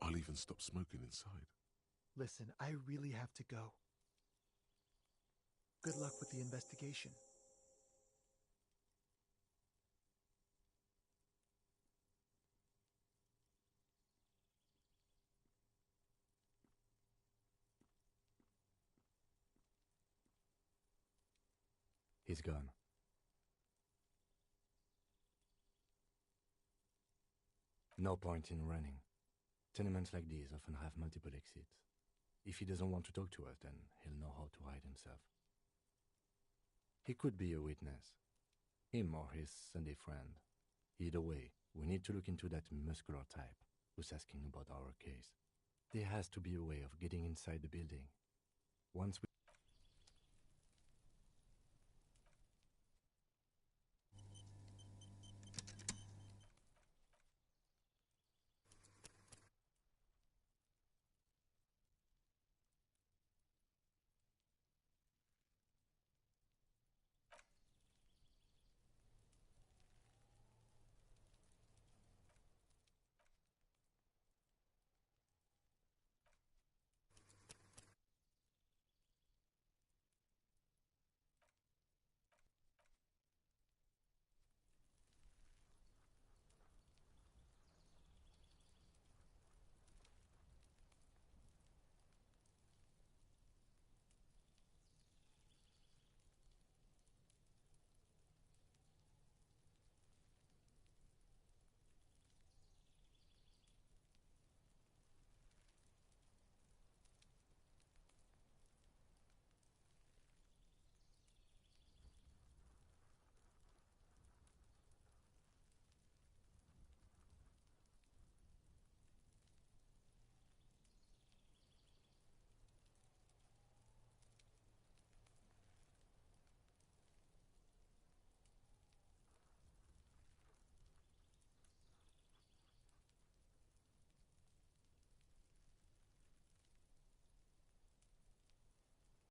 I'll even stop smoking inside. Listen, I really have to go. Good luck with the investigation. He's gone. No point in running. Tenements like these often have multiple exits. If he doesn't want to talk to us, then he'll know how to hide himself. He could be a witness. Him or his Sunday friend. Either way, we need to look into that muscular type who's asking about our case. There has to be a way of getting inside the building. Once we